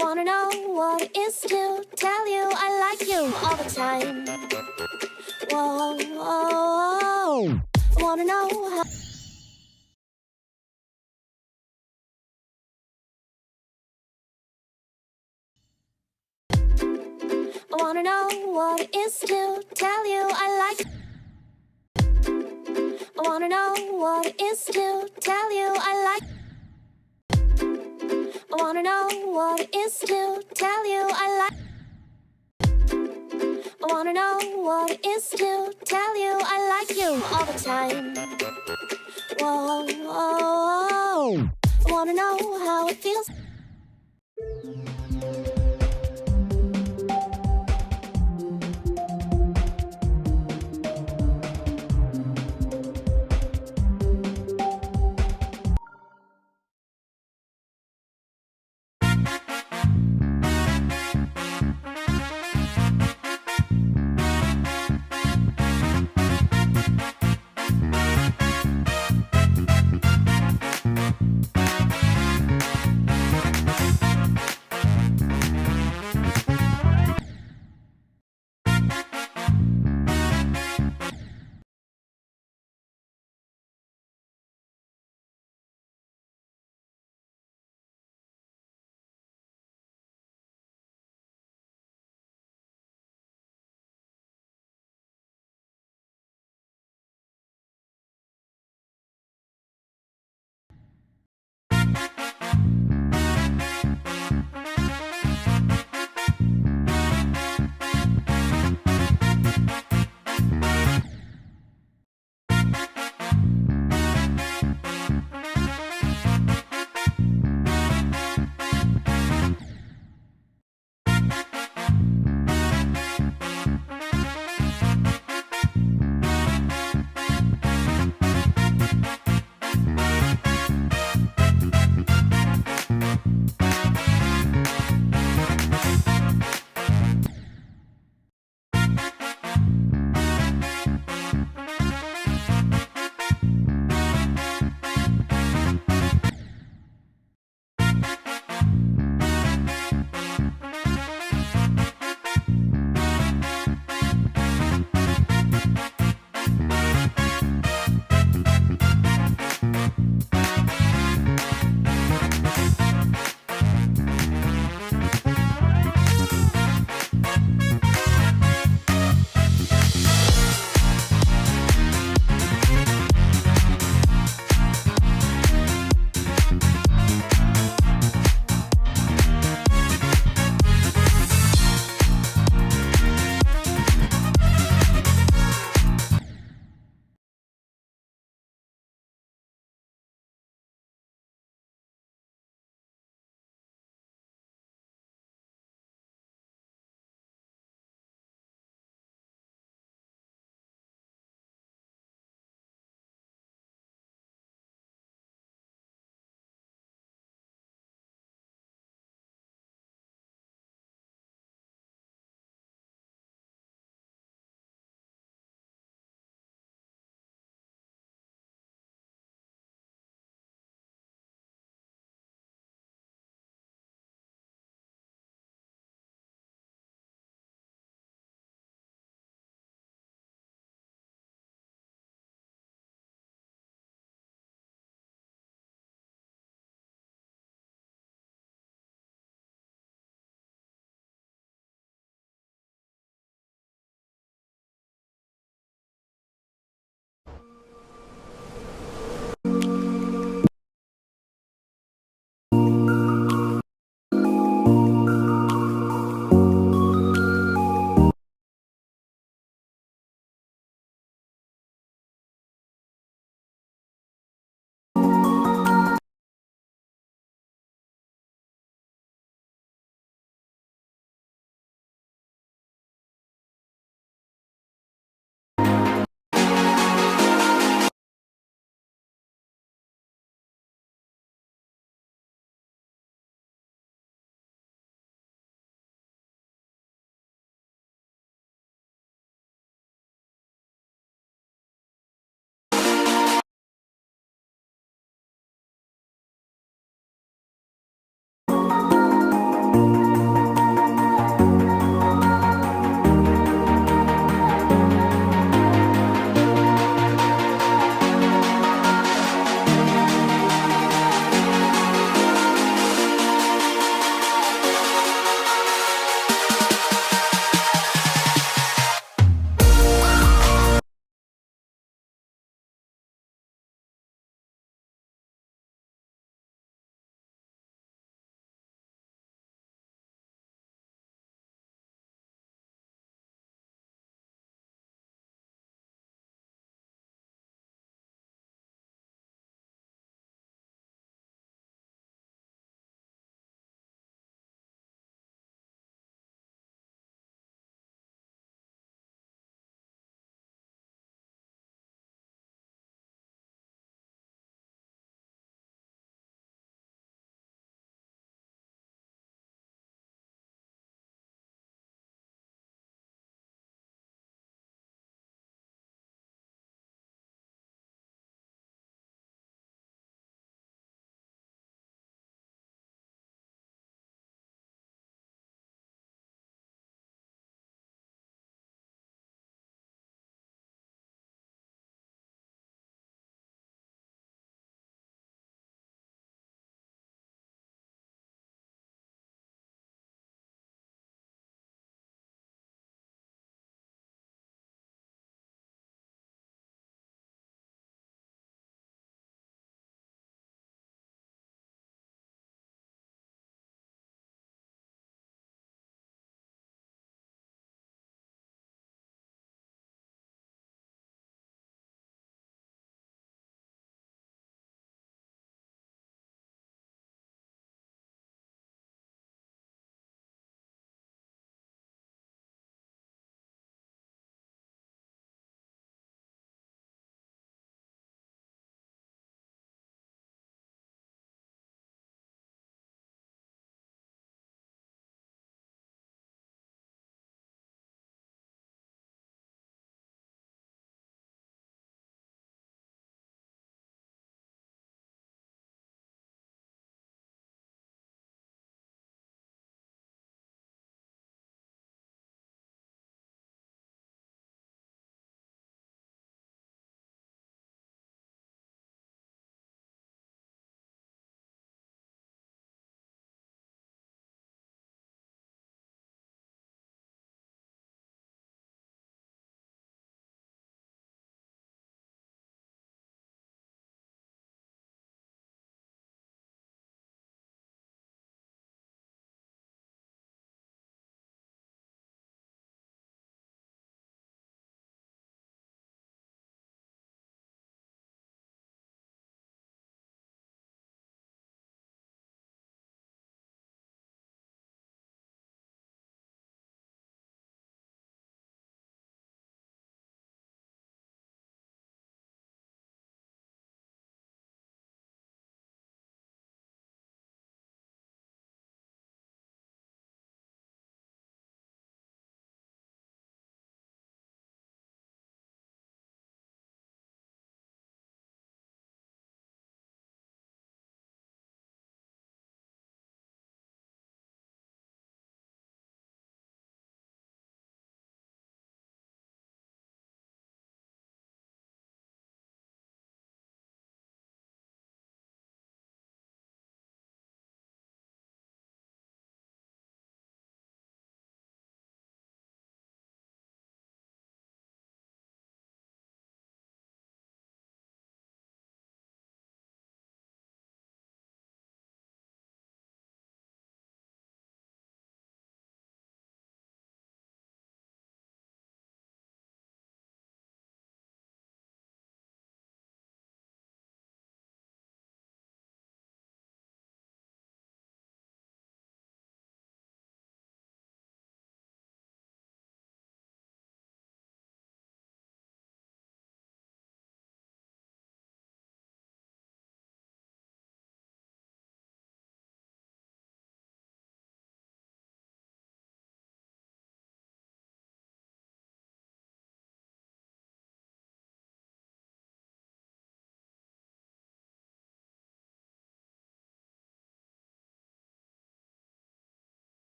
I wanna know what it is to tell you I like you all the time. Whoa, whoa, whoa. I wanna know how. I wanna know what it is to tell you I like. I wanna know what it is to tell you I like. I wanna know what it is to tell you I like. I wanna know what it is to tell you I like you all the time. Whoa, whoa, whoa. I wanna know how it feels.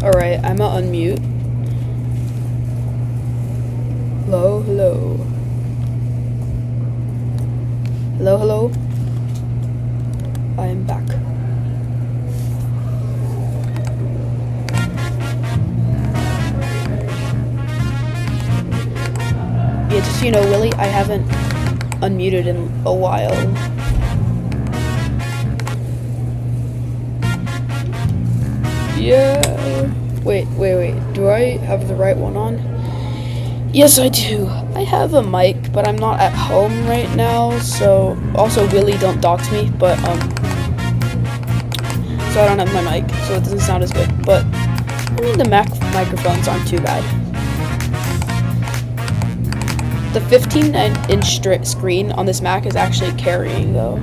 Alright, I'm gonna unmute. Hello, hello. Hello, hello. I am back. Yeah, just so you know, Willie, I haven't unmuted in a while. Yeah. Wait. Do I have the right one on? Yes, I do. I have a mic, but I'm not at home right now, so... Also, Willie, don't dox me, but, so I don't have my mic, so it doesn't sound as good. But, I mean, the Mac microphones aren't too bad. The 15-inch screen on this Mac is actually carrying, though.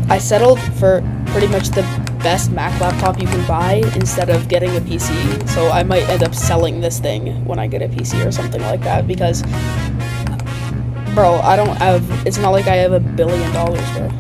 I settled for pretty much the best Mac laptop you can buy instead of getting a PC, so I might end up selling this thing when I get a PC or something like that, because, bro, it's not like I have $1 billion, bro.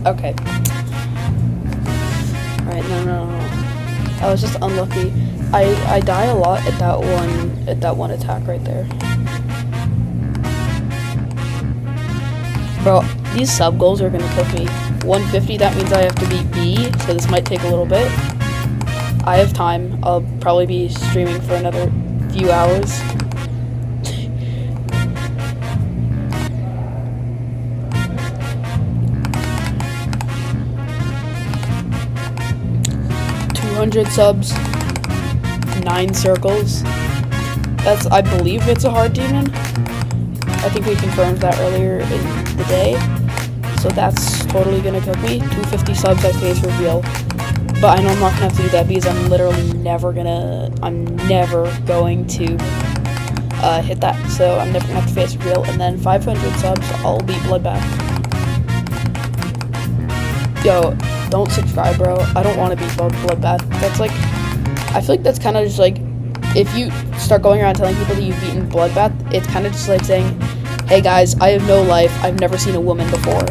Okay. Alright, no. I was just unlucky. I die a lot at that one attack right there. Bro, these sub goals are gonna cook me. 150, that means I have to beat B, so this might take a little bit. I have time. I'll probably be streaming for another few hours. Subs, 9 circles. I believe it's a hard demon. I think we confirmed that earlier in the day. So that's totally gonna cook me. 250 subs at face reveal. But I know I'm not gonna have to do that because I'm never going to hit that. So I'm never gonna have to face reveal. And then 500 subs, I'll beat Bloodbath. Yo, don't subscribe, bro. I don't want to beat Bloodbath. That's like, I feel like that's kind of just like, if you start going around telling people that you've beaten Bloodbath, it's kind of just like saying, hey guys, I have no life. I've never seen a woman before.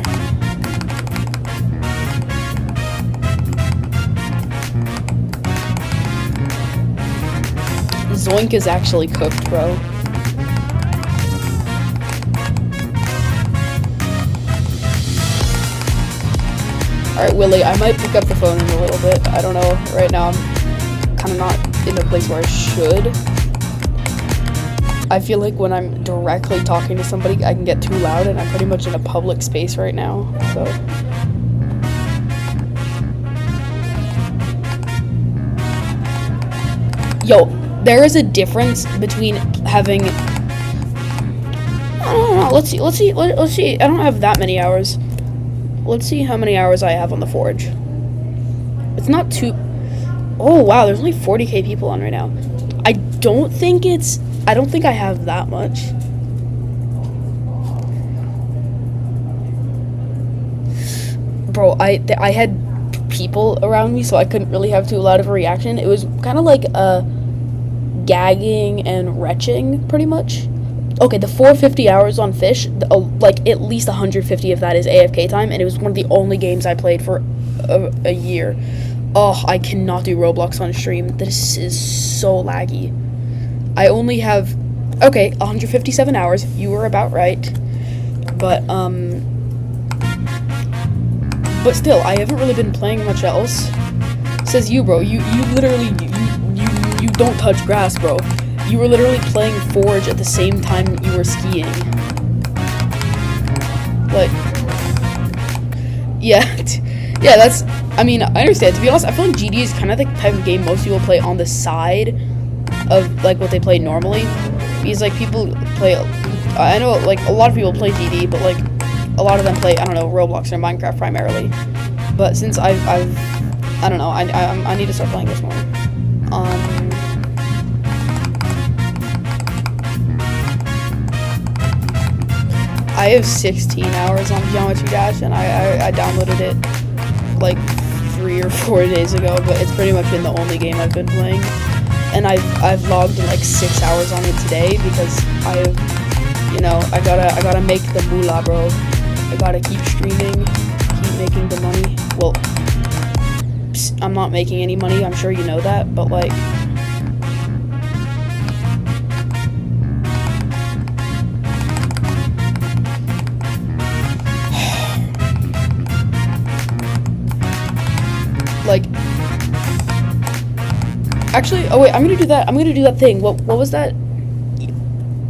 Zoink is actually cooked, bro. Alright, Willie, I might pick up the phone in a little bit. I don't know. Right now, I'm kind of not in a place where I should. I feel like when I'm directly talking to somebody, I can get too loud, and I'm pretty much in a public space right now, so... Yo, there is a difference between having... I don't know, let's see. I don't have that many hours. Let's see how many hours I have on the Forge. It's not too... Oh, wow, there's only 40k people on right now. I don't think I have that much. Bro, I had people around me, so I couldn't really have too loud of a reaction. It was kind of like gagging and retching, pretty much. Okay, the 450 hours on Fish, like at least 150 of that is AFK time, and it was one of the only games I played for a year. Oh, I cannot do Roblox on stream. This is so laggy. I only have, okay, 157 hours. You were about right. But still, I haven't really been playing much else. Says you, bro. You literally, you don't touch grass, bro. You were literally playing Forge at the same time you were skiing. Like, yeah, yeah, that's, I mean, I understand. To be honest, I feel like GD is kind of the type of game most people play on the side of, like, what they play normally. Because, like, people play, I know, like, a lot of people play GD, but, like, a lot of them play, I don't know, Roblox or Minecraft primarily. But since I don't know, I need to start playing this more. I have 16 hours on Geometry Dash, and I downloaded it like 3 or 4 days ago, but it's pretty much been the only game I've been playing. And I've logged in like 6 hours on it today because I gotta make the moolah, bro. I gotta keep streaming, keep making the money. Well, I'm not making any money, I'm sure you know that, but like, actually, oh wait, I'm gonna do that thing. What was that?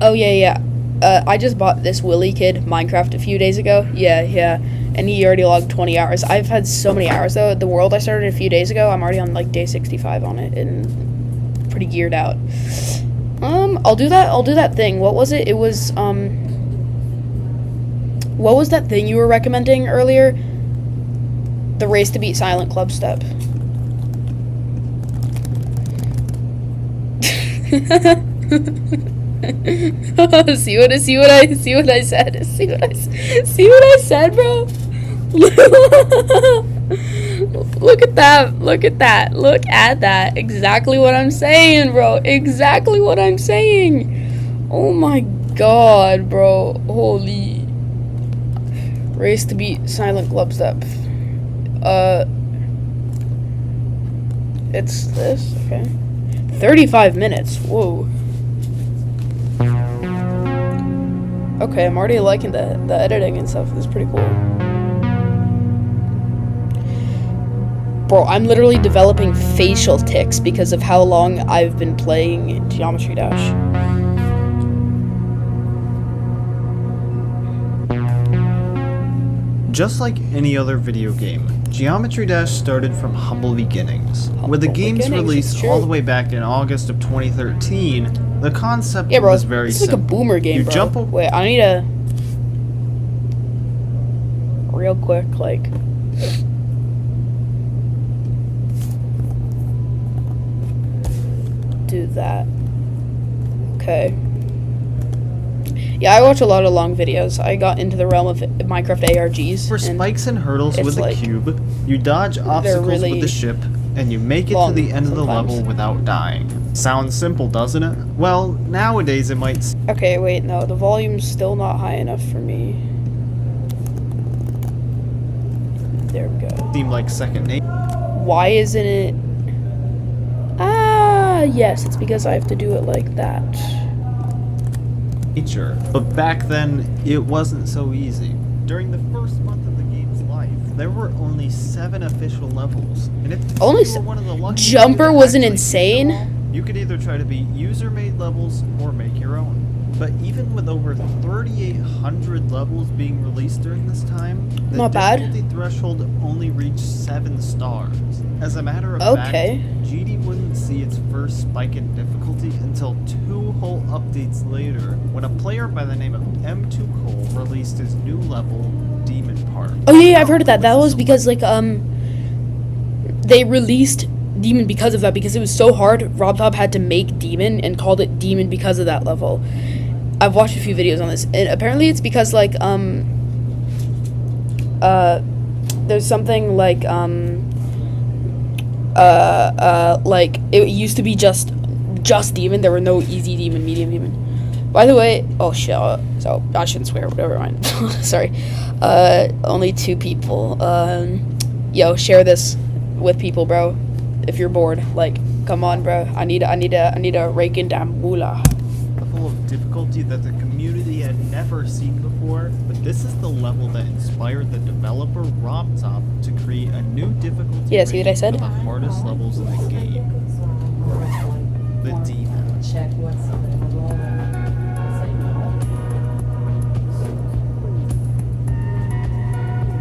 Oh yeah. I just bought this Willy Kid Minecraft a few days ago. Yeah, and he already logged 20 hours. I've had so many hours though. The world I started a few days ago, I'm already on like day 65 on it and pretty geared out. I'll do that thing. What was it? It was what was that thing you were recommending earlier? The race to beat Silent Club Step. See what I said, bro? Look at that. Exactly what I'm saying, bro. Exactly what I'm saying. Oh my god, bro. Holy. Race to beat Silent Club Step. It's this, okay. 35 minutes, whoa. Okay, I'm already liking the editing and stuff. This is pretty cool. Bro, I'm literally developing facial tics because of how long I've been playing Geometry Dash. Just like any other video game, Geometry Dash started from humble beginnings. With the game's release all the way back in August of 2013, the concept was very simple. It's like a boomer game, you bro. Jump Wait, I need a... real quick, like... do that. Okay. Yeah, I watch a lot of long videos. I got into the realm of Minecraft ARGs. For spikes and hurdles with the cube, you dodge obstacles with the ship, and you make it to the end of the level without dying. Sounds simple, doesn't it? Well, nowadays it might... Okay, wait, no, the volume's still not high enough for me. There we go. Seem like second nature. Why isn't it... Ah, yes, it's because I have to do it like that. But back then, it wasn't so easy. During the first month of the game's life, there were only 7 official levels. And if you were one of the lucky Jumper wasn't insane. You could either try to beat user-made levels or make your own. But even with over 3,800 levels being released during this time, the difficulty threshold only reached 7 stars. As a matter of fact, GD wouldn't see its first spike in difficulty until 2 whole updates later, when a player by the name of M2 Cole released his new level, Demon Park. Oh yeah, I've heard of that. That was because like they released Demon because of that, because it was so hard. RobTop had to make Demon and called it Demon because of that level. I've watched a few videos on this, and apparently it's because like there's something like like it used to be just Demon. There were no easy Demon, medium Demon. By the way, oh shit, so I shouldn't swear, whatever, mind. Sorry. Only 2 people. Yo, share this with people, bro. If you're bored, like, come on, bro. I need a rake in damn moolah. Level of difficulty that the community had never seen before, but this is the level that inspired the developer RobTop to create a new difficulty. Yeah, see what I said? For the hardest levels in the game. The Demon. Check what's in the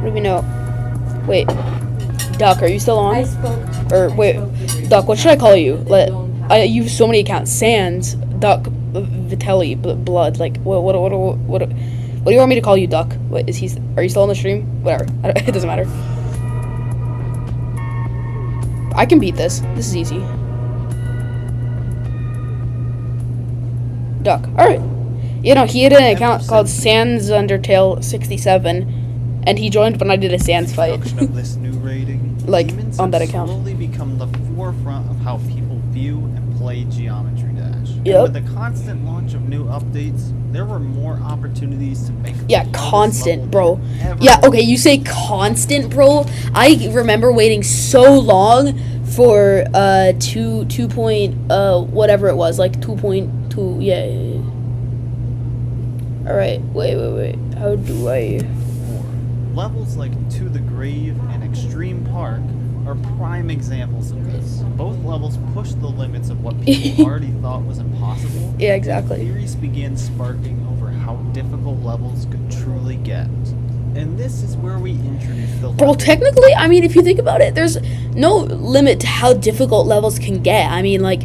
What do we know? Wait, Duck, are you still on? I spoke. Or wait, Duck, what should I call you? I use so many accounts. Sans, Duck, Vitelli, Blood. Like, what do you want me to call you, Duck? What is he? Are you still on the stream? Whatever. It doesn't matter. I can beat this. This is easy. Duck. Alright. You know, he had an account called Sans Undertale 67, and he joined when I did a Sans fight. Introduction of this new rating, Like, demons on that have account. slowly become the forefront of how people view and play Geometry Dash. And Yep. with the constant launch of new updates, there were more opportunities to make Yeah, the hardest constant, level bro. than ever Yeah, before. okay, you say constant, bro. I remember waiting so long for 2 point whatever it was, like 2.2. Yeah. All right. Wait. How do I? Levels like To the Grave and Extreme Park are prime examples of this. Both levels pushed the limits of what people already thought was impossible. Yeah, exactly. And theories began sparking over how difficult levels could truly get. And this is where we introduce the Bro, level. technically, I mean, if you think about it, there's no limit to how difficult levels can get. I mean, like,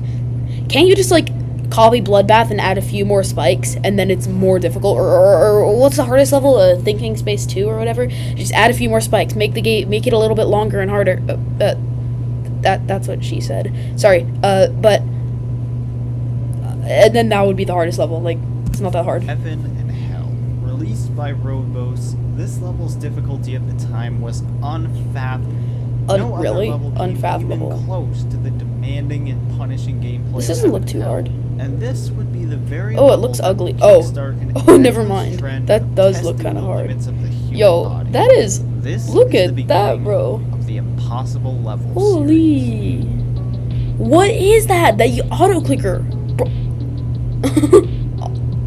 can't you just, like, copy Bloodbath and add a few more spikes, and then it's more difficult? Or what's the hardest level? Thinking Space 2 or whatever? Just add a few more spikes, make the game, make it a little bit longer and harder. That's what she said. Sorry, but... and then that would be the hardest level. Like, it's not that hard. Heaven and Hell. Released by Roadbos, this level's difficulty at the time was unfathomable. No other Really? level came Unfathomable. even close to the demanding and punishing gameplay. This of doesn't look Heaven too and Hell. hard. And this would be the very Oh, it level looks that ugly. would Oh. kickstart an Oh, never endless mind. trend That of does look testing kinda the hard. limits of the human Yo, body. that is... This Look is the at that, beginning bro. Of the impossible levels. Holy. What is that? That you auto-clicker? Bro.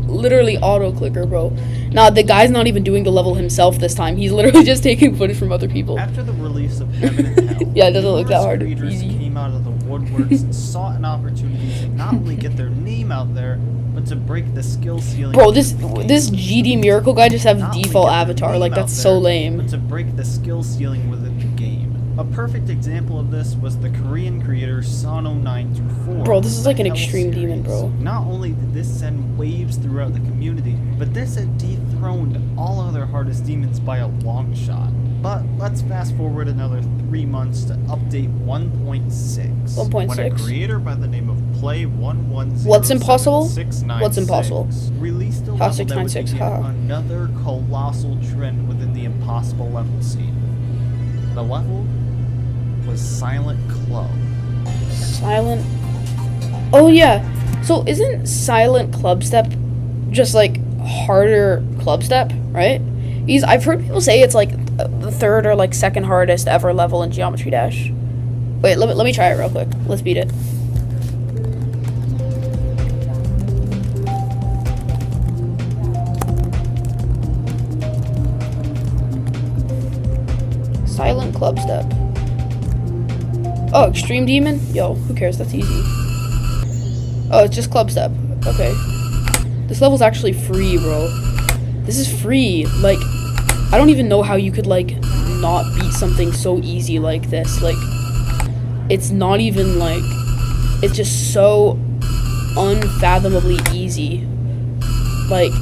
Literally auto-clicker, bro. Nah, the guy's not even doing the level himself this time. He's literally just taking footage from other people. After the release of Heaven and Hell, Yeah, it doesn't look that numerous hard. creators Easy. came out of the woodworks and sought an opportunity to not only get their name out there, but to break the skill ceiling. Bro, of this the game. this GD Miracle guy just have Not only default get their avatar. name Like, out that's there, so lame. But to break the skill ceiling within the game. A perfect example of this was the Korean creator Sono924. Bro, this is like an Hell extreme demon, series. bro. Not only did this send waves throughout the community, but this had dethroned all other hardest demons by a long shot. But let's fast forward another 3 months to update 1.6. 1.6? When a creator by the name of Play110. What's impossible? What's impossible? Released a How level that would 696, begin haha. another colossal trend within the impossible level scene. The level was Silent Club. Silent. Oh yeah. So isn't Silent Club Step just like harder Club Step, right? I've heard people say it's like the third or like second hardest ever level in Geometry Dash. Wait, let me try it real quick. Let's beat it. Silent Club Step. Oh, Extreme Demon? Yo, who cares? That's easy. Oh, it's just Club Step. Okay. This level's actually free, bro. This is free. Like, I don't even know how you could, like, not beat something so easy like this. Like, it's not even, like, it's just so unfathomably easy. Like,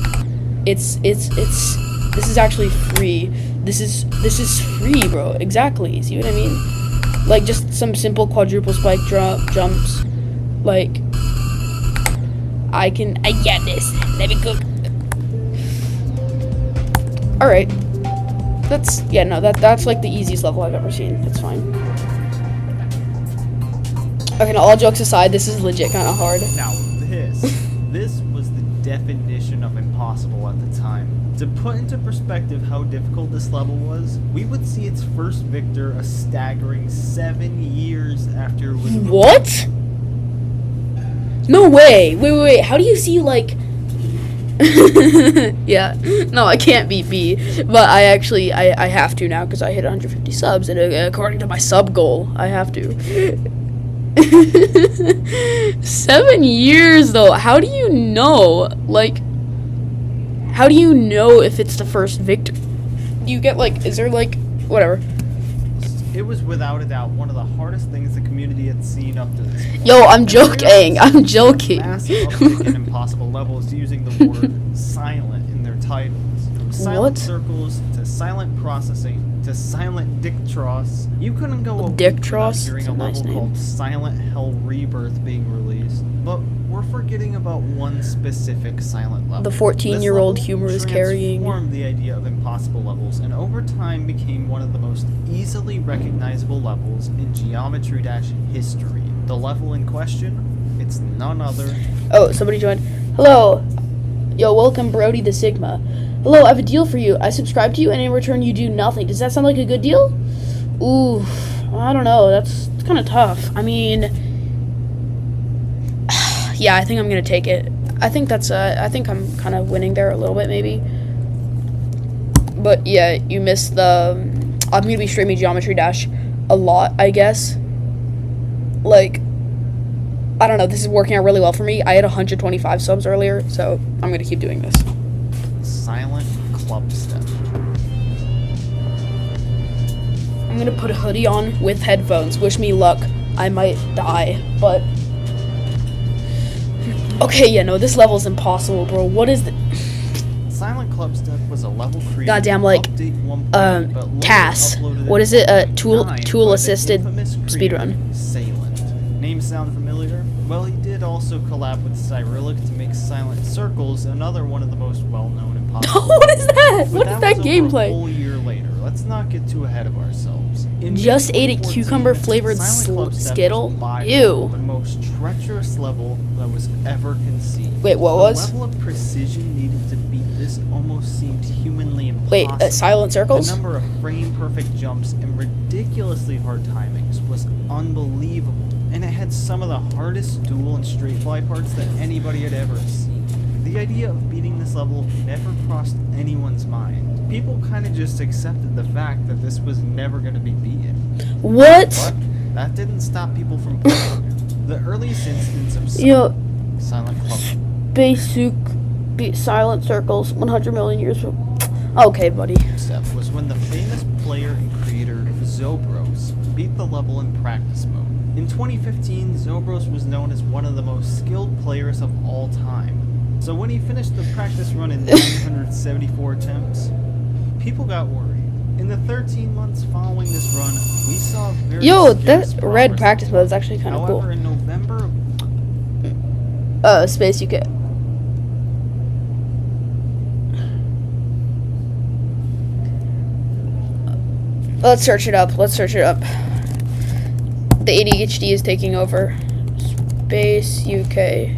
this is actually free. This is free, bro. Exactly. See what I mean? Like, just some simple quadruple spike jumps. Like, I get this. Let me cook. Alright. That's like the easiest level I've ever seen. It's fine. Okay, now all jokes aside, this is legit kind of hard. Now this was the definition of impossible at the time. To put into perspective how difficult this level was, we would see its first victor a staggering 7 years after it was released. What? No way. Wait. How do you see, like... yeah. No, I can't beat B. But I actually, I have to now because I hit 150 subs. And according to my sub goal, I have to. 7 years, though. How do you know? Like... How do you know if it's the first victor? Do you get, like... Is there, like... Whatever. It was without a doubt one of the hardest things the community had seen up to this point. Yo, I'm joking. I'm joking. Massive uptick in impossible levels using the word silent in their titles. From silent What? circles to silent processing to to Silent Dictros. You couldn't go a week Dictros? without hearing a That's a level nice name. called Silent Hell Rebirth being released. But we're forgetting about one specific silent level. The 14-year-old This humor level is carrying. transformed the idea of impossible levels, and over time became one of the most easily recognizable levels in Geometry Dash history. The level in question, it's none other. Oh, somebody joined. Hello. Yo, welcome Brody the Sigma. Hello, I have a deal for you. I subscribe to you, and in return you do nothing. Does that sound like a good deal? Ooh, I don't know. That's kind of tough. I mean, yeah, I think I'm gonna take it. I think I'm kind of winning there a little bit, maybe. But yeah, you missed the. I'm gonna be streaming Geometry Dash a lot, I guess. Like, I don't know. This is working out really well for me. I had 125 subs earlier, so I'm gonna keep doing this. Silent Club Step. I'm gonna put a hoodie on with headphones. Wish me luck. I might die, but okay. Yeah, no, this level's impossible, bro. What is the Silent Club Step was a level created goddamn like update 1.8, but later TAS? uploaded What is it? in Tool 9 tool by the assisted infamous creator, speedrun. Salent. Name sound familiar? Well, he did also collab with Cyrillic to make Silent Circles, another one of the most well-known impossible. What is that? But What is that was over a gameplay? whole year later. Let's not get too ahead of ourselves. In Just ate a 2014, cucumber-flavored Silent Club Step Skittle? was by Ew. far the most treacherous level that was ever conceived. Wait, what the was? level of precision needed to beat this almost seemed humanly impossible. Wait, Silent Circles? The number of frame-perfect jumps and ridiculously hard timings was unbelievable, and it had some of the hardest dual and straight fly parts that anybody had ever seen. The idea of beating this level never crossed anyone's mind. People kind of just accepted the fact that this was never going to be beaten. What? But that didn't stop people from playing. The earliest instance of Yo, Silent Club basic beat Silent Circles 100 million years. Okay, buddy. Step was when the famous player and creator Zobros beat the level in practice mode. In 2015, Zobros was known as one of the most skilled players of all time. So when he finished the practice run in 974 attempts, people got worried. In the 13 months following this run, we saw very Yo, scarce that red progress. practice mode is actually kind of However, cool. in November of Space UK. Let's search it up. Let's search it up. The ADHD is taking over. Space UK.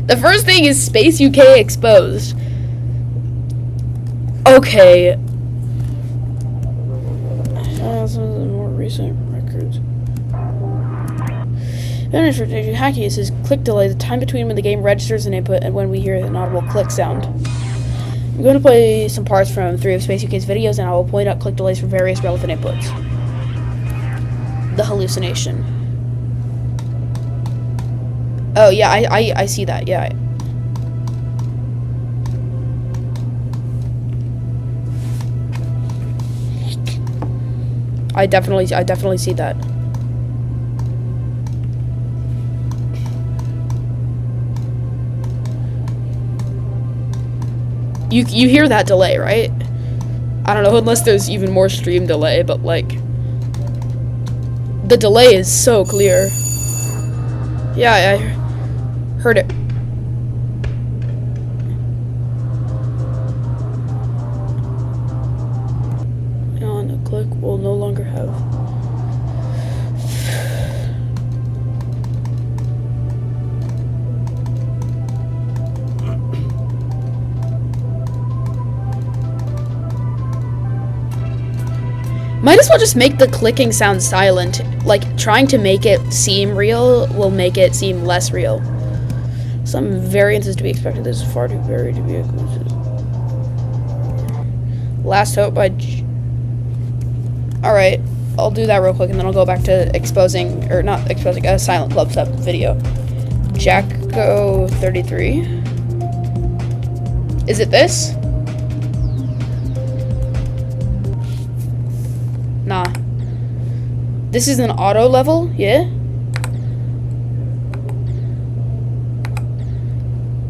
The first thing is Space UK exposed. Okay. Some of the more recent records. Advantage for hacking is click delay, the time between when the game registers an input and when we hear an audible click sound. I'm going to play some parts from 3 of Space UK's videos, and I will point out click delays for various relevant inputs. The hallucination. Oh yeah, I see that. Yeah. I definitely see that. You hear that delay, right? I don't know, unless there's even more stream delay, but like the delay is so clear. Yeah, I heard it. On a click will no longer have. Might as well just make the clicking sound silent. Like, trying to make it seem real will make it seem less real. Some variance is to be expected. This is far too varied to be a coincidence. Last Hope by Alright, I'll do that real quick and then I'll go back to exposing, or not exposing, a Silent Club Step video. Jacko33. Is it this? Nah. This is an auto level, yeah?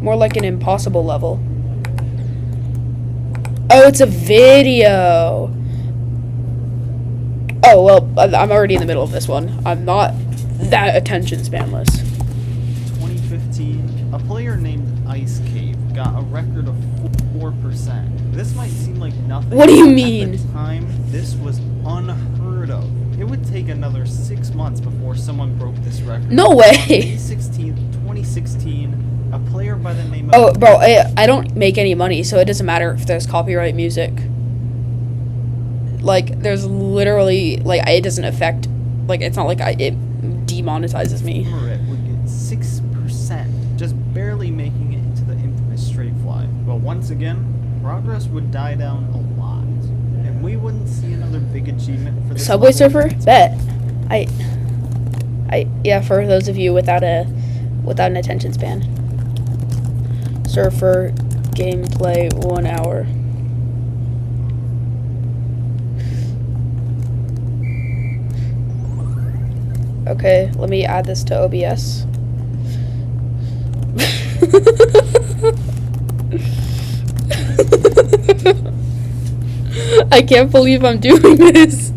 More like an impossible level. Oh, it's a video. Oh, well, I'm already in the middle of this one. I'm not that attention spanless. 2015, a player named Ice Cave got a record of 4%. This might seem like nothing. What do you but mean? At the time, this was unheard of. It would take another 6 months before someone broke this record. No On way. May 16th, 2016, a player by the name of... Oh, bro, I don't make any money, so it doesn't matter if there's copyright music. Like, there's literally, like, it doesn't affect, like, it's not like it demonetizes me. It would get 6%, just barely making it into the infamous straight fly. But once again, progress would die down a lot, and we wouldn't see another big achievement for this Subway level. Surfer? Bet. Yeah, for those of you without an attention span. Surfer gameplay 1 hour. Okay, let me add this to OBS. I can't believe I'm doing this.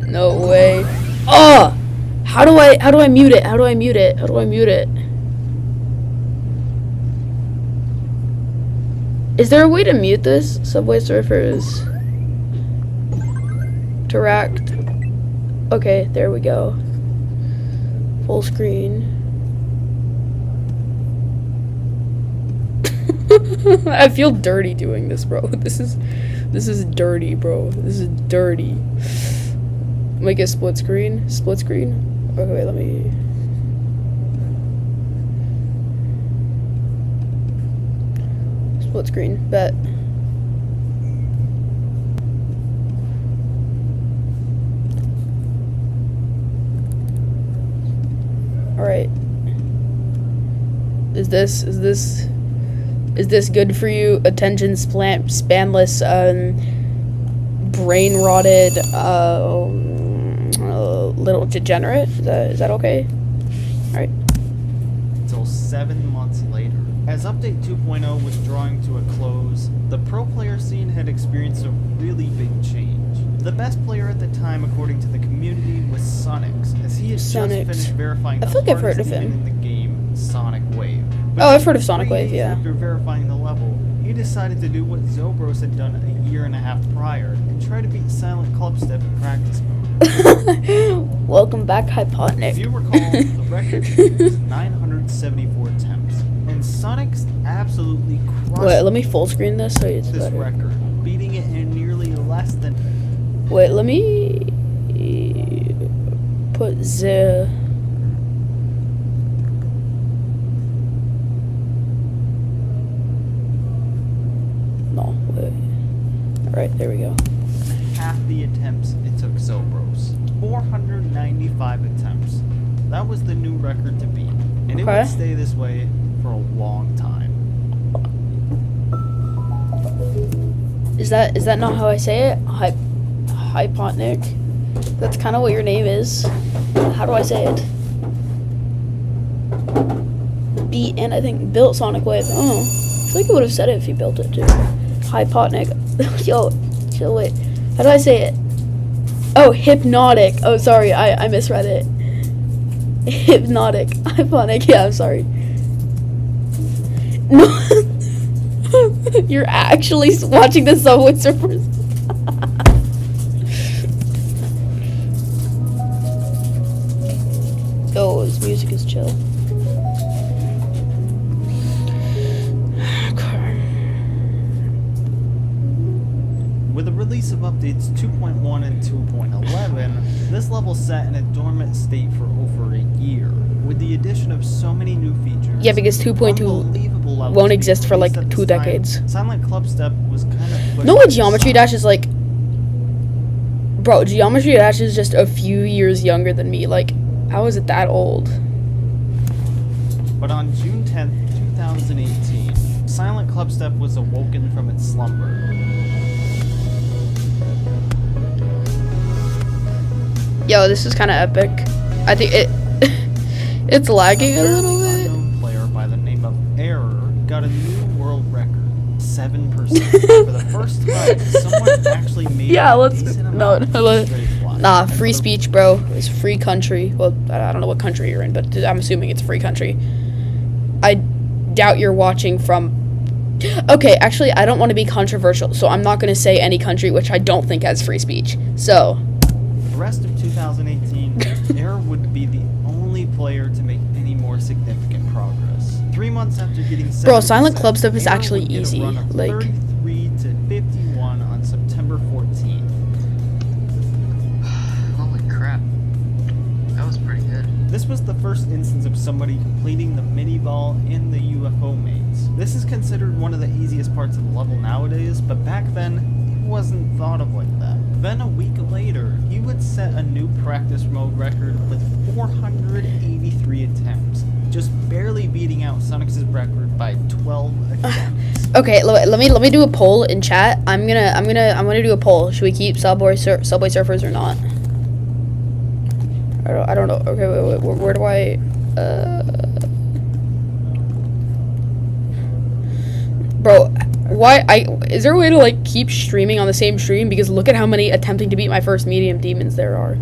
No way. Oh! How do I mute it? How do I mute it? How do I mute it? Is there a way to mute this? Subway Surfers. Interact. Okay, there we go. Full screen. I feel dirty doing this, bro. This is dirty, bro. This is dirty. Make it split screen. Split screen. Okay, wait, let me. Split screen. Bet. All right. Is this good for you? Attention spanless, brain rotted, little degenerate. Is that okay? All right. Until 7 months later. As Update 2.0 was drawing to a close, the pro player scene had experienced a really big change. The best player at the time, according to the community, was Sonics, as he had just finished verifying the I've heard of hardest him demon in the game, Sonic Wave. Oh, I've heard of Sonic Wave, yeah. After verifying the level, he decided to do what Zobros had done a year and a half prior, and try to beat Silent Clubstep in practice mode. Welcome back, Hypotnik. If you recall, the record was 974 attempts, and Sonic's absolutely crushed Wait, let me full screen this so it's this better. record, beating it in nearly less than... Wait, let me put the... No, wait. Alright, there we go. half the attempts it took Zobros. 495 attempts. That was the new record to beat, and it Okay. would stay this way for a long time. Is that not how I say it? Hypotnik? That's kind of what your name is. How do I say it? Beat and I think built Sonic Wave. Oh, I feel like I would have said it if you built it too. Hypotnik. Yo, chill, wait. How do I say it? Oh, hypnotic. Oh, sorry, I misread it. Hypnotic. Hypotnik. Yeah, I'm sorry. No. You're actually watching the Subway Surfers. Oh, his music is chill. With the release of updates 2.1 and 2.11, this level sat in a dormant state for over a year. With the addition of so many new features, Yeah, because 2.2 unbelievable levels won't being exist for like released at 2 this time, decades. Silent Clubstep was kind of pushed No, to what the Geometry side. Dash is like. Bro, Geometry Dash is just a few years younger than me. Like, how is it that old? But on June 10th, 2018, Silent Clubstep was awoken from its slumber. Yo, this is kind of epic. I think it. It's lagging a little bit. An unknown player by the name of Error got a new world record. 7%. For the first time, someone actually made Yeah, a let's decent no, amount no, of straight flush. nah. And Free for the- speech, bro. It's free country. Well, I don't know what country you're in, but I'm assuming it's a free country. I doubt you're watching from. Okay, actually, I don't want to be controversial, so I'm not going to say any country which I don't think has free speech. So, The rest of 2018, Air would be the only player to make any more significant progress. 3 months after getting 7%, Bro, Silent Club stuff is Air actually would get a easy, run of like- 33 to 51 on September 14th. Holy crap. That was pretty good. This was the first instance of somebody completing the mini ball in the UFO maze. This is considered one of the easiest parts of the level nowadays, but back then, it wasn't thought of like that. Then a week later, he would set a new practice mode record with 483 attempts, just barely beating out Sonic's record by 12 attempts. okay, let me do a poll in chat. I'm gonna do a poll. Should we keep Subway Surfers or not? I don't know. Okay, wait, where do I? Bro, why? Is there a way to like keep streaming on the same stream? Because look at how many attempting to beat my first medium demons there are.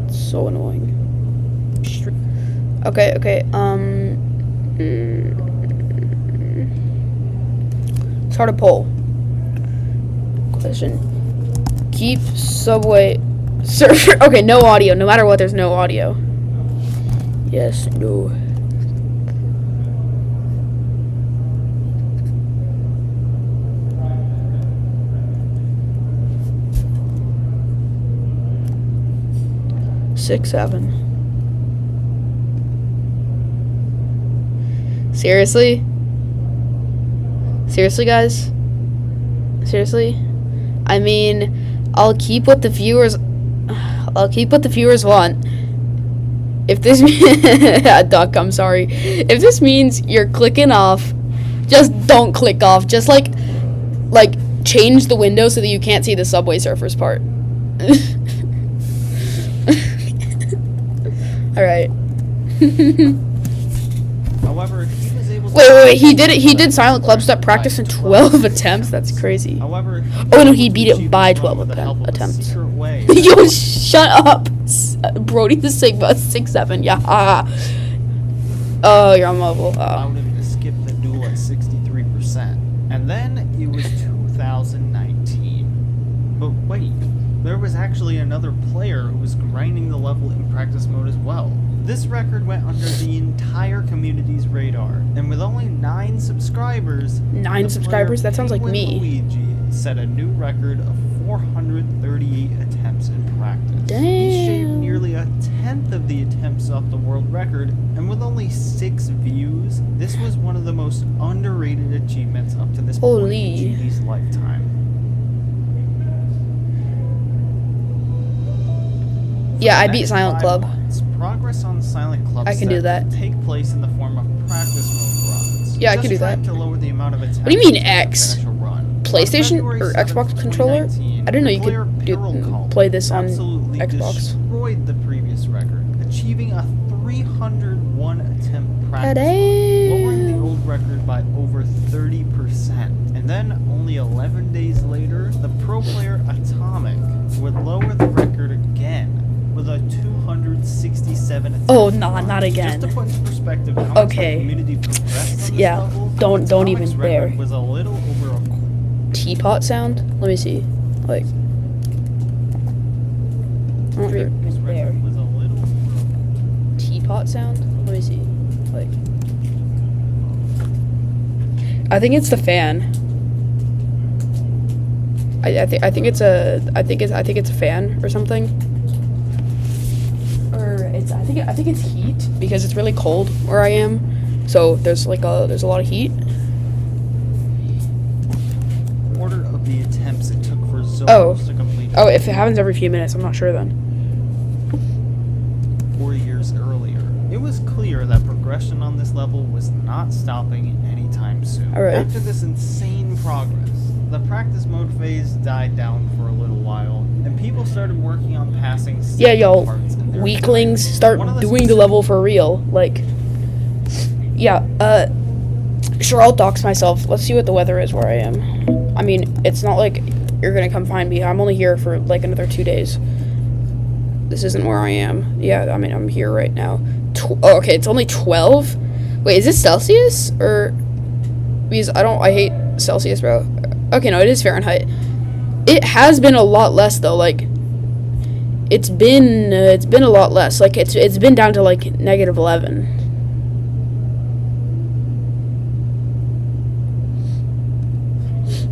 It's so annoying. Okay. Start a poll. Question. Keep Subway Surfer. Okay, no audio. No matter what, there's no audio. Yes, no. Six, 7. Seriously? Seriously, guys? Seriously? I mean, I'll keep what the viewers want. If this Duck, I'm sorry. If this means you're clicking off, just don't click off. Just like change the window so that you can't see the Subway Surfers part. All right. However, he was able to... Wait. He did Silent Club Step practice in 12 attempts. That's crazy. However, Oh, no, he beat it achieved by this 12 run with the help of a attempts. secret way. Yo, shut up, Brody the Sigma 6'7". Yeah. Oh, you're on mobile. Allowed him to skip the duel at 63%. And then it was 2019. But wait, there was actually another player who was grinding the level in practice mode as well. This record went under the entire community's radar, and with only 9 subscribers... 9 the subscribers? player That sounds like Penguin me. Luigi set a new record of 438 attempts in practice. He shaved Damn. nearly a tenth of the attempts off the world record, and with only 6 views, this was one of the most underrated achievements up to this point Holy. in GD's lifetime. Yeah, I For the beat next Silent 5 Club. months, progress on Silent Club I can do set that. would take place in the form of practice mode runs. Yeah, I just can do trying that. To lower the amount of attempts do you mean to X? finish a run. PlayStation On February or 7th, Xbox controller? 2019, I didn't know you player could Peril Call play this on absolutely Xbox. destroyed the previous record, achieving a 301 attempt practice Ta-da! run, lowering the old record by over 30%. And then, only 11 days later, the pro player Atomic would lower the record again with a 267 attempt. Oh, nah, not again. Just to put into perspective how much Okay. the community progressed on this Yeah, level, don't Atomic's even record dare. was a little over a Teapot sound? Let me see. Like. Don't His even there. record was a little over Teapot sound? Let me see. Like. I think it's the fan. I think it's a fan or something. Or I think it's heat because it's really cold where I am. So there's a lot of heat. quarter of the attempts it took for Zolos Oh. to complete. Oh, if it happens every few minutes, I'm not sure then. 4 years earlier. It was clear that progression on this level was not stopping anytime soon. Alright. After this insane progress, the practice mode phase died down for a little while, and people started working on passing Yeah, yo, parts in their weaklings time. start One of the doing the level for real. Like, yeah, Sure, I'll dox myself. Let's see what the weather is where I am. I mean, it's not like you're gonna come find me. I'm only here for like another 2 days. This isn't where I am. Yeah, I mean, I'm here right now. Oh, okay, it's only 12? Wait, is this Celsius? Or... Because I hate Celsius, bro. Okay, no, it is Fahrenheit. It has been a lot less, though. Like, it's been a lot less. Like, it's been down to, like, -11.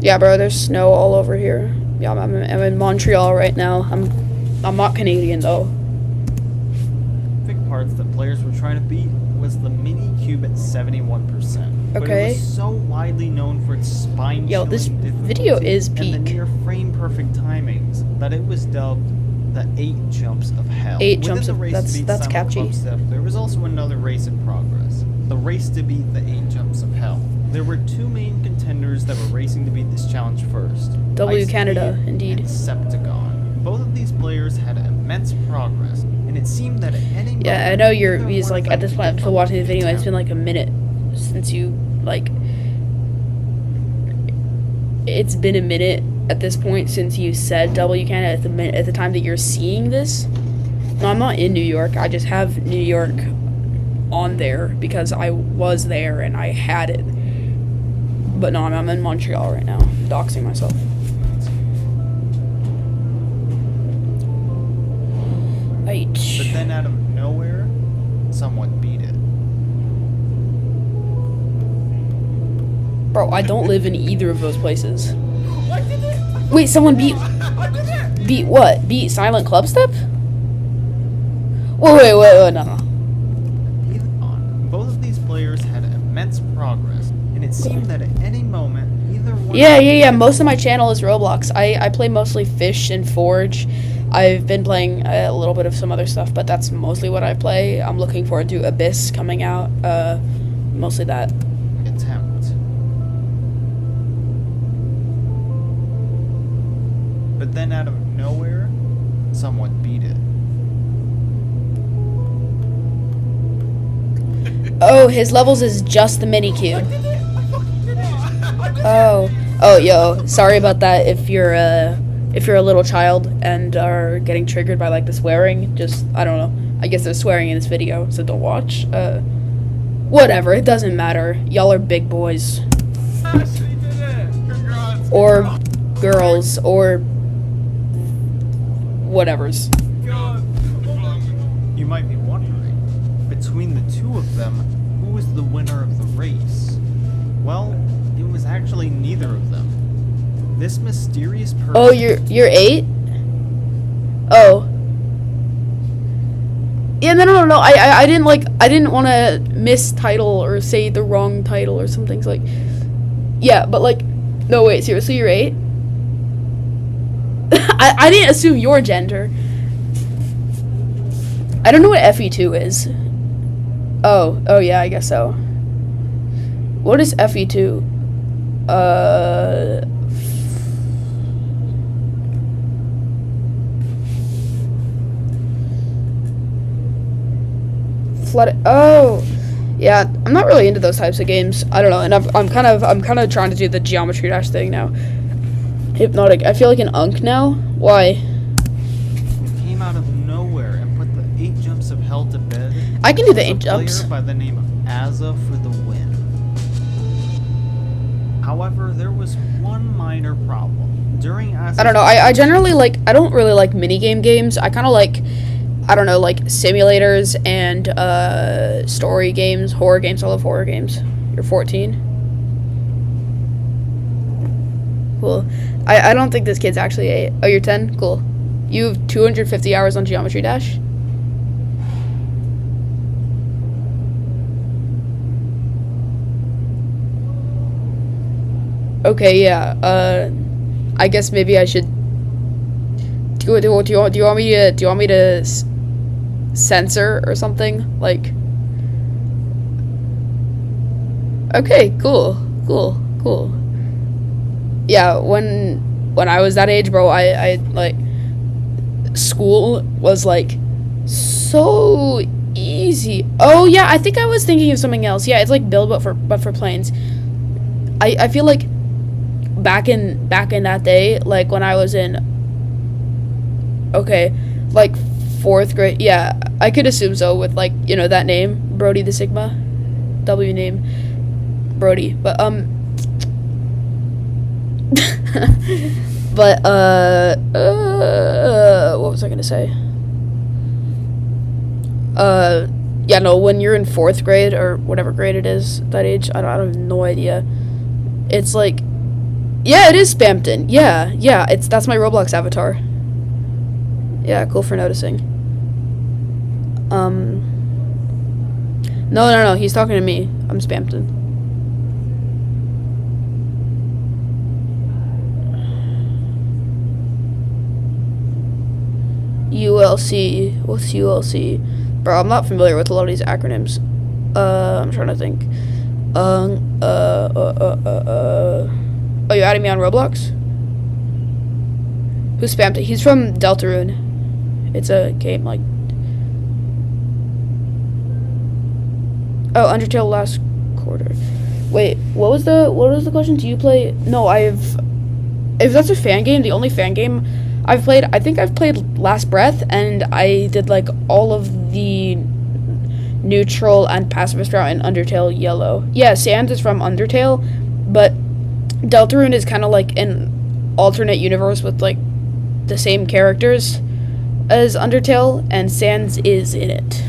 Yeah, bro, there's snow all over here. Yeah, I'm in Montreal right now. I'm not Canadian, though. Specific parts that players were trying to beat was the Mini Cube at 71%. But Okay. it was so widely known for its spine Yo, this chilling video difficulty is and the peak. near frame perfect timings that it was dubbed the 8 jumps of hell. 8 Within jumps the of- race that's- to beat that's Silent catchy. Club Step, there was also another race in progress. The race to beat the 8 jumps of hell. There were 2 main contenders that were racing to beat this challenge first. W Ice Canada, Speed indeed. and Septagon. Both of these players had immense progress, and it seemed that at any Yeah, I moment, know you're. either Because one of like them at this could point, I'm give still up watching the the video. And it's attempt. been like a minute since you like. It's been a minute at this point since you said W Canada at the time that you're seeing this. No, I'm not in New York. I just have New York on there because I was there and I had it. But no, I'm in Montreal right now, doxing myself. But then out of nowhere, someone beat it. Bro, I don't live in either of those places. Wait, someone beat what? Beat Silent Club Step? Wait, no. Both of these players had immense progress, and it seemed that at any moment, either one. Yeah. Most of my channel is Roblox. I play mostly Fish and Forge. I've been playing a little bit of some other stuff, but that's mostly what I play. I'm looking forward to Abyss coming out. Mostly that. Attempt. But then out of nowhere, someone beat it. Oh, his levels is just the mini cube. Oh, yo, sorry about that. If you're a little child and are getting triggered by like the swearing, just I don't know. I guess there's swearing in this video, so don't watch. Whatever, it doesn't matter. Y'all are big boys. Or girls, or whatever's. You might be wondering, between the two of them, who was the winner of the race? Well, it was actually neither of them. This mysterious person. Oh, you're 8? Oh. Yeah, no. I didn't want to mistitle or say the wrong title or something. Like, yeah, but like, no, wait, seriously, you're 8? I didn't assume your gender. I don't know what FE2 is. Oh yeah, I guess so. What is FE2? Flood. Oh, yeah. I'm not really into those types of games. I don't know, and I'm kind of trying to do the Geometry Dash thing now. Hypnotic. I feel like an unk now. Why? Came out of nowhere and put the 8 jumps of hell to bed. I can do the was a 8 jumps. player by the name of Azza for the win. However, there was one minor problem. During Azza's I don't know. I generally like. I don't really like minigame games. I kind of like. I don't know, like simulators and story games, horror games. I love horror games. You're 14. Cool. I don't think this kid's actually 8. Oh, you're 10? Cool. You have 250 hours on Geometry Dash? Okay, yeah. I guess maybe I should. Do you want me to censor or something? Like. Okay, cool. Yeah, when I was that age, bro, I like school was like so easy. crazy. Oh yeah, I think I was thinking of something else. Yeah, it's like Build but for planes. I feel like back in that day, like when I was in like 4th grade. Yeah, I could assume so with like, you know, that name, Brody the Sigma. W name Brody. But but what was I gonna say? Yeah, no, when you're in 4th grade or whatever grade it is, that age, I have no idea. It's like, yeah, it is Spampton. Yeah, that's my Roblox avatar. Yeah, cool for noticing. No, he's talking to me. I'm Spampton. ULC. What's ULC? Bro, I'm not familiar with a lot of these acronyms. I'm trying to think. Oh, you adding me on Roblox? Who spammed it? He's from Deltarune. It's a game like... Oh, Undertale last quarter. Wait, what was the question? Do you play... No, if that's a fan game, the only fan game I've played, I think I've played Last Breath, and I did like all of the neutral and pacifist route in Undertale Yellow. Yeah, Sans is from Undertale, but Deltarune is kind of like an alternate universe with like the same characters as Undertale, and Sans is in it.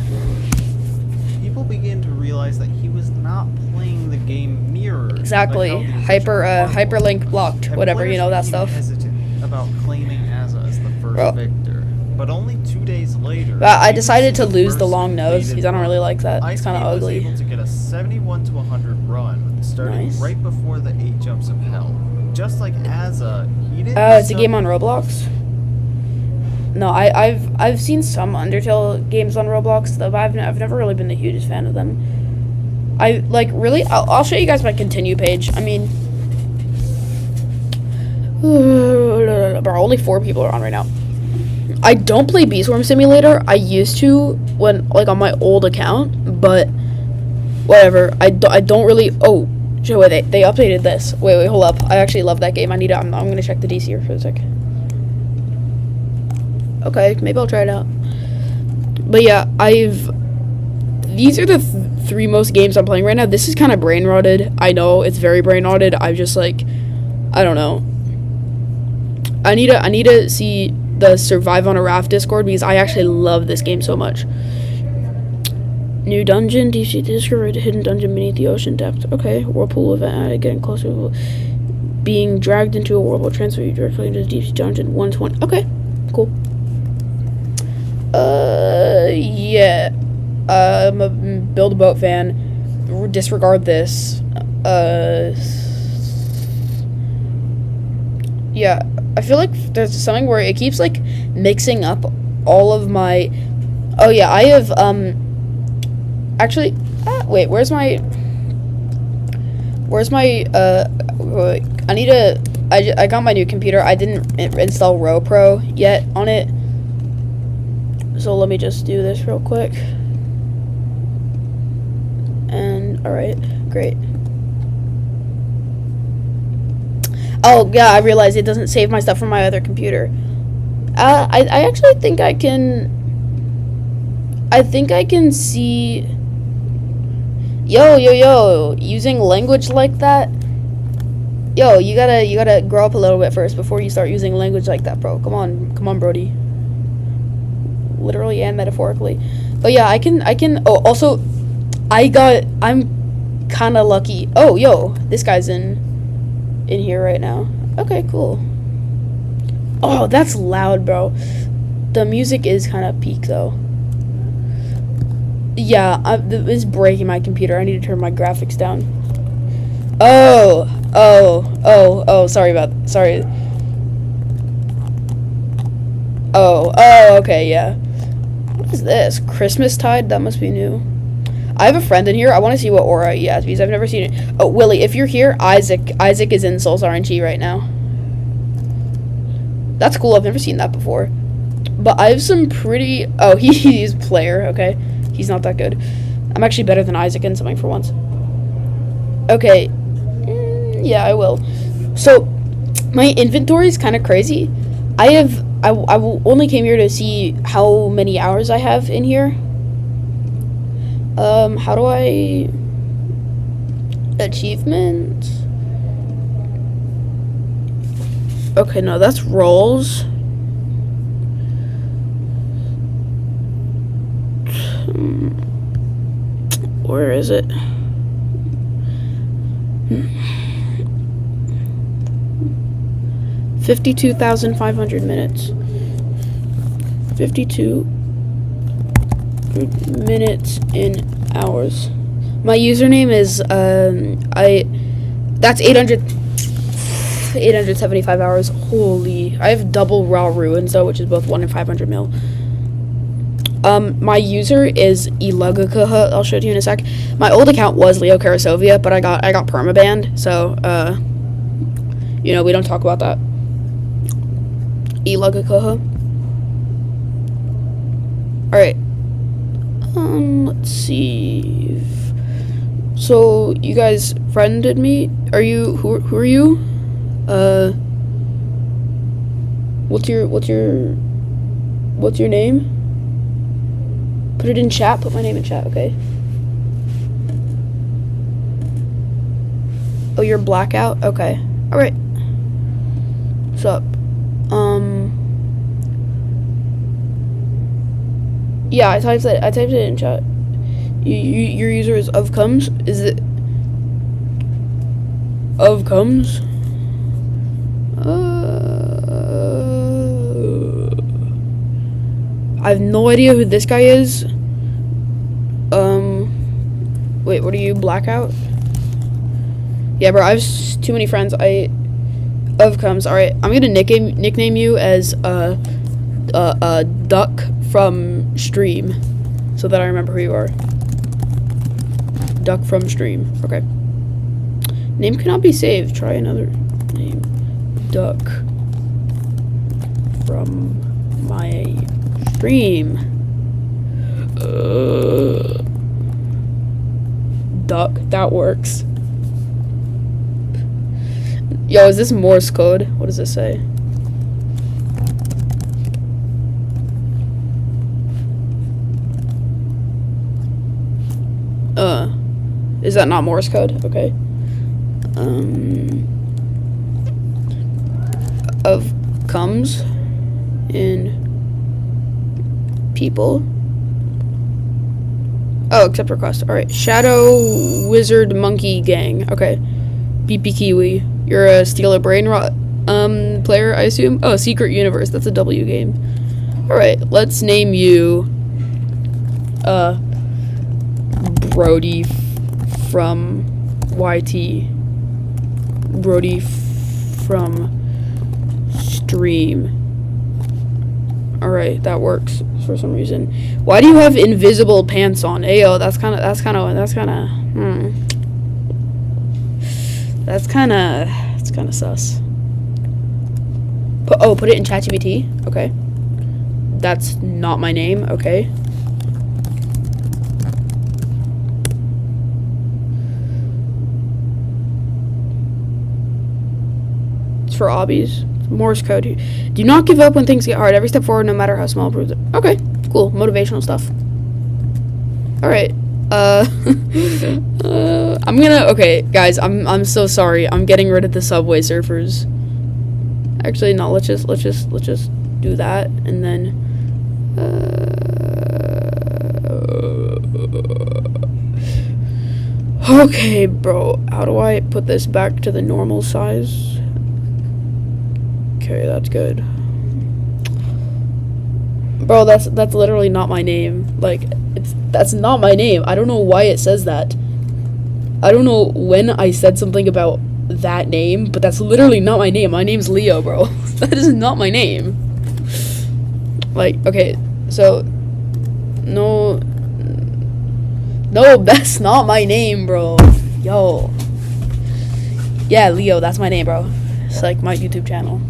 People begin to realize that he was not playing the game mirrored. Exactly. Hyperlink blocked, And whatever, you know, that players became stuff. hesitant about claiming Asa as the first Bro. victor. But only 2 days later, I even decided to the lose the first long nose completed because I don't run, really like that. It's kind of Ice King ugly. was able to get a 71 to 100 run, starting Nice. right before the 8 jumps of hell. Just like Asa, he didn't. Oh, it's a game on Roblox? No, I've seen some Undertale games on Roblox, but I've never really been the hugest fan of them. I like really. I'll show you guys my continue page. I mean, bro, only 4 people are on right now. I don't play Bee Swarm Simulator. I used to when like on my old account, but whatever. I don't really. Oh, wait, they updated this. Wait, hold up. I actually love that game. I'm gonna check the DC here for a sec. Okay, maybe I'll try it out. But yeah, these are the 3 most games I'm playing right now. This is kind of brain rotted. I know it's very brain rotted. I'm just like, I don't know. I need to see the Survive on a Raft Discord because I actually love this game so much. New dungeon, deep sea discovered, hidden dungeon beneath the ocean depth. Okay, whirlpool event, getting closer. Being dragged into a whirlpool, transfer you directly into the deep sea dungeon. 120. Okay, cool. Yeah. I'm a Build a Boat fan. Disregard this. Yeah, I feel like there's something where it keeps like mixing up all of my. Oh yeah, I have actually. Wait, where's my? I need to. I got my new computer. I didn't install RoPro yet on it. So let me just do this real quick. And alright, great. Oh yeah, I realized it doesn't save my stuff from my other computer. I actually think I can see. Yo, using language like that. Yo, you gotta grow up a little bit first before you start using language like that, bro. Come on, Brody. Literally and metaphorically. But yeah, I can. Oh, also, I'm kind of lucky. Oh, yo, this guy's in here right now. Okay, cool. Oh, that's loud, bro. The music is kind of peak though. Yeah, it's breaking my computer. I need to turn my graphics down. Oh, sorry. Oh, okay, yeah. What is this? Christmas Tide? That must be new. I have a friend in here. I want to see what aura he has because I've never seen it. Oh, Willie, if you're here, Isaac is in Souls RNG right now. That's cool. I've never seen that before. But I have some pretty... Oh, he's player. Okay. He's not that good. I'm actually better than Isaac in something for once. Okay. Yeah, I will. So, my inventory is kind of crazy. I only came here to see how many hours I have in here. How do I... Achievements? Okay, no, that's roles. Where is it? 52,500 minutes. 52 minutes in hours. My username is that's 875 hours. Holy, I have double raw ruins though, which is both 1 and 500 mil. My user is Elugakaha. I'll show it to you in a sec. My old account was Leo Karasovia, but I got permabanned, so you know, we don't talk about that. Elugakaha. Alright. Let's see. So you guys friended me? Are you who are you? What's your name? Put it in chat. Put my name in chat, okay? Oh, you're Blackout? Okay. Alright. What's up? Yeah, I typed it in chat. Your user is ofcomes? Is it ofcomes? I have no idea who this guy is. Wait, what are you, Blackout? Yeah, bro, I have too many friends. Ofcomes. Alright, I'm gonna nickname you as Duck from Stream, so that I remember who you are. Duck from Stream. Okay. Name cannot be saved. Try another name. Duck from my stream. Duck. That works. Yo, is this Morse code? What does this say? Is that not Morse code? Okay. Of comes in people. Oh, accept request. Alright. Shadow Wizard Monkey Gang. Okay. BP Kiwi. You're a Steal a Brain Rot player, I assume? Oh, Secret Universe. That's a W game. Alright, let's name you Brody from YT. Brody from Stream. Alright, that works for some reason. Why do you have invisible pants on? Ayo, that's kinda it's kinda sus. Put it in ChatGPT. Okay. That's not my name. Okay. It's for obbies. Morse code. Do not give up when things get hard. Every step forward, no matter how small, proves it. Okay. Cool. Motivational stuff. Alright. I'm gonna, okay, guys, I'm so sorry. I'm getting rid of the Subway surfers. Actually, no, let's just do that, and then, okay, bro, how do I put this back to the normal size? Okay, that's good. Bro, that's literally not my name. Like, that's not my name. I don't know why it says that. I don't know when I said something about that name, but that's literally not my name. My name's Leo, bro. That is not my name. Like, okay, so no, that's not my name, bro. Yo. Yeah, Leo, that's my name, bro. It's like my YouTube channel.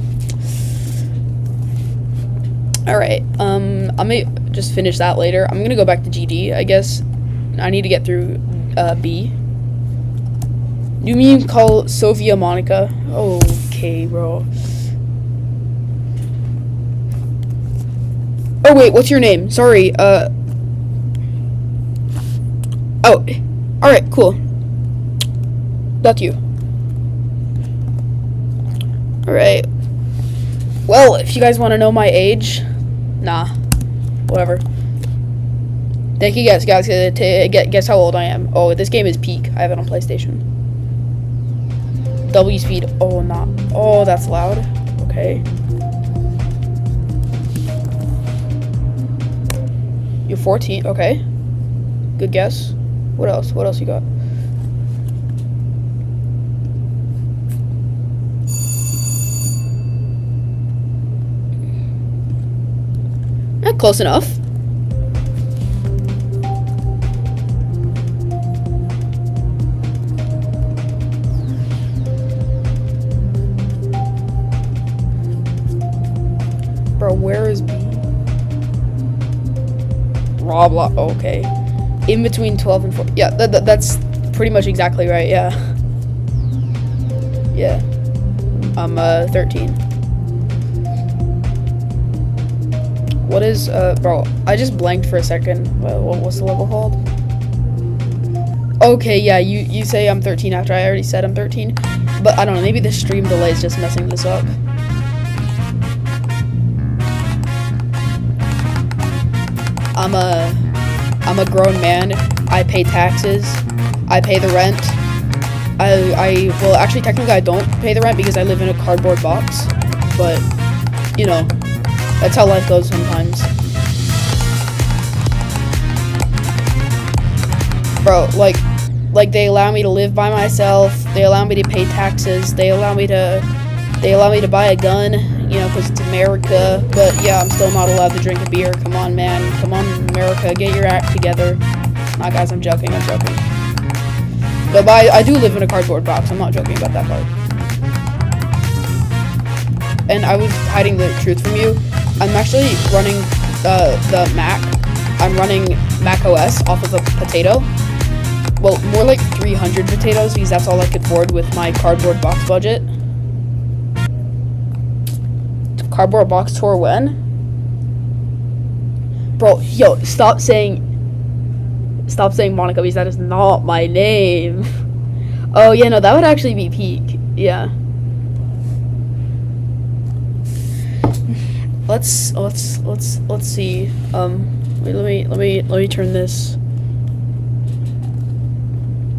All right. I may just finish that later. I'm gonna go back to GD, I guess. I need to get through B. You mean call Sophia Monica? Okay, bro. Oh wait, what's your name? Sorry. Oh. All right, cool. That's you. All right. Well, if you guys want to know my age, nah, whatever. Take a guess, guys. Guess how old I am. Oh, this game is peak. I have it on PlayStation. W speed. Oh, not. Oh, that's loud. Okay. You're 14. Okay. Good guess. What else? What else you got? Close enough. Bro, where is B? Roblox. Okay. In between 12 and 4. Yeah, that's pretty much exactly right. Yeah. Yeah. I'm 13. What is, bro, I just blanked for a second. What's the level called? Okay, yeah, you say I'm 13 after I already said I'm 13. But I don't know, maybe the stream delay is just messing this up. I'm a grown man. I pay taxes. I pay the rent. Well, actually, technically I don't pay the rent because I live in a cardboard box. But, you know, that's how life goes sometimes. Bro, like they allow me to live by myself. They allow me to pay taxes. They allow me to buy a gun, you know, because it's America. But yeah, I'm still not allowed to drink a beer. Come on, man. Come on, America. Get your act together. Nah, guys, I'm joking. But I do live in a cardboard box. I'm not joking about that part. And I was hiding the truth from you. I'm actually running the Mac. I'm running Mac OS off of a potato. Well, more like 300 potatoes because that's all I could afford with my cardboard box budget. Cardboard box tour when? Bro, yo, stop saying Monica because that is not my name. Oh yeah, no, that would actually be peak. Yeah. Let's see. Wait, let me turn this.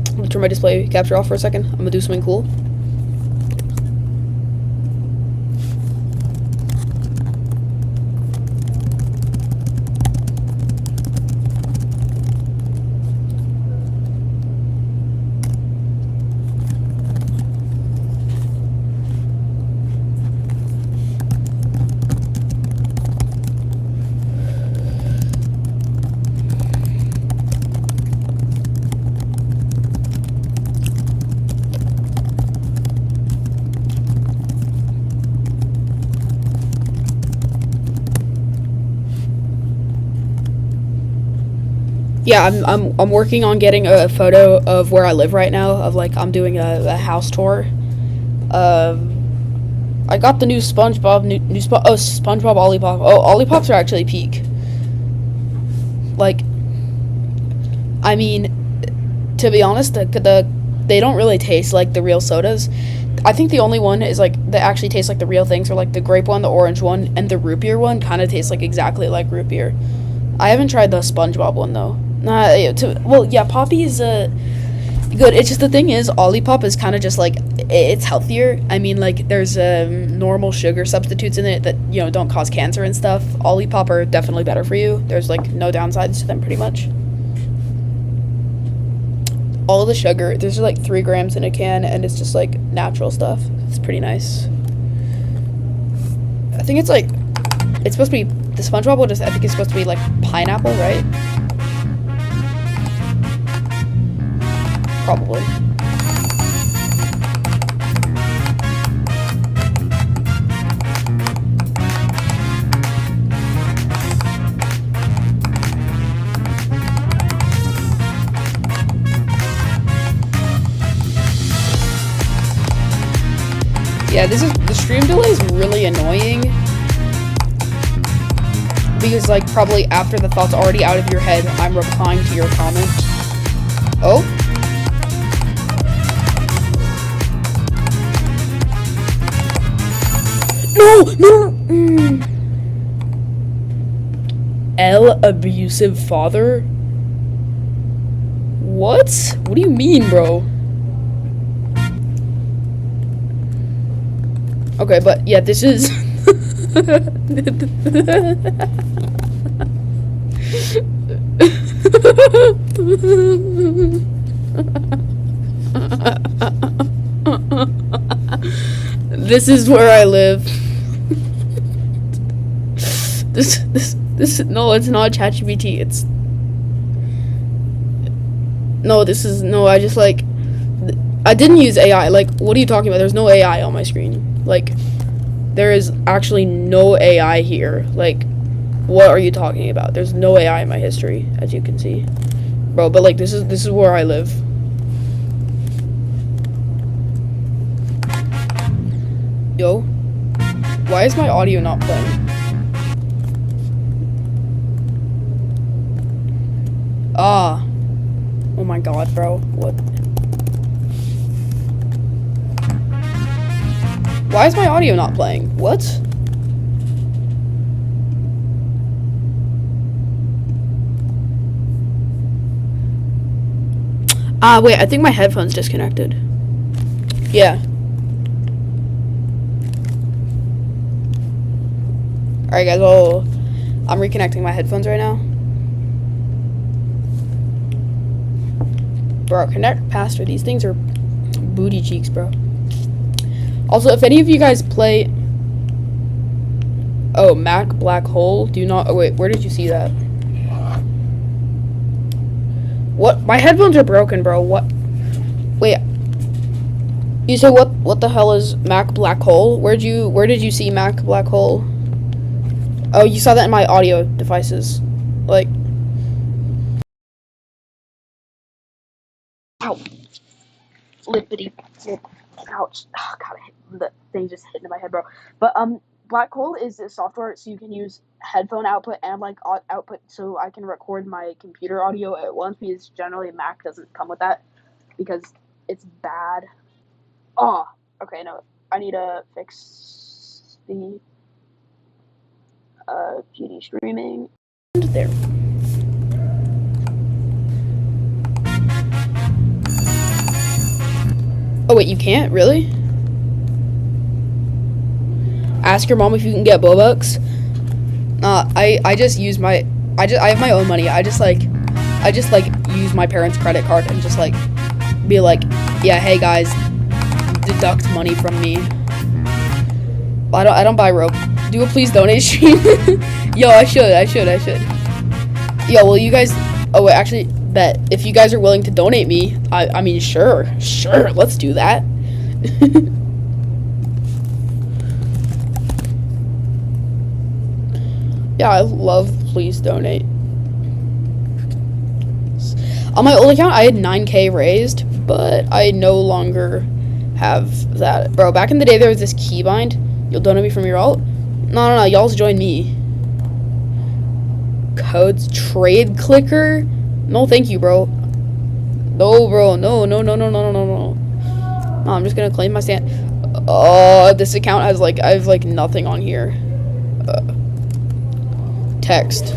I'm gonna turn my display capture off for a second. I'm gonna do something cool. Yeah, I'm working on getting a photo of where I live right now. Of like I'm doing a house tour. I got the new SpongeBob SpongeBob Olipop. Oh, Olipops are actually peak. Like, I mean, to be honest, they don't really taste like the real sodas. I think the only one is like that actually tastes like the real things are like the grape one, the orange one, and the root beer one kind of tastes like exactly like root beer. I haven't tried the SpongeBob one though. Well, yeah, Poppy is good. It's just the thing is, Olipop is kind of just like it's healthier. I mean, like there's normal sugar substitutes in it that you know don't cause cancer and stuff. Olipop are definitely better for you. There's like no downsides to them pretty much. All the sugar, there's like 3 grams in a can, and it's just like natural stuff. It's pretty nice. I think it's like it's supposed to be the SpongeBob one. I think it's supposed to be like pineapple, right? Probably. Yeah, the stream delay is really annoying. Because, like, probably after the thought's already out of your head, I'm replying to your comment. Oh? No! L abusive father? What? What do you mean, bro? Okay, but yeah, this is this is where I live. This no, it's not ChatGPT. It's no, this is no. I just like I didn't use AI. Like, what are you talking about? There's no AI on my screen. Like, there is actually no AI here. Like, what are you talking about? There's no AI in my history, as you can see, bro. But like, this is where I live. Yo, why is my audio not playing? Ah, oh my god, bro. What? Why is my audio not playing? What? Ah, wait, I think my headphones disconnected. Yeah. Alright, guys, I'm reconnecting my headphones right now. Bro, connect faster. These things are booty cheeks, bro. Also, if any of you guys play... Oh, Mac Black Hole. Do you not... Oh, wait. Where did you see that? What? My headphones are broken, bro. What? Wait. You said what the hell is Mac Black Hole? Where did you see Mac Black Hole? Oh, you saw that in my audio devices. Like... Ow. Lippity lip. Ouch. Oh, God, the thing just hit into my head, bro. But, Black Hole is a software so you can use headphone output and, like, output so I can record my computer audio at once, because generally Mac doesn't come with that because it's bad. Oh, okay, no. I need to fix the, PD streaming. And there. Oh, wait, you can't? Really? Ask your mom if you can get Bobucks. I just use my... I have my own money. I just use my parents' credit card and just, like, be like, yeah, hey, guys, deduct money from me. I don't buy rope. Do a please donate stream. Yo, I should. Yo, well, you guys... Oh, wait, actually... Bet if you guys are willing to donate me, I mean, sure, let's do that. Yeah, I love please donate. On my old account, I had 9K raised, but I no longer have that. Bro, back in the day, there was this keybind. You'll donate me from your alt? No, y'all's join me. Codes trade clicker? No, thank you, bro. No, bro. No. No, I'm just gonna claim my stand. This account has, like, I have, like, nothing on here. Text.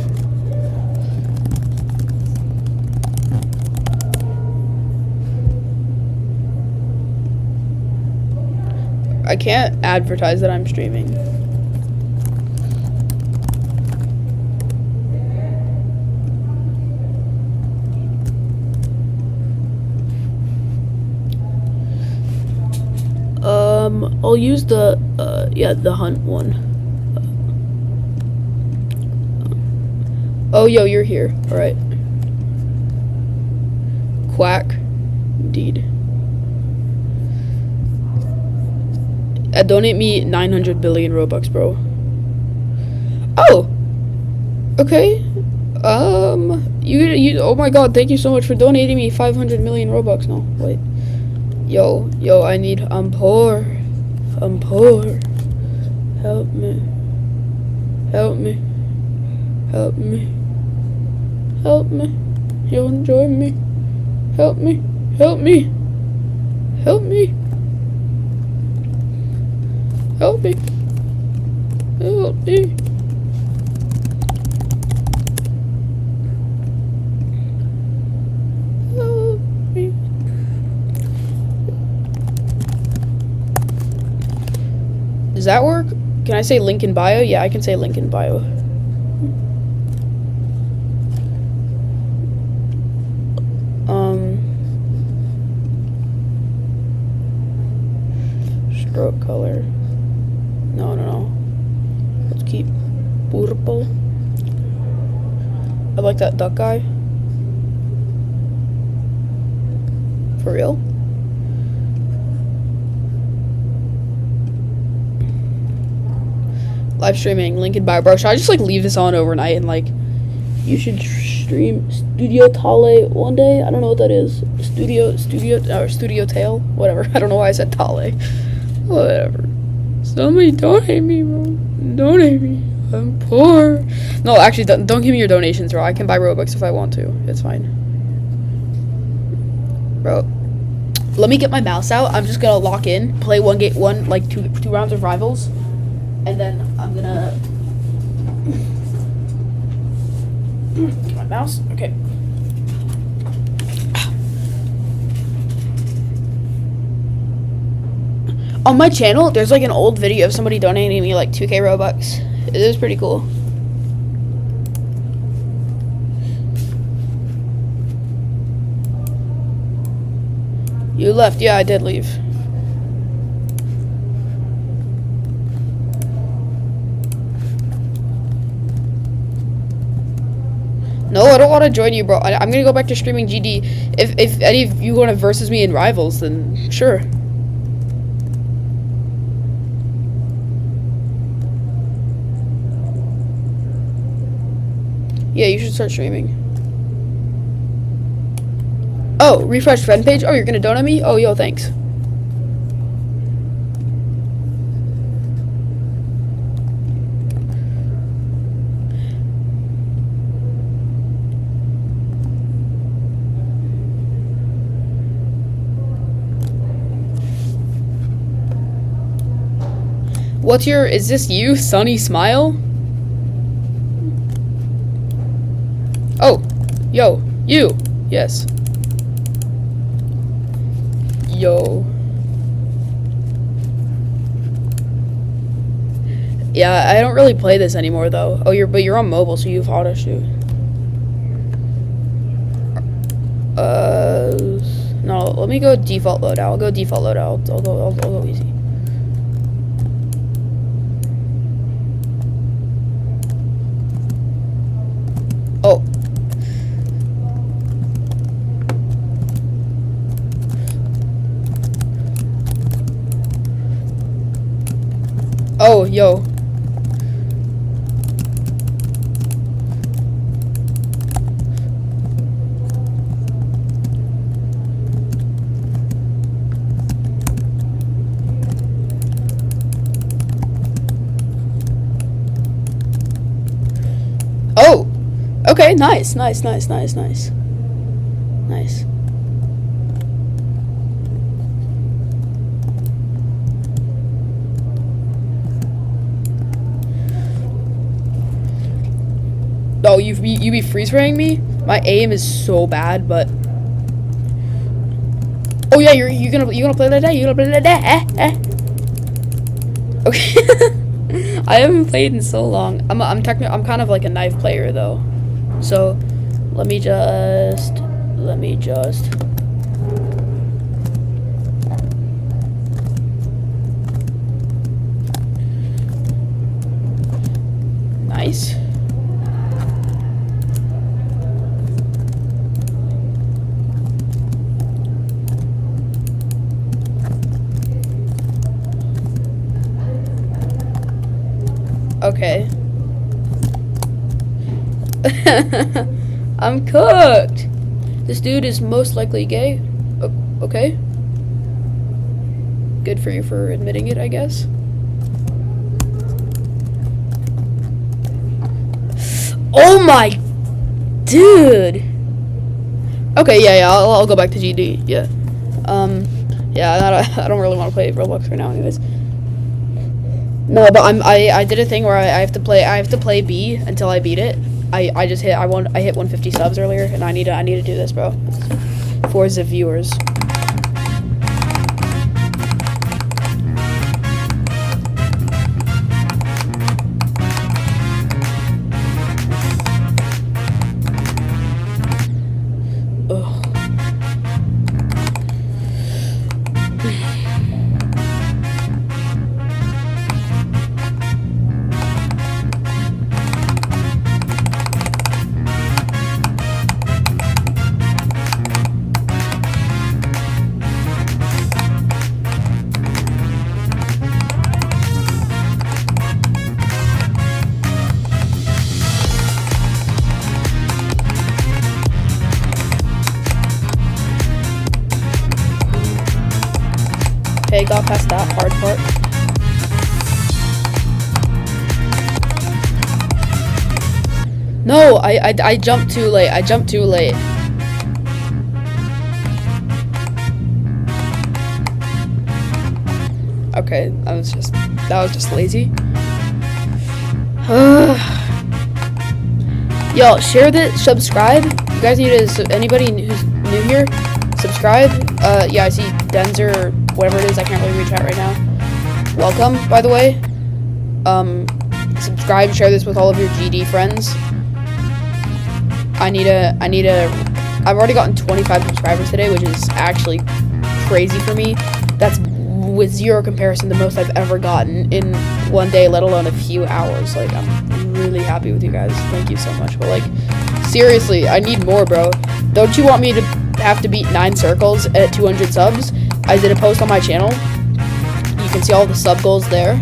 I can't advertise that I'm streaming. I'll use the, the hunt one. Oh, yo, you're here. Alright. Quack. Indeed. Donate me 900 billion Robux, bro. Oh! Okay. You, oh my god, thank you so much for donating me 500 million Robux. No, wait. Yo, I need, I'm poor. I'm poor. Help me. Help me. Help me. Help me. You'll enjoy me. Help me. Help me. Help me. Help me. Help me. Help me. Does that work? Can I say link in bio? Yeah, I can say link in bio. Stroke color. No. Let's keep purple. I like that duck guy. For real? Live streaming, link in bio. Bro, should I just like leave this on overnight and like you should stream Studio Tale one day? I don't know what that is. Studio Tale? Whatever. I don't know why I said Tale. Whatever. Somebody donate me, bro. Donate me. I'm poor. No, actually, don't give me your donations, bro. I can buy Robux if I want to. It's fine. Bro, let me get my mouse out. I'm just gonna lock in, play two rounds of Rivals, and then I'm gonna get my mouse. Okay. On my channel, there's like an old video of somebody donating me like 2K Robux. It is pretty cool. You left. Yeah, I did leave. No, I don't want to join you, bro. I'm gonna go back to streaming GD. If any of you want to versus me in Rivals, then sure. Yeah, you should start streaming. Oh, refresh friend page? Oh, you're gonna donate me? Oh, yo, thanks. Is this you, Sunny Smile? Oh, yo, you, yes. Yo. Yeah, I don't really play this anymore though. Oh, but you're on mobile, so you have auto shoot. No, let me go default loadout. I'll go default loadout. I'll go easy. Oh. Oh, yo. Oh. Okay, nice. Nice. Oh, you be freeze fraying me? My aim is so bad, but oh yeah, you gonna play that day? You gonna play that day? Okay. I haven't played in so long. I'm kind of like a knife player though. So let me just nice. Okay. I'm cooked. This dude is most likely gay. Okay. Good for you for admitting it, I guess. Oh my, dude. Okay, yeah, I'll go back to GD. Yeah, yeah. I don't really want to play Roblox right now, anyways. No, but I did a thing where I have to play B until I beat it. I hit 150 subs earlier, and I need to do this, bro, for the viewers. Okay, got past that hard part. No, I jumped too late. I jumped too late. Okay, that was just lazy. Y'all, share this, subscribe. You guys need to, anybody who's new here, subscribe. Yeah, I see Denzer or whatever it is. I can't really reach out right now. Welcome, by the way. Subscribe, share this with all of your GD friends. I've already gotten 25 subscribers today, which is actually crazy for me. That's with zero comparison the most I've ever gotten in one day, let alone a few hours. Like, I'm really happy with you guys. Thank you so much. But, like, seriously, I need more, bro. Don't you want me to have to beat 9 circles at 200 subs? I did a post on my channel. You can see all the sub goals there.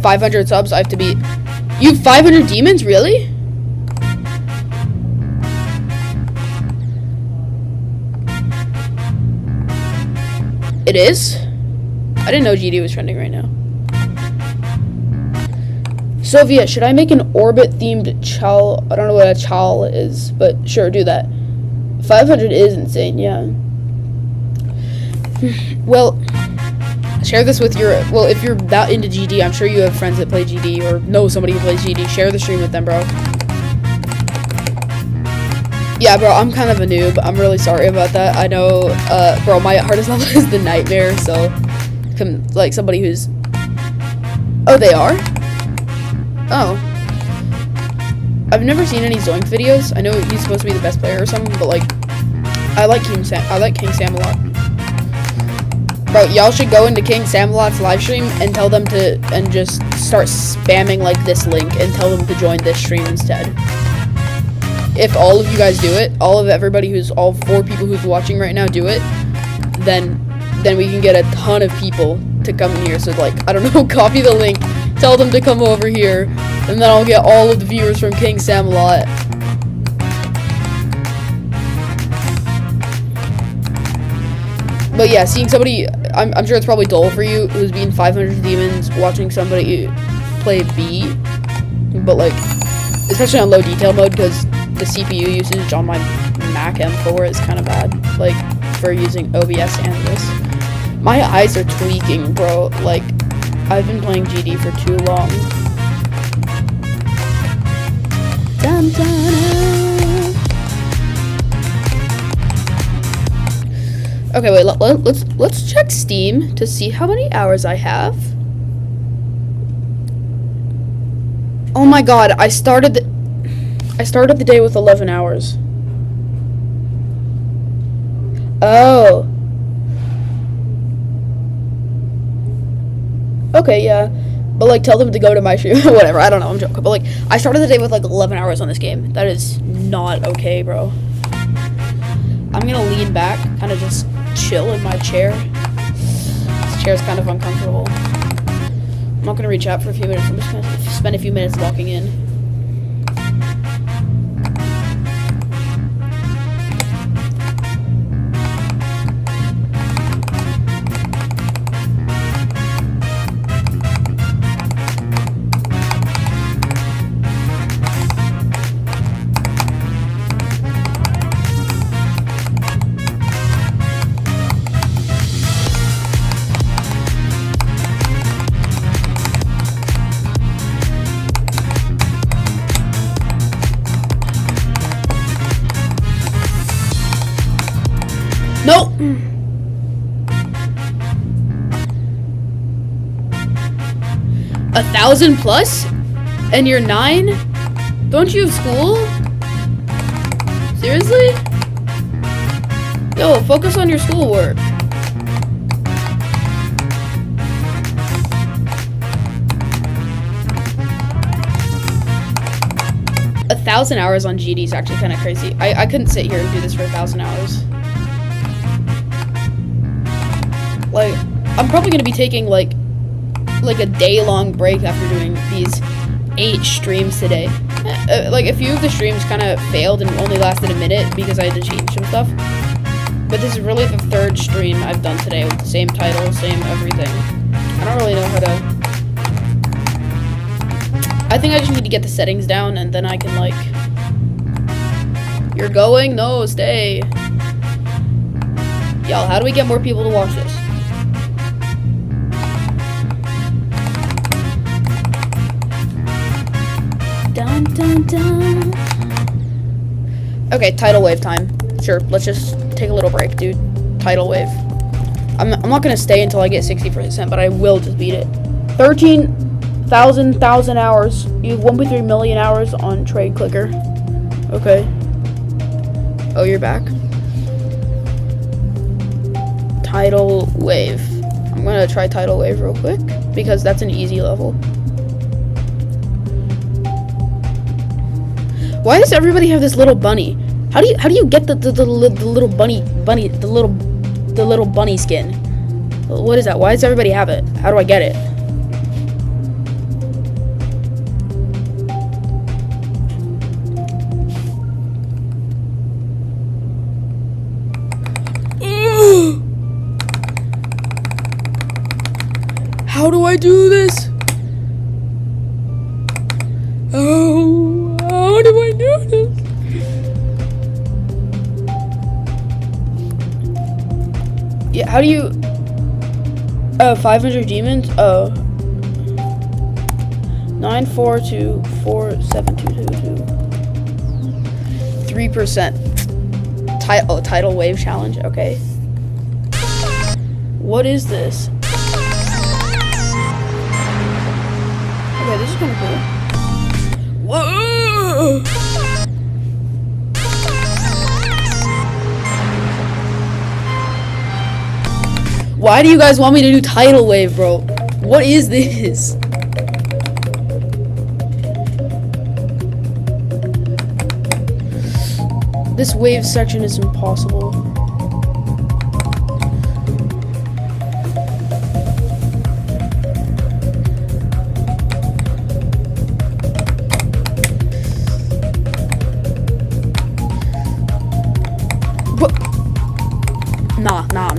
$500 subs, I have to beat. You have 500 demons? Really? It is? I didn't know GD was trending right now. Soviet, should I make an orbit-themed chal? I don't know what a chal is, but sure, do that. 500 is insane, yeah. Well, share this with your, well, if you're that into GD, I'm sure you have friends that play GD or know somebody who plays GD. Share the stream with them, bro. Yeah, bro, I'm kind of a noob. I'm really sorry about that. I know, bro, my hardest level is the nightmare, so, like, somebody who's, oh, they are? Oh. I've never seen any Zoink videos. I know he's supposed to be the best player or something, but, like, I like King Sam a lot. Bro, y'all should go into King Sam-A-Lot's live stream and tell them to, and just start spamming, like, this link and tell them to join this stream instead. If all of you guys do it, all 4 people who's watching right now do it, then we can get a ton of people to come in here. So, like, I don't know, copy the link, tell them to come over here, and then I'll get all of the viewers from King Sam-A-Lot. But yeah, seeing somebody, I'm sure it's probably dull for you, who's being 500 demons, watching somebody play B, but, like, especially on low detail mode, because the CPU usage on my Mac M4 is kind of bad, like, for using OBS and this. My eyes are tweaking, bro. Like, I've been playing GD for too long. Dun, dun, dun. Okay, wait. Let's check Steam to see how many hours I have. Oh my God! I started the day with 11 hours. Oh. Okay, yeah. But, like, tell them to go to my stream. Whatever, I don't know, I'm joking. But, like, I started the day with, like, 11 hours on this game. That is not okay, bro. I'm gonna lean back, kind of just chill in my chair. This chair's kind of uncomfortable. I'm not gonna reach out for a few minutes. I'm just gonna spend a few minutes walking in. Nope. A 1,000 plus? And you're 9? Don't you have school? Seriously? Yo, focus on your schoolwork. A 1,000 hours on GD is actually kind of crazy. I couldn't sit here and do this for 1,000 hours. Like, I'm probably gonna be taking like a day-long break after doing these 8 streams today. Like, a few of the streams kind of failed and only lasted a minute because I had to change some stuff. But this is really the 3rd stream I've done today with the same title, same everything. I don't really know how to... I think I just need to get the settings down and then I can, like... You're going? No, stay. Y'all, how do we get more people to watch this? Dun, dun, dun. Okay, tidal wave time. Sure, let's just take a little break, dude. Tidal wave. I'm not gonna stay until I get 60%, but I will just beat it. 13,000 hours. You have 1.3 million hours on Trade Clicker. Okay. Oh, you're back. Tidal wave. I'm gonna try tidal wave real quick because that's an easy level. Why does everybody have this little bunny? How do you get the little bunny the little bunny skin? What is that? Why does everybody have it? How do I get it? How do I do this? Oh, how do I do this? Yeah, how do you... 500 demons? 9424722. 3%. Tidal wave challenge. Okay. What is this? Okay, this is kind of cool. Whoa! Why do you guys want me to do tidal wave, bro? What is this? This wave section is impossible. Nah.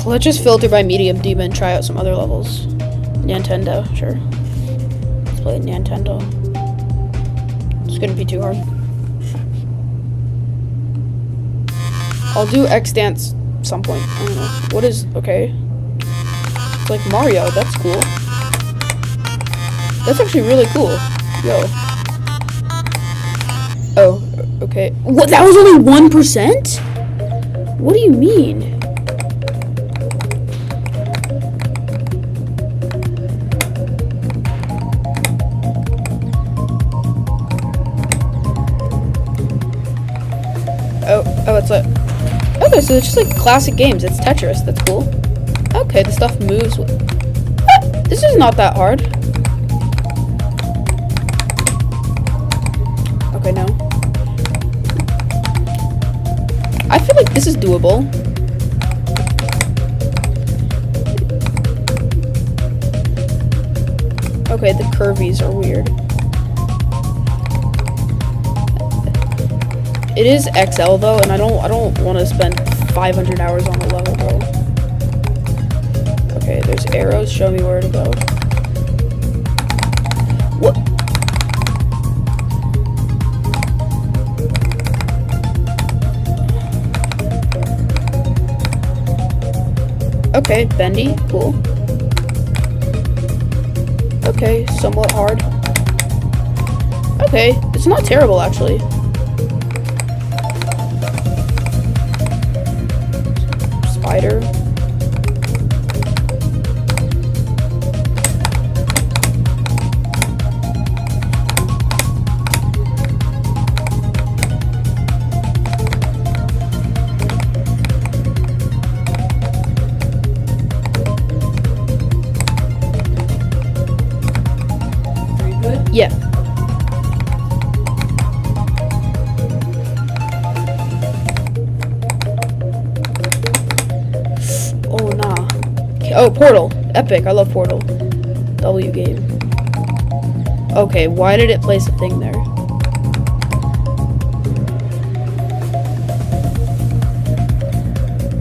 Let's just filter by medium demon and try out some other levels. Nintendo, sure. Let's play Nintendo. It's gonna be too hard. I'll do X Dance some point. I don't know. What is... okay. It's like Mario. That's cool. That's actually really cool. Yo. Oh, okay. What? That was only 1%? What do you mean? Oh, it's like... okay, so it's just like classic games. It's Tetris. That's cool. Okay, the stuff moves. This is not that hard. Okay, no. I feel like this is doable. Okay, the curvies are weird. It is XL though, and I don't want to spend 500 hours on the level, bro. Okay, there's arrows. Show me where to go. What? Okay, bendy, cool. Okay, somewhat hard. Okay, it's not terrible actually. wider. Are you good? Yeah. Oh, nah. Oh, Portal. Epic. I love Portal. W game. Okay, why did it place a thing there?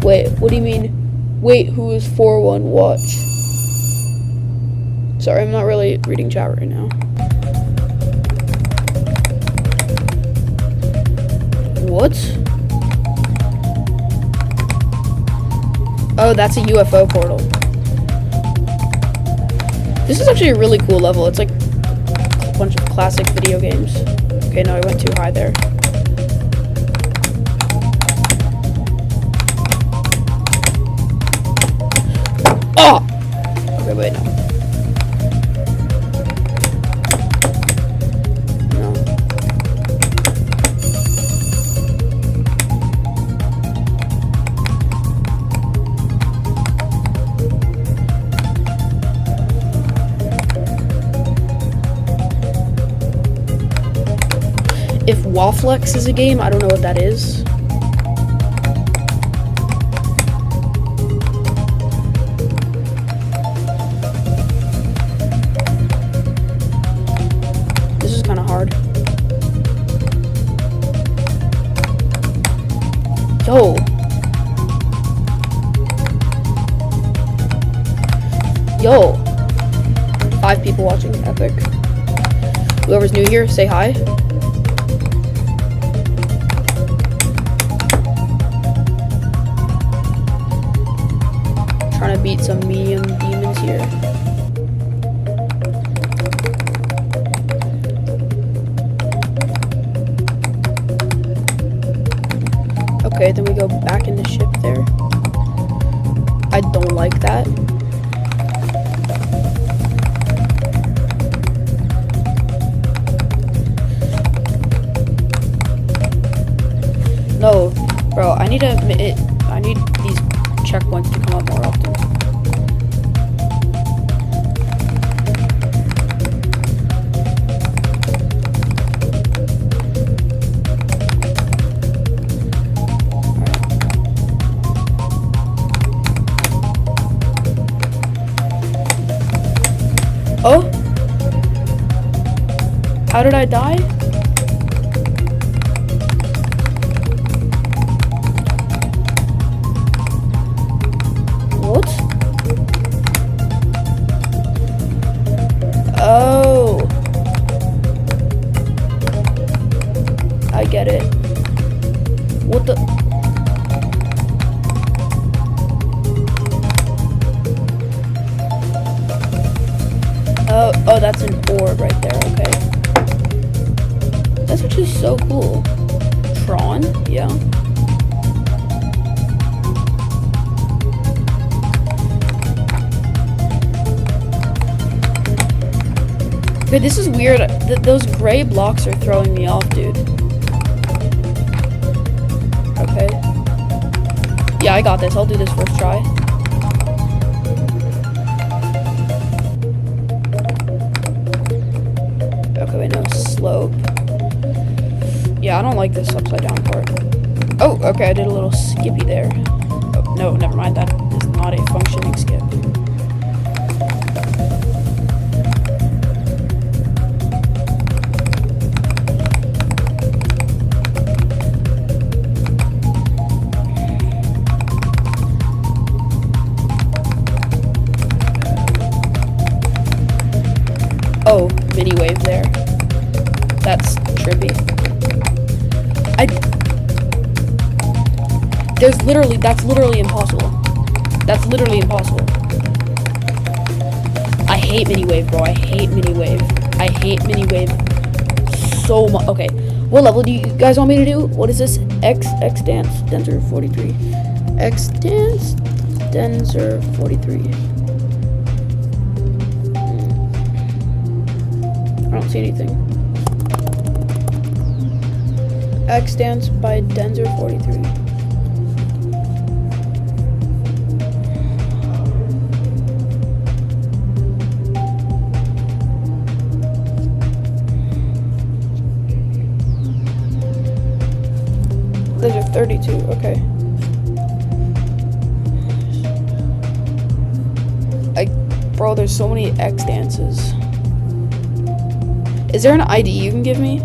Wait, what do you mean? Wait, who is 4-1 watch? Sorry, I'm not really reading chat right now. What? Oh, that's a UFO portal. This is actually a really cool level. It's like a bunch of classic video games. Okay, no, I went too high there. Oh! Okay, wait, no. If Waflex is a game, I don't know what that is. This is kind of hard. Yo. Yo. 5 people watching. Epic. Whoever's new here, say hi. Trying to beat some medium demons here. Okay, then we go back in the ship there. I don't like that. No, bro, I need these checkpoints to come up more often. Oh? How did I die? What? Oh. I get it. What the? Oh, that's an orb right there, okay. That's actually so cool. Tron, yeah. Okay, this is weird. Those gray blocks are throwing me off, dude. Okay. Yeah, I got this. I'll do this first try. Okay, wait, no, slope. Yeah, I don't like this upside down part. Oh, okay, I did a little skippy there. Oh, no, never mind, that is not a functioning skip. Oh, mini wave there. That's trippy. That's literally impossible. That's literally impossible. I hate mini wave, bro. I hate mini wave. I hate mini wave so much. Okay, what level do you guys want me to do? What is this? X dance, dancer 43. X dance. Denzer 43. I don't see anything. X Dance by Denzer 43. Those are 32, okay. Bro, there's so many X dances. Is there an ID you can give me?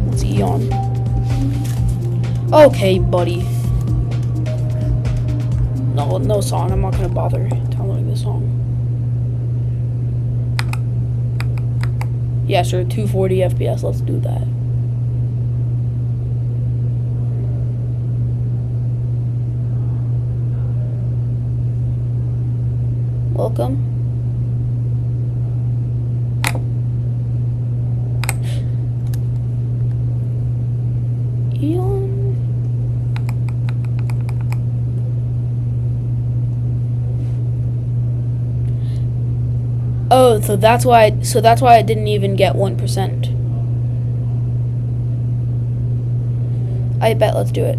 What's Eon? Okay, buddy. No song. I'm not gonna bother downloading this song. Yeah, sure. 240 FPS. Let's do that. Welcome. Eon. Oh, so that's why I didn't even get 1%. I bet. Let's do it.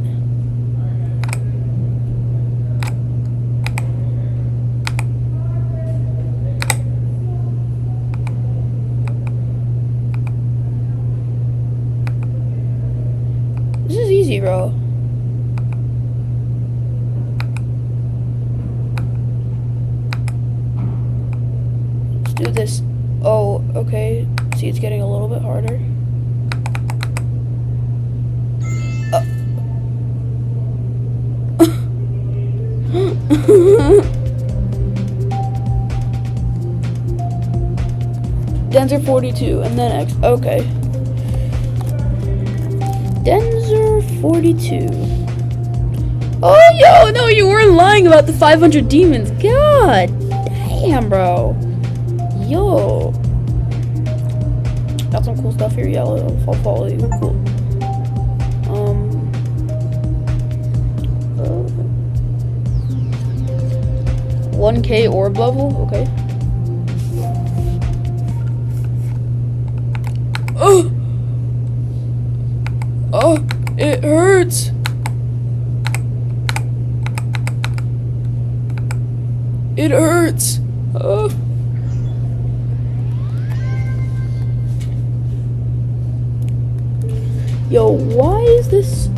This is easy, bro. Let's do this. Oh, okay. See, it's getting a little bit harder. Denzer 42, and then X. Okay. Denzer 42. Oh, yo, no, you weren't lying about the 500 demons. God damn, bro. Yo. Got some cool stuff here, Yellow. I'll follow you. Cool. 1K orb level? Okay. Oh! Oh, it hurts. It hurts. Oh. Yo, why is this?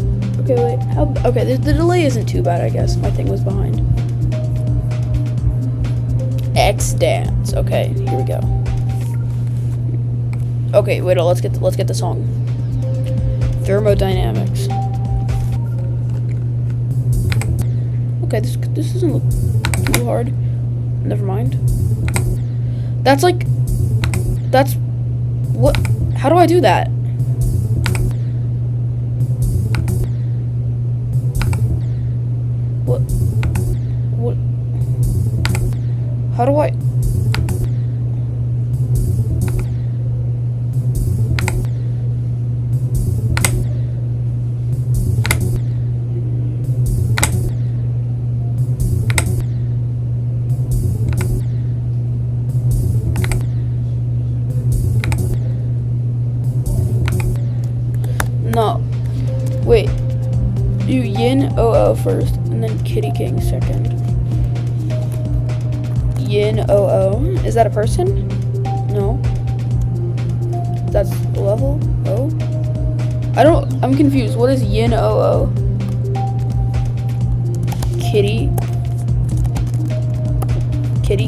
Okay, wait. Okay, the delay isn't too bad, I guess. My thing was behind. X dance. Okay, here we go. Okay, wait. Let's get the song. Thermodynamics. Okay, this doesn't look too hard. Never mind. That's what? How do I do that? What? How do I? No. Wait. Do Yin OO first, and then Kitty King second. Yin OO. Is that a person? No. That's level O? I'm confused. What is Yin OO? Kitty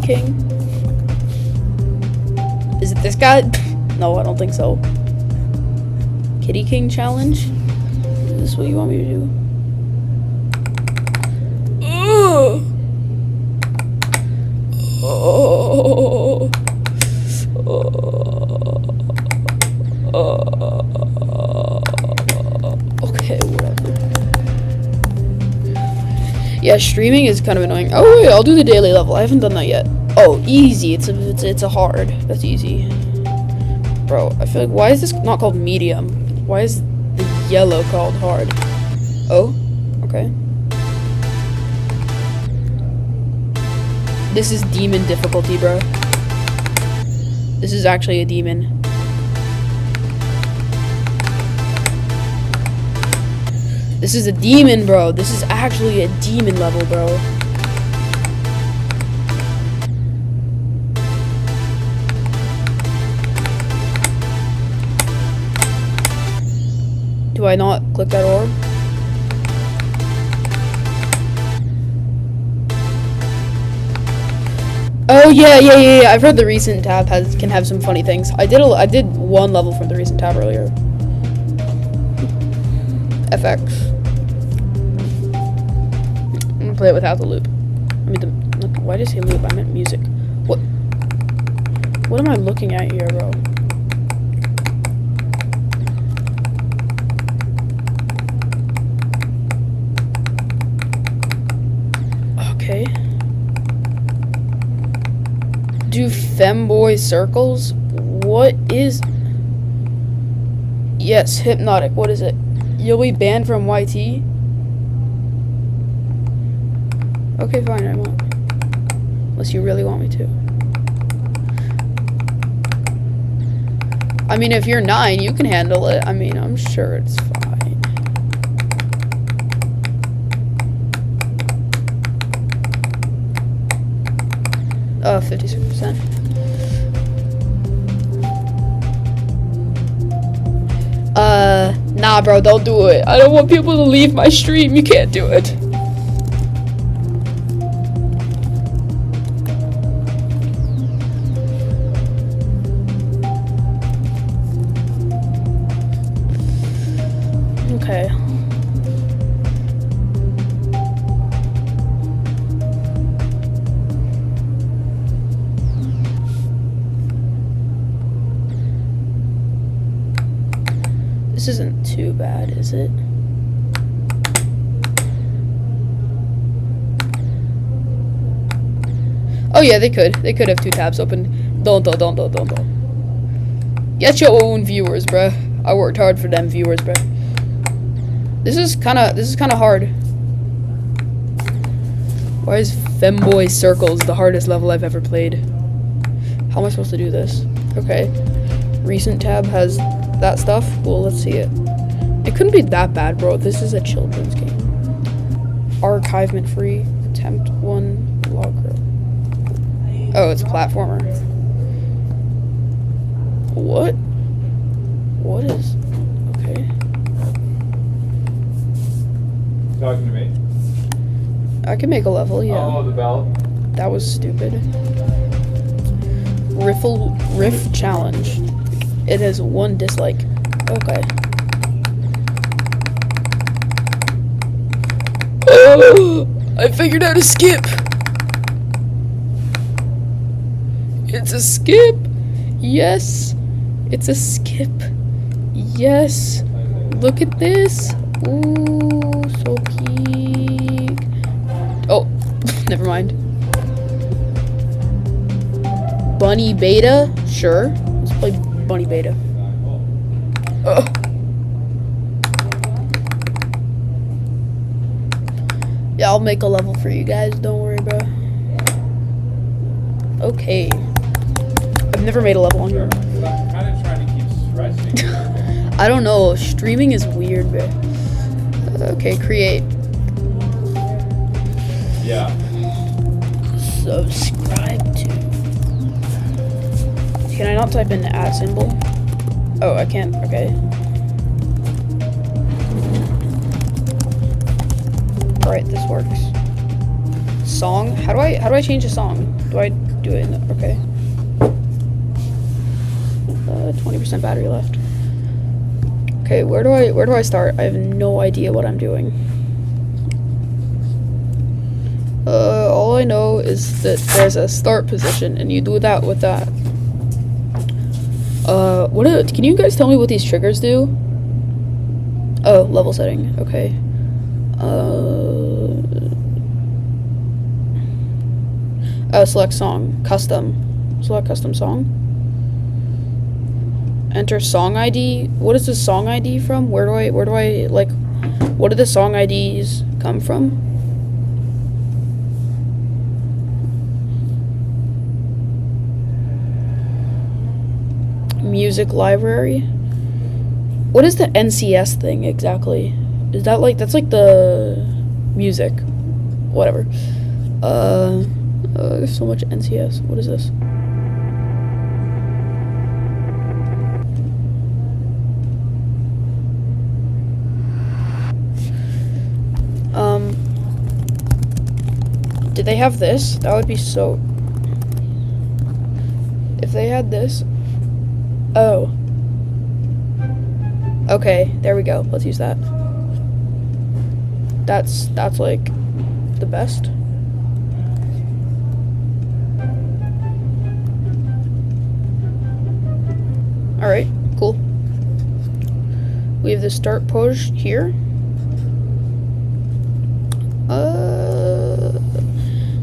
King? Is it this guy? No, I don't think so. Kitty King challenge? Is this what you want me to do? Ugh! Oh. Okay, whatever. Yeah, streaming is kind of annoying. Oh wait, I'll do the daily level. I haven't done that yet. Oh, easy. It's a hard. That's easy. Bro, I feel like, why is this not called medium? Why is the yellow called hard? Oh, okay. This is demon difficulty, bro. This is actually a demon. This is a demon, bro. This is actually a demon level, bro. Do I not click that orb? Oh yeah. I've heard the recent tab can have some funny things. I did one level from the recent tab earlier. FX. I'm gonna play it without the loop. Why did I say loop? I meant music. What am I looking at here, bro? Okay. Do femboy circles? What is... Yes, hypnotic. What is it? You'll be banned from YT? Okay, fine, I won't. Unless you really want me to. I mean, if you're 9, you can handle it. I mean, I'm sure it's fine. 56%. Nah, bro, don't do it. I don't want people to leave my stream. You can't do it. Okay. This isn't too bad, is it? Oh yeah, they could. They could have 2 tabs open. Don't. Get your own viewers, bruh. I worked hard for them viewers, bruh. This is kinda hard. Why is Femboy Circles the hardest level I've ever played? How am I supposed to do this? Okay. Recent tab has that stuff. Well, let's see it. It couldn't be that bad, bro. This is a children's game. Archivement free. Attempt 1 logger. Oh, it's a platformer. What? What is... Okay. Talking to me? I can make a level, yeah. Oh, the bell. That was stupid. Riff challenge. It has 1 dislike. Okay. Oh, I figured out a skip. It's a skip. Yes. It's a skip. Yes. Look at this. Ooh, so peak. Oh, never mind. Bunny Beta? Sure. Let's play Bunny Beta. Ugh. Yeah, I'll make a level for you guys. Don't worry, bro. Okay. I've never made a level on here. I'm kind of trying to keep stressing. I don't know. Streaming is weird, bro. Okay, create. Yeah. Subscribe to. Can I not type in the @ symbol? Oh, I can't. Okay. Alright, this works. Song? How do I change a song? Do I do it in the, okay. 20% battery left. Okay, where do I start? I have no idea what I'm doing. All I know is that there's a start position and you do that with that. Can you guys tell me what these triggers do? Oh, level setting. Okay. Select song. Custom. Select custom song. Enter song ID. What is the song ID from? Where do I, like, what do the song IDs come from? music library. What is the NCS thing exactly? Is that like, that's like the music, whatever. There's so much NCS. What is this? Did they have this? That would be so... If they had this... Oh. Okay, there we go. Let's use that. That's like the best. Alright, cool. We have the start push here.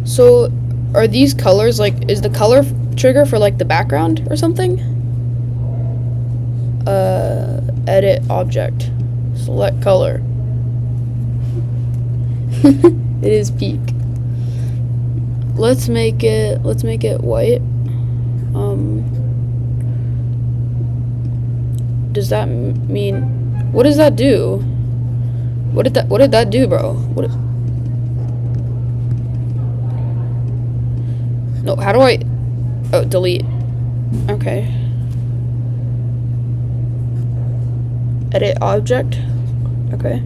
So are these colors like, is the color trigger for like the background or something? Edit object. Select color. It is peak. Let's make it white. Does that mean, what does that do? What did that do, bro? No, how do I, oh, delete. Okay. Edit object. Okay.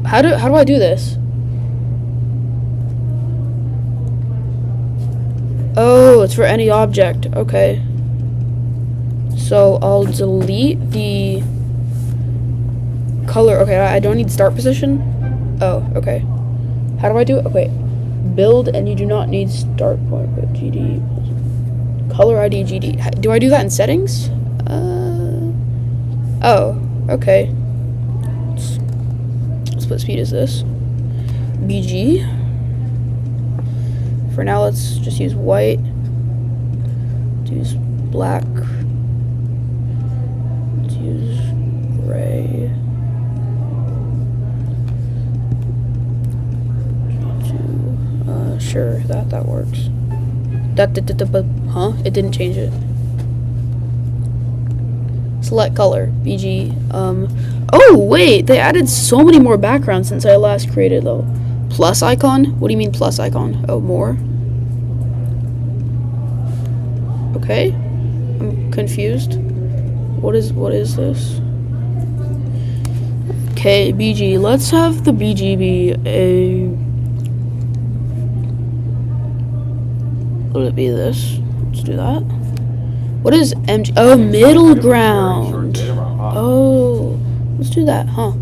How do I do this? Oh, it's for any object. Okay. So I'll delete the color. Okay, I don't need start position. Oh, okay. How do I do it? Okay. Build, and you do not need start point, but GD. Color ID GD. Do I do that in settings? Oh, okay. What speed is this? BG. For now, let's just use white. Let's use black. Let's use gray. Sure, that works. Huh? It didn't change it. Select color, BG. Oh wait, they added so many more backgrounds since I last created though. Plus icon? What do you mean plus icon? Oh, more? Okay. I'm confused. What is this? Okay, BG. Let's have the BG be a... Would it be this? Let's do that. What is MG? Oh, middle ground. Oh, let's do that, huh?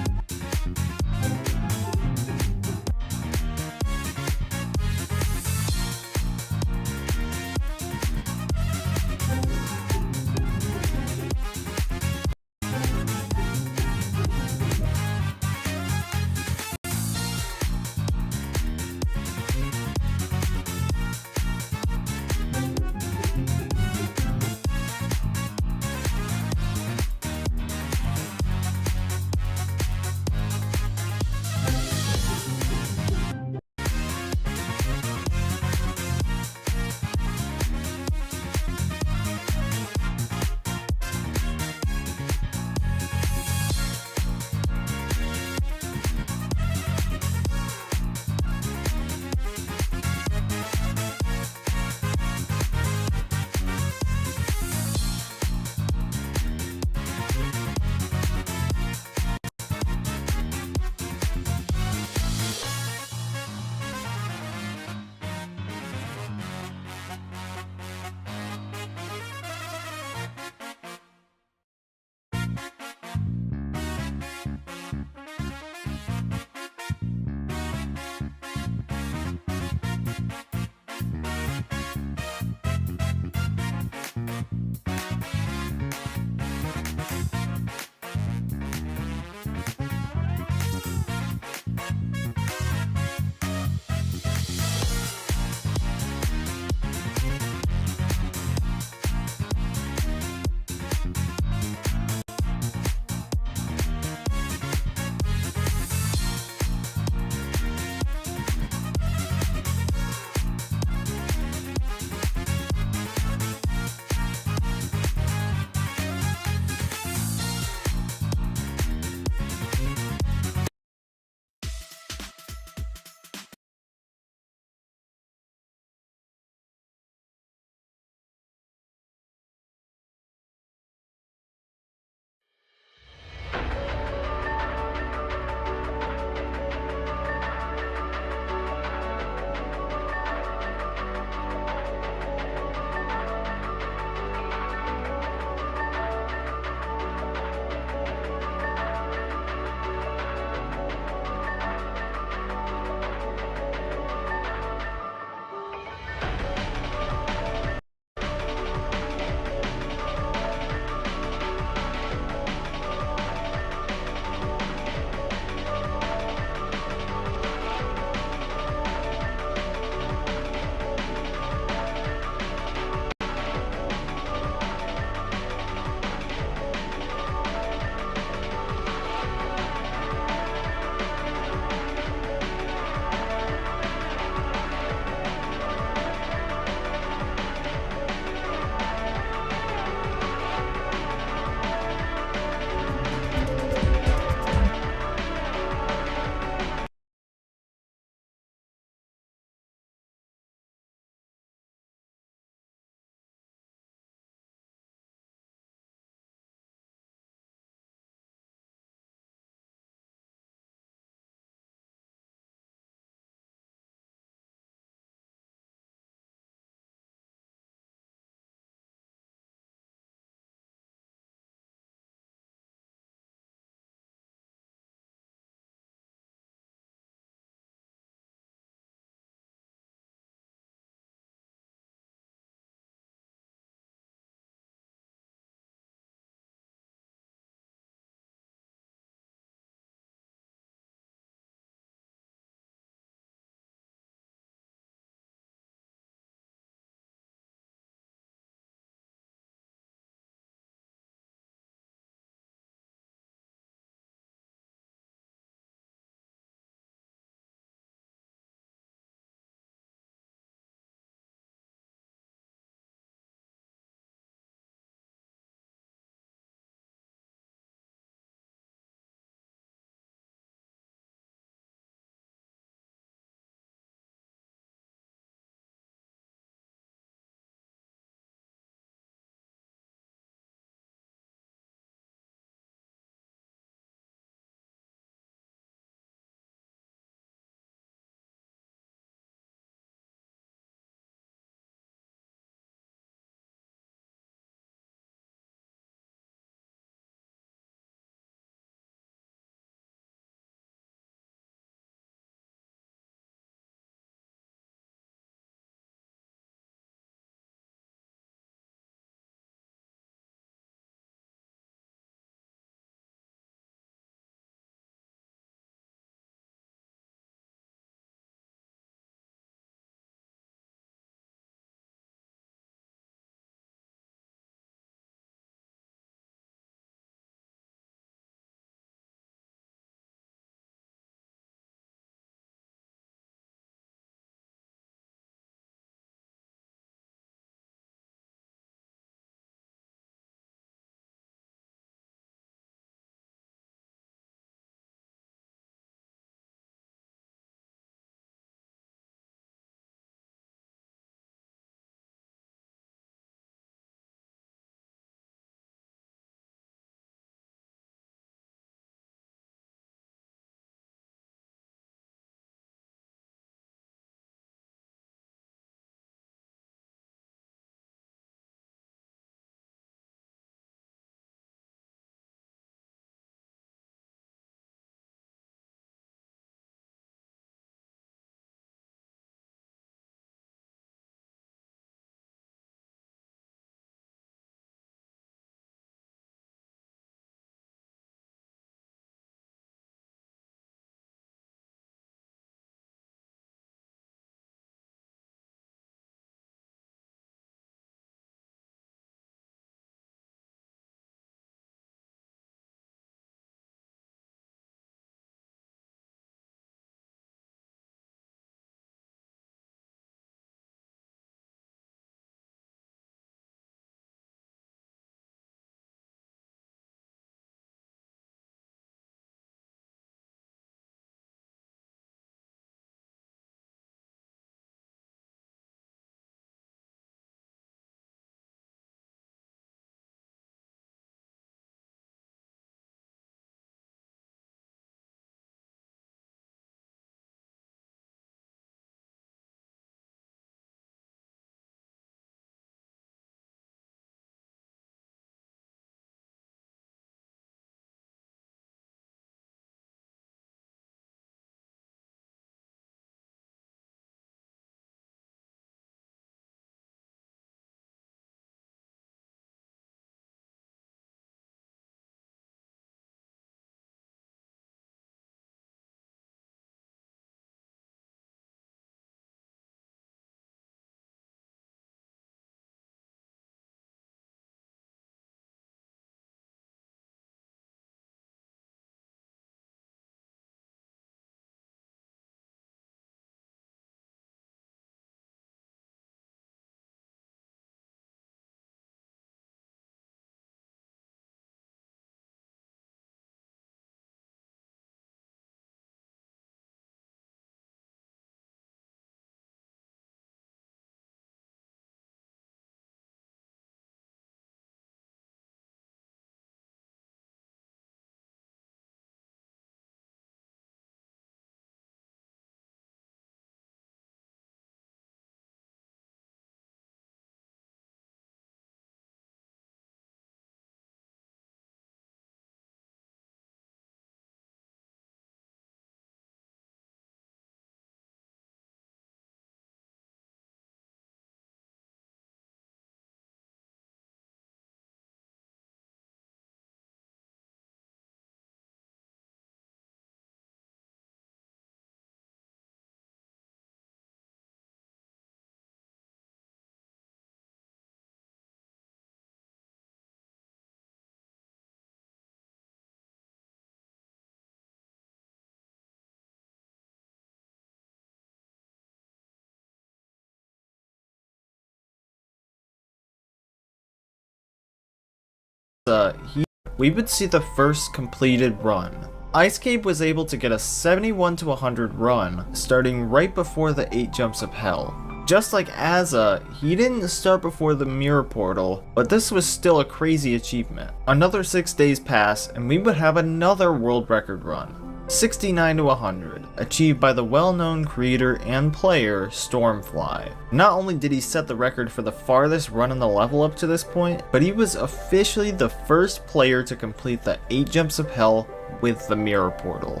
we would see the first completed run. Ice Cape was able to get a 71 to 100 run, starting right before the 8 jumps of hell. Just like Azza, he didn't start before the mirror portal, but this was still a crazy achievement. Another 6 days pass, and we would have another world record run. 69 to 100, achieved by the well-known creator and player Stormfly. Not only did he set the record for the farthest run in the level up to this point, but he was officially the first player to complete the 8 jumps of hell with the mirror portal.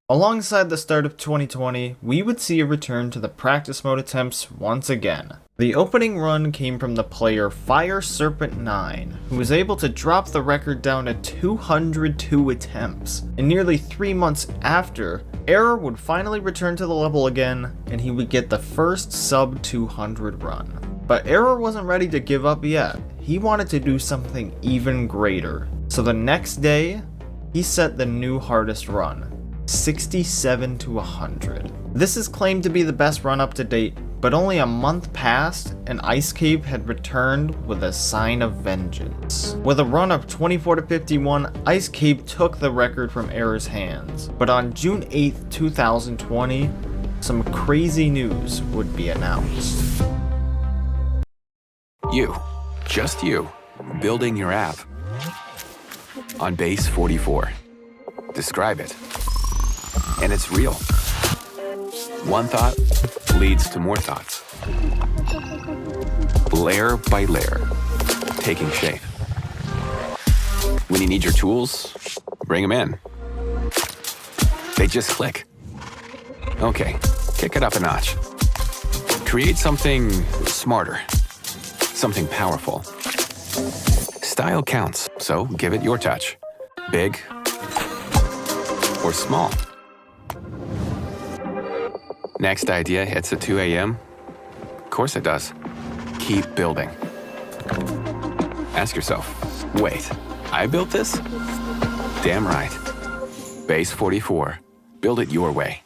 Alongside the start of 2020, we would see a return to the practice mode attempts once again. The opening run came from the player Fire Serpent 9, who was able to drop the record down to 202 attempts. And nearly 3 months after, Error would finally return to the level again, and he would get the first sub 200 run. But Error wasn't ready to give up yet. He wanted to do something even greater. So the next day, he set the new hardest run, 67 to 100. This is claimed to be the best run up to date, but only a month passed and Ice Cape had returned with a sign of vengeance. With a run of 24 to 51, Ice Cape took the record from Error's hands. But on June 8th, 2020, some crazy news would be announced. You, just you, building your app on Base 44. Describe it. And it's real. One thought leads to more thoughts. Layer by layer, taking shape. When you need your tools, bring them in. They just click. Okay, kick it up a notch. Create something smarter, something powerful. Style counts, so give it your touch. Big or small. Next idea hits at 2 a.m. Of course it does. Keep building. Ask yourself, wait, I built this? Damn right. Base 44. Build it your way.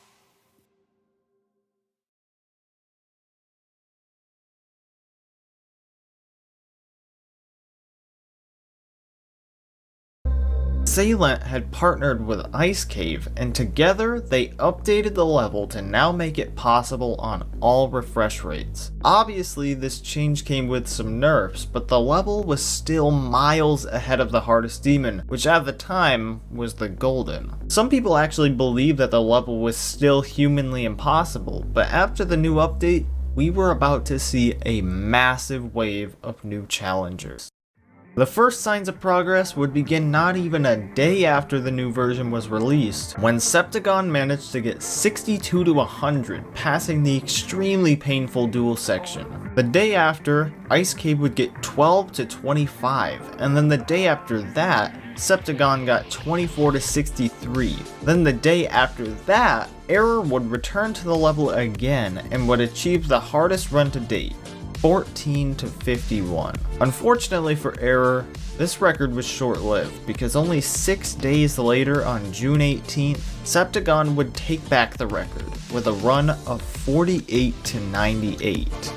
Salant had partnered with Ice Cave, and together they updated the level to now make it possible on all refresh rates. Obviously, this change came with some nerfs, but the level was still miles ahead of the hardest demon, which at the time was the Golden. Some people actually believe that the level was still humanly impossible, but after the new update, we were about to see a massive wave of new challengers. The first signs of progress would begin not even a day after the new version was released, when Septagon managed to get 62 to 100, passing the extremely painful duel section. The day after, Ice Cape would get 12 to 25, and then the day after that, Septagon got 24 to 63. Then the day after that, Error would return to the level again and would achieve the hardest run to date, 14 to 51. Unfortunately for Error, this record was short-lived because only 6 days later on June 18th, Septagon would take back the record with a run of 48 to 98.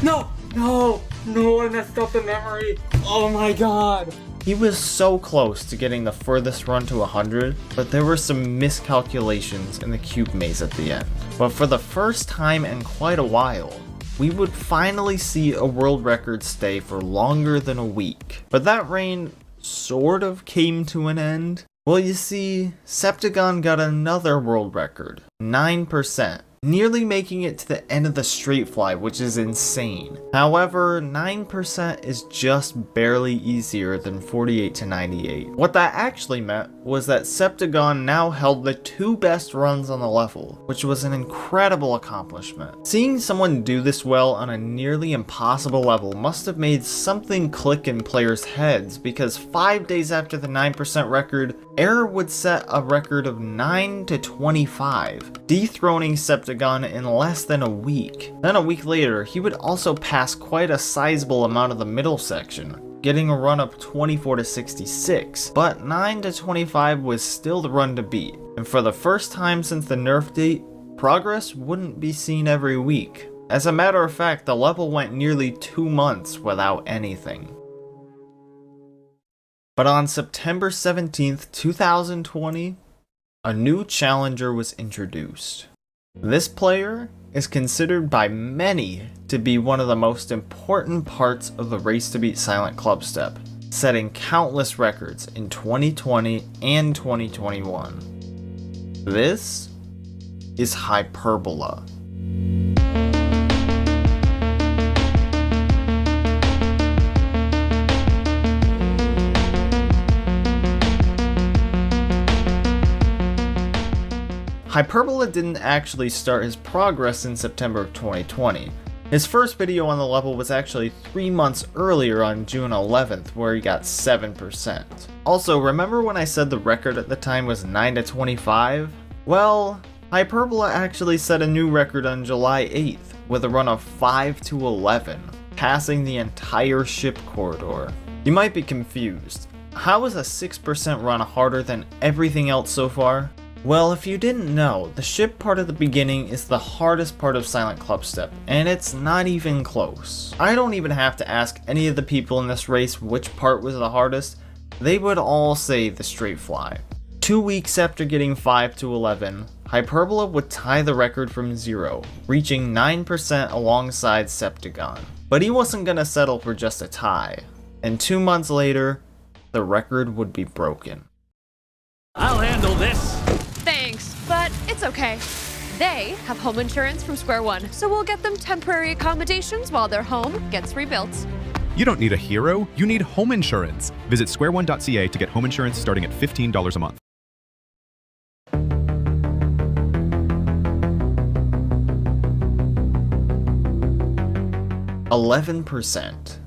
No, I messed up the memory. Oh my god. He was so close to getting the furthest run to 100, but there were some miscalculations in the cube maze at the end. But for the first time in quite a while, we would finally see a world record stay for longer than a week. But that reign sort of came to an end. Well, you see, Septagon got another world record, 9%. Nearly making it to the end of the straight fly, which is insane. However, 9% is just barely easier than 48 to 98. What that actually meant was that Septagon now held the 2 best runs on the level, which was an incredible accomplishment. Seeing someone do this well on a nearly impossible level must have made something click in players' heads, because 5 days after the 9% record, Error would set a record of 9 to 25, dethroning Septagon in less than a week. Then a week later, he would also pass quite a sizable amount of the middle section, getting a run of 24 to 66, but 9 to 25 was still the run to beat. And for the first time since the nerf date, progress wouldn't be seen every week, As a matter of fact, the level went nearly 2 months without anything. But on September 17th, 2020, a new challenger was introduced. This player is considered by many to be one of the most important parts of the Race to Beat Silent Clubstep, setting countless records in 2020 and 2021. This is Hyperbola. Hyperbola didn't actually start his progress in September of 2020. His first video on the level was actually 3 months earlier on June 11th, where he got 7%. Also, remember when I said the record at the time was 9 to 25? Well, Hyperbola actually set a new record on July 8th with a run of 5 to 11, passing the entire ship corridor. You might be confused. How is a 6% run harder than everything else so far? Well, if you didn't know, the ship part at the beginning is the hardest part of Silent Clubstep, and it's not even close. I don't even have to ask any of the people in this race which part was the hardest, they would all say the straight fly. 2 weeks after getting 5 to 11, Hyperbola would tie the record from 0, reaching 9% alongside Septagon. But he wasn't gonna settle for just a tie, and 2 months later, the record would be broken. I'll handle this. Thanks, but it's okay. They have home insurance from Square One, so we'll get them temporary accommodations while their home gets rebuilt. You don't need a hero, you need home insurance. Visit squareone.ca to get home insurance starting at $15 a month. %.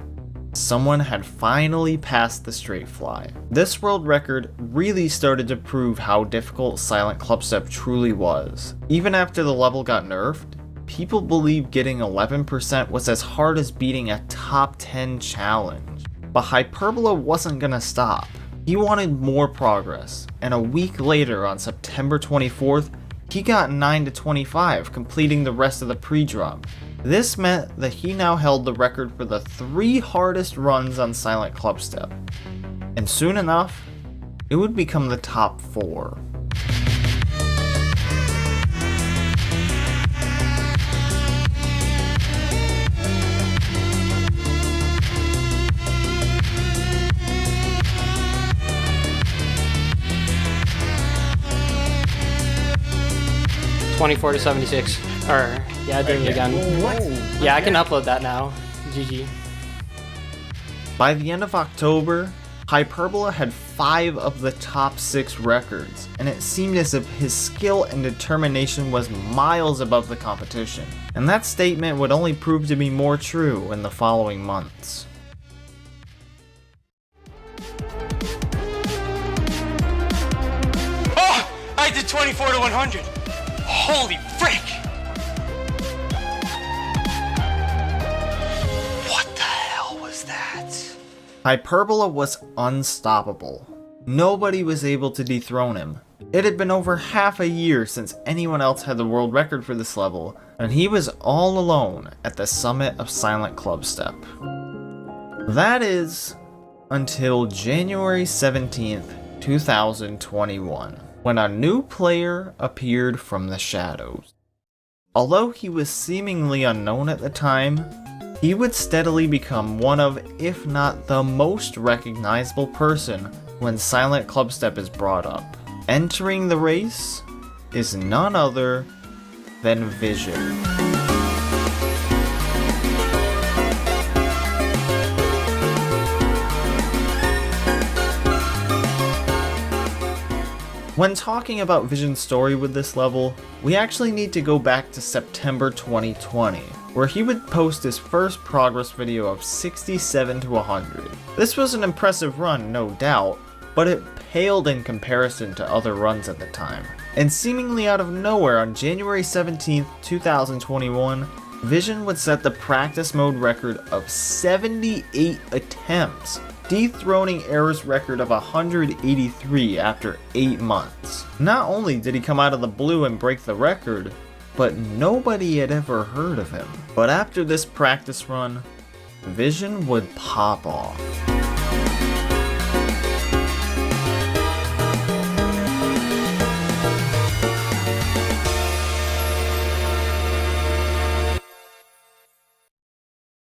Someone had finally passed the straight fly. This world record really started to prove how difficult Silent Clubstep truly was. Even after the level got nerfed, people believed getting 11% was as hard as beating a top 10 challenge. But Hyperbola wasn't gonna stop. He wanted more progress, and a week later on September 24th, he got 9 to 25, completing the rest of the pre-drop. This meant that he now held the record for the 3 hardest runs on Silent Clubstep. And soon enough, it would become the top 4. $24 to $76. Or yeah, I did it again. What? Yeah, I can upload that now. GG. By the end of October, Hyperbola had 5 of the top 6 records, and it seemed as if his skill and determination was miles above the competition. And that statement would only prove to be more true in the following months. Oh! I did 24 to 100! Holy frick! What the hell was that? Hyperbola was unstoppable. Nobody was able to dethrone him. It had been over half a year since anyone else had the world record for this level, and he was all alone at the summit of Silent Clubstep. That is, until January 17th, 2021. When a new player appeared from the shadows. Although he was seemingly unknown at the time, he would steadily become one of, if not the most recognizable person when Silent Clubstep is brought up. Entering the race is none other than Vision. When talking about Vision's story with this level, we actually need to go back to September 2020, where he would post his first progress video of 67 to 100. This was an impressive run, no doubt, but it paled in comparison to other runs at the time. And seemingly out of nowhere on January 17th, 2021, Vision would set the practice mode record of 78 attempts, dethroning Error's record of 183 after 8 months. Not only did he come out of the blue and break the record, but nobody had ever heard of him. But after this practice run, Vision would pop off.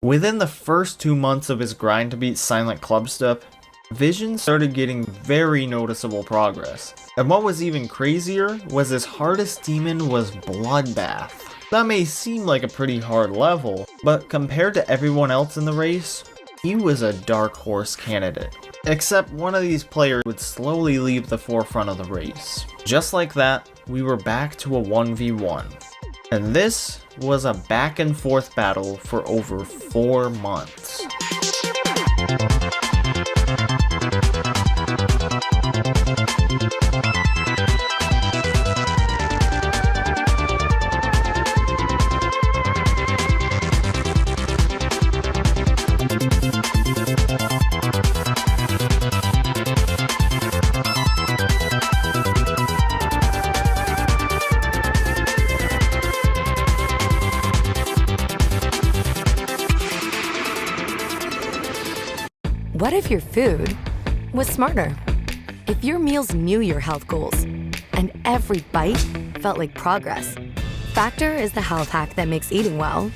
Within the first 2 months of his grind to beat Silent Clubstep, Vision started getting very noticeable progress. And what was even crazier was his hardest demon was Bloodbath. That may seem like a pretty hard level, but compared to everyone else in the race, he was a dark horse candidate. Except one of these players would slowly leave the forefront of the race. Just like that, we were back to a 1v1. And this was a back and forth battle for over 4 months. What if your food was smarter? If your meals knew your health goals and every bite felt like progress? Factor is the health hack that makes eating well,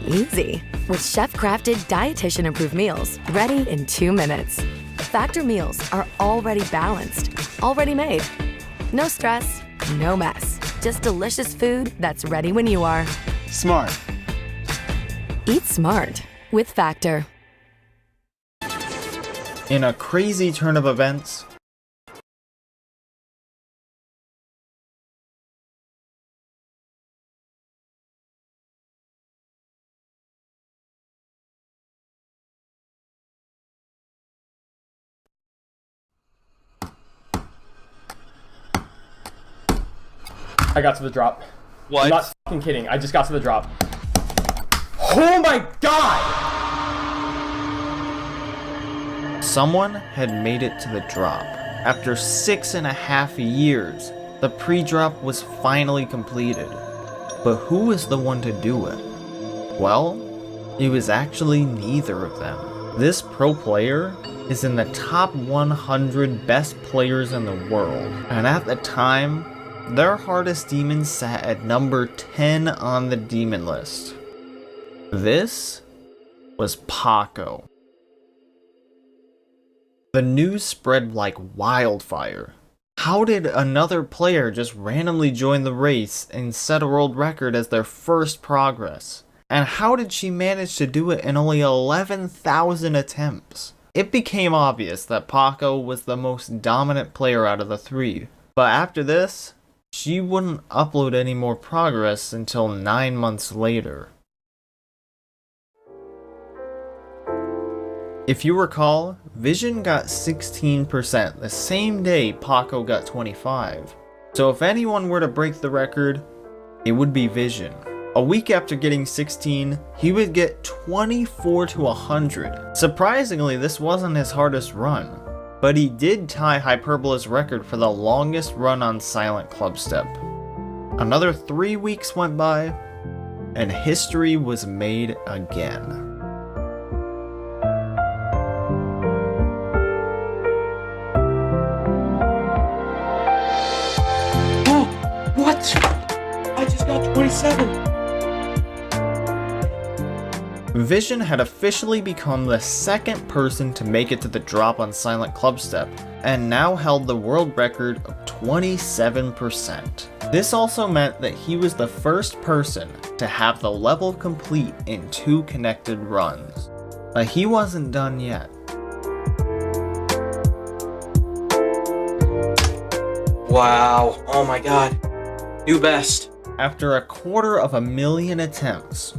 easy. With chef-crafted, dietitian-approved meals ready in 2 minutes. Factor meals are already balanced, already made. No stress, no mess. Just delicious food that's ready when you are. Smart. Eat smart with Factor. In a crazy turn of events, I got to the drop. What? I'm not fucking kidding. I just got to the drop. Oh my god! someone had made it to the drop. After 6.5 years, the pre-drop was finally completed. But who was the one to do it? Well, it was actually neither of them. This pro player is in the top 100 best players in the world, and at the time, their hardest demon sat at number 10 on the demon list. This was Paco. The news spread like wildfire. How did another player just randomly join the race and set a world record as their first progress? And how did she manage to do it in only 11,000 attempts? It became obvious that Paco was the most dominant player out of the three. But after this, she wouldn't upload any more progress until 9 months later. If you recall, Vision got 16% the same day Paco got 25. So if anyone were to break the record, it would be Vision. A week after getting 16, he would get 24 to 100. Surprisingly, this wasn't his hardest run, but he did tie Hyperbola's record for the longest run on Silent Clubstep. Another 3 weeks went by, and history was made again. What? I just got 27. Vision had officially become the second person to make it to the drop on Silent Clubstep, and now held the world record of 27%. This also meant that he was the first person to have the level complete in 2 connected runs. But he wasn't done yet. Wow. Oh my god. New best. After 250,000 attempts,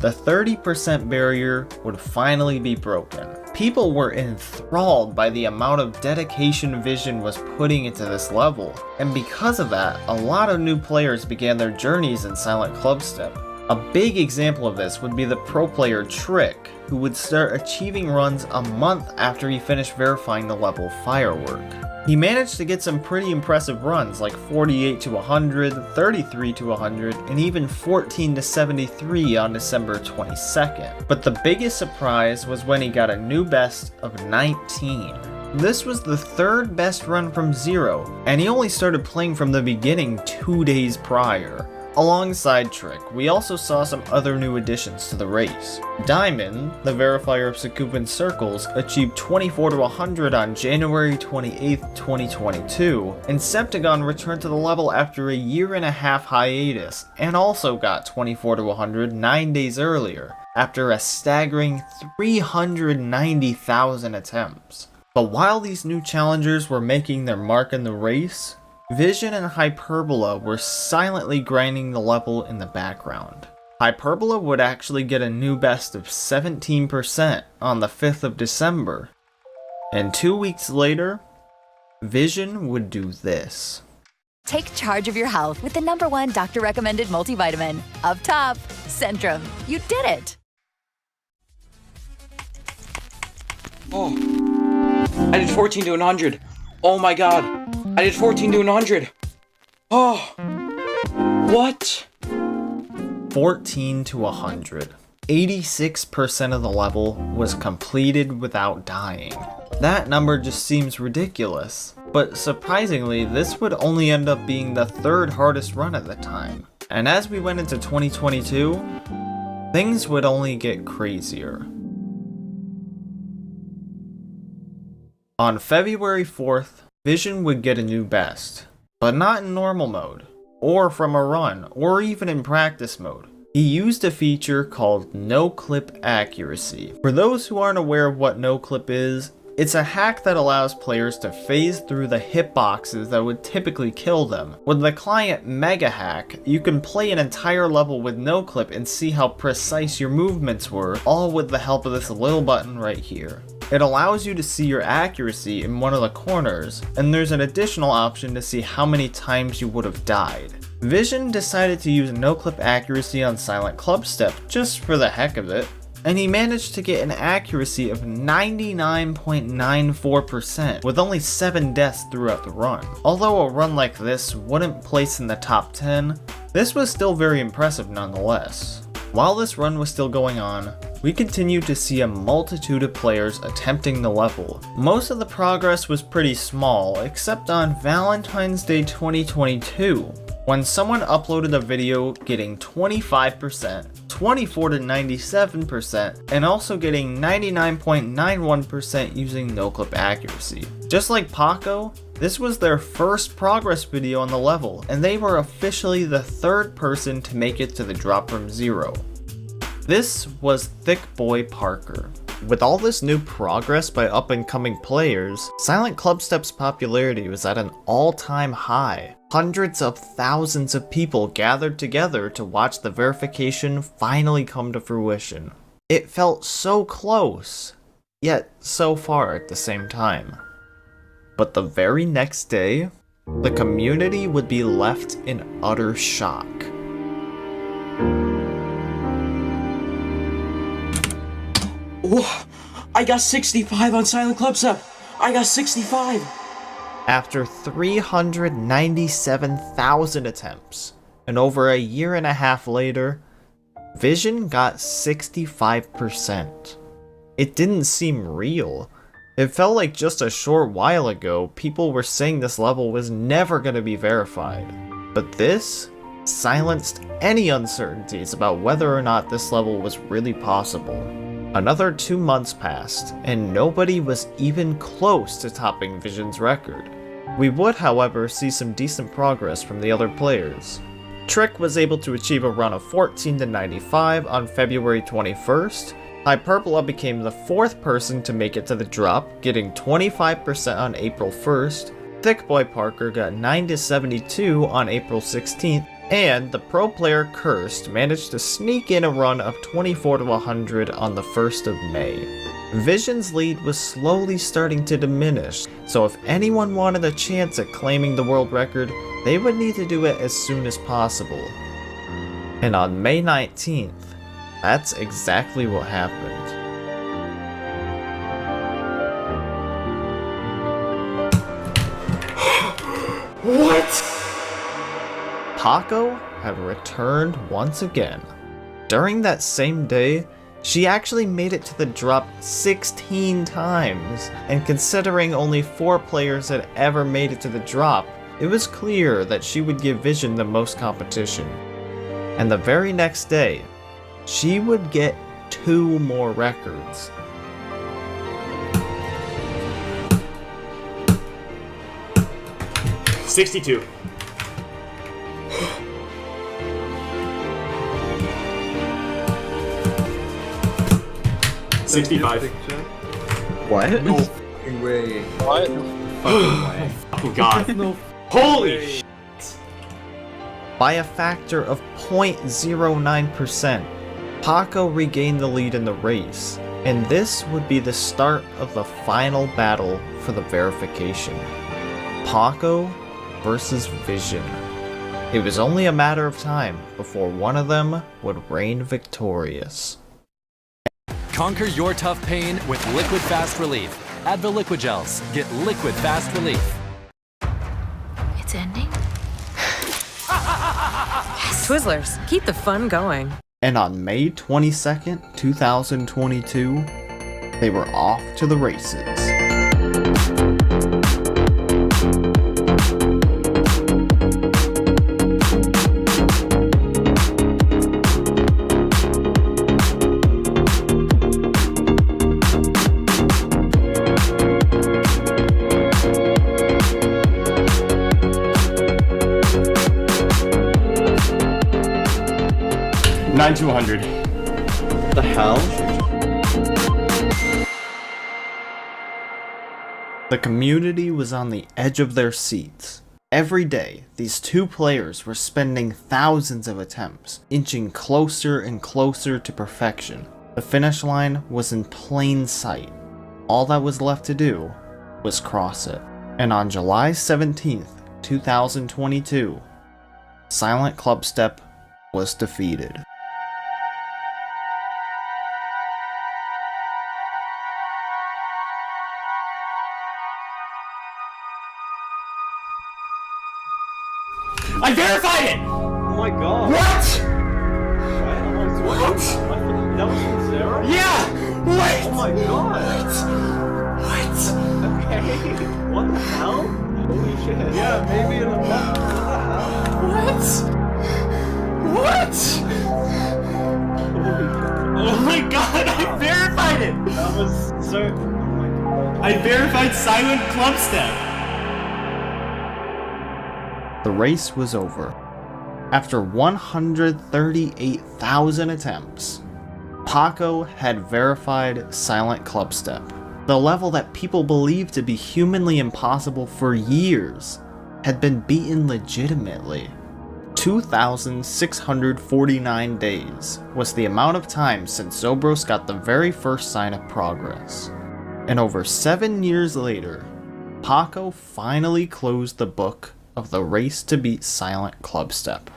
the 30% barrier would finally be broken. People were enthralled by the amount of dedication Vision was putting into this level, and because of that, a lot of new players began their journeys in Silent Clubstep. A big example of this would be the pro player Trick, who would start achieving runs a month after he finished verifying the level Firework. He managed to get some pretty impressive runs like 48 to 100, 33 to 100, and even 14 to 73 on December 22nd. But the biggest surprise was when he got a new best of 19. This was the third best run from zero, and he only started playing from the beginning 2 days prior. Alongside Trick, we also saw some other new additions to the race. Diamond, the verifier of Sakuban Circles, achieved 24 to 100 on January 28, 2022, and Septagon returned to the level after a 1.5-year hiatus, and also got 24 to 100 9 days earlier, after a staggering 390,000 attempts. But while these new challengers were making their mark in the race, Vision and Hyperbola were silently grinding the level in the background. Hyperbola would actually get a new best of 17% on the 5th of December, and 2 weeks later, Vision would do this. Take charge of your health with the #1 doctor-recommended multivitamin. Up top, Centrum. You did it! Oh, I did 14 to 100. Oh my god. I did 14 to 100. Oh. What? 14 to 100. 86% of the level was completed without dying. That number just seems ridiculous. But surprisingly, this would only end up being the third hardest run at the time. And as we went into 2022, things would only get crazier. On February 4th, Vision would get a new best, but not in normal mode, or from a run, or even in practice mode. He used a feature called no-clip accuracy. For those who aren't aware of what no-clip is, it's a hack that allows players to phase through the hitboxes that would typically kill them. With the client Mega Hack, you can play an entire level with no-clip and see how precise your movements were, all with the help of this little button right here. It allows you to see your accuracy in one of the corners, and there's an additional option to see how many times you would have died. Vision decided to use no-clip accuracy on Silent Clubstep just for the heck of it, and he managed to get an accuracy of 99.94% with only 7 deaths throughout the run. Although a run like this wouldn't place in the top 10, this was still very impressive nonetheless. While this run was still going on, we continued to see a multitude of players attempting the level. Most of the progress was pretty small, except on Valentine's Day 2022, when someone uploaded a video getting 25%, 24 to 97%, and also getting 99.91% using no-clip accuracy. Just like Paco, this was their first progress video on the level, and they were officially the third person to make it to the drop from zero. This was Thick Boy Parker. With all this new progress by up-and-coming players, Silent Clubstep's popularity was at an all-time high. Hundreds of thousands of people gathered together to watch the verification finally come to fruition. It felt so close, yet so far at the same time. But the very next day, the community would be left in utter shock. Whoa, I got 65 on Silent Clubstep. I got 65. After 397,000 attempts, and over a 1.5 years later, Vision got 65%. It didn't seem real. It felt like just a short while ago, people were saying this level was never going to be verified. But this silenced any uncertainties about whether or not this level was really possible. Another 2 months passed, and nobody was even close to topping Vision's record. We would, however, see some decent progress from the other players. Trick was able to achieve a run of 14 to 95 on February 21st. Hyperbola became the 4th person to make it to the drop, getting 25% on April 1st. Thick Boy Parker got 9 to 72 on April 16th. And the pro player Cursed managed to sneak in a run of 24 to 100 on the 1st of May. Vision's lead was slowly starting to diminish, so if anyone wanted a chance at claiming the world record, they would need to do it as soon as possible. And on May 19th, that's exactly what happened. What? Paco had returned once again. During that same day, she actually made it to the drop 16 times, and considering only 4 players had ever made it to the drop, it was clear that she would give Vision the most competition. And the very next day, she would get 2 more records. $62. $65. What? No fucking way. What? Oh god. No. Holy shit. By a factor of 0.09%, Paco regained the lead in the race, and this would be the start of the final battle for the verification. Paco versus Vision. It was only a matter of time before one of them would reign victorious. Conquer your tough pain with Liquid Fast Relief. Advil Liquid Gels. Get Liquid Fast Relief. It's ending? Twizzlers, keep the fun going. And on May 22nd, 2022, they were off to the races. $9,200. The hell? The community was on the edge of their seats. Every day, these 2 players were spending thousands of attempts, inching closer and closer to perfection. The finish line was in plain sight. All that was left to do was cross it. And on July 17th, 2022, Silent Clubstep was defeated. I verified it! Oh my god. What? What? That was from Sarah? Yeah! Wait! Oh my god. What? Okay. What the hell? Holy shit. Yeah, maybe in a month. What? What? Oh my god, I verified it! That was so... Oh my god. I verified Silent Clubstep! The race was over. After 138,000 attempts, Paco had verified Silent Clubstep, the level that people believed to be humanly impossible for years, had been beaten legitimately. 2,649 days was the amount of time since Zobros got the very first sign of progress. And over 7 years later, Paco finally closed the book of the race to beat Silent Clubstep.